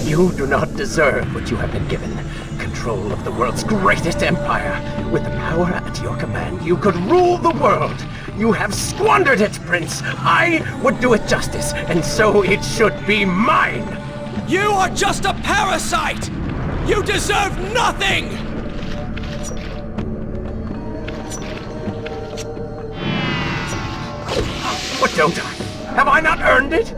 You do not deserve what you have been given. Control of the world's greatest empire. With the power at your command, you could rule the world. You have squandered it, Prince. I would do it justice, and so it should be mine. You are just a parasite! You deserve nothing! What don't I? Have I not earned it?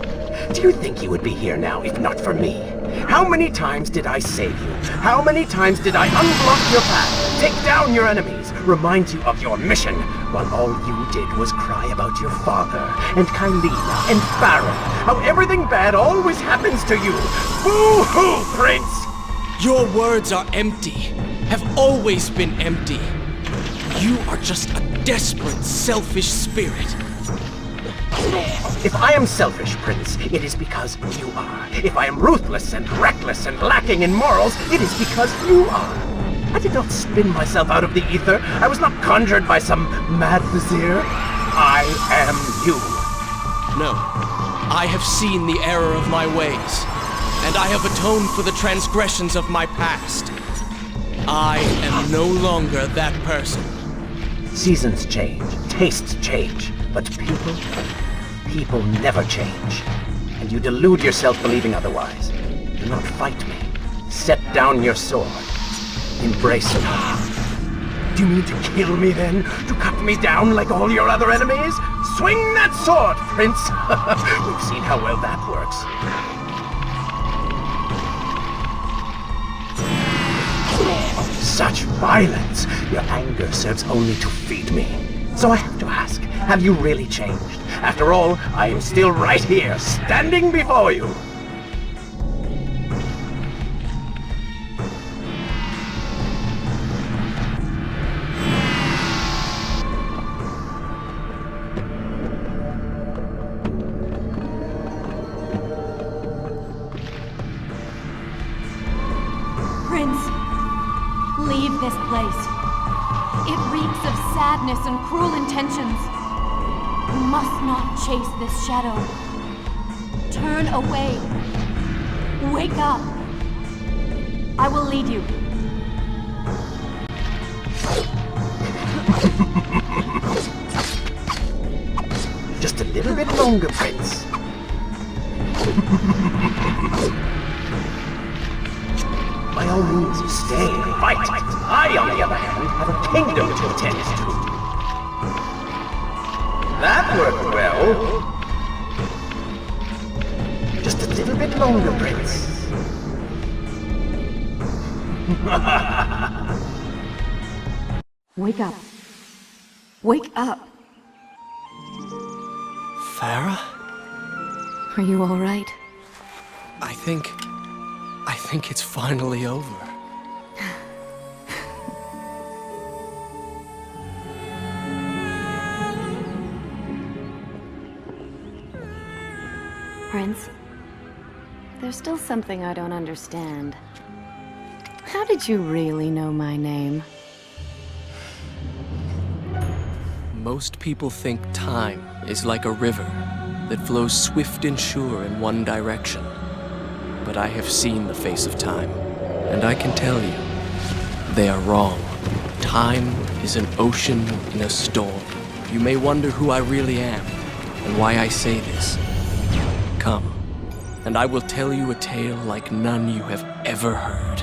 Do you think you would be here now if not for me? How many times did I save you? How many times did I unblock your path, take down your enemies, remind you of your mission, while all you did was cry about your father, and Kylina, and Farron, how everything bad always happens to you? Boo-hoo, Prince! Your words are empty, have always been empty. You are just a desperate, selfish spirit. If I am selfish, Prince, it is because you are. If I am ruthless and reckless and lacking in morals, it is because you are. I did not spin myself out of the ether. I was not conjured by some mad vizier. I am you. No, I have seen the error of my ways, and I have atoned for the transgressions of my past. I am no longer that person. Seasons change, tastes change, but people never change. And you delude yourself believing otherwise. Do not fight me. Set down your sword. Embrace me. Do you mean to kill me then? To cut me down like all your other enemies? Swing that sword, Prince! We've seen how well that works. Such violence! Your anger serves only to feed me. So I have to ask, have you really changed? After all, I am still right here, standing before you. Prince, leave this place. It reeks of sadness and cruel intentions. You must not chase this shadow. Turn away. Wake up. I will lead you. Just a little bit longer, Prince. By all means, stay and fight. I, on the other hand, have a kingdom to attend to. That worked well. Just a little bit longer, Prince. Wake up. Wake up. Farah? Are you all right? I think it's finally over. Prince, there's still something I don't understand. How did you really know my name? Most people think time is like a river that flows swift and sure in one direction. But I have seen the face of time, and I can tell you, they are wrong. Time is an ocean in a storm. You may wonder who I really am, and why I say this. Come, and I will tell you a tale like none you have ever heard.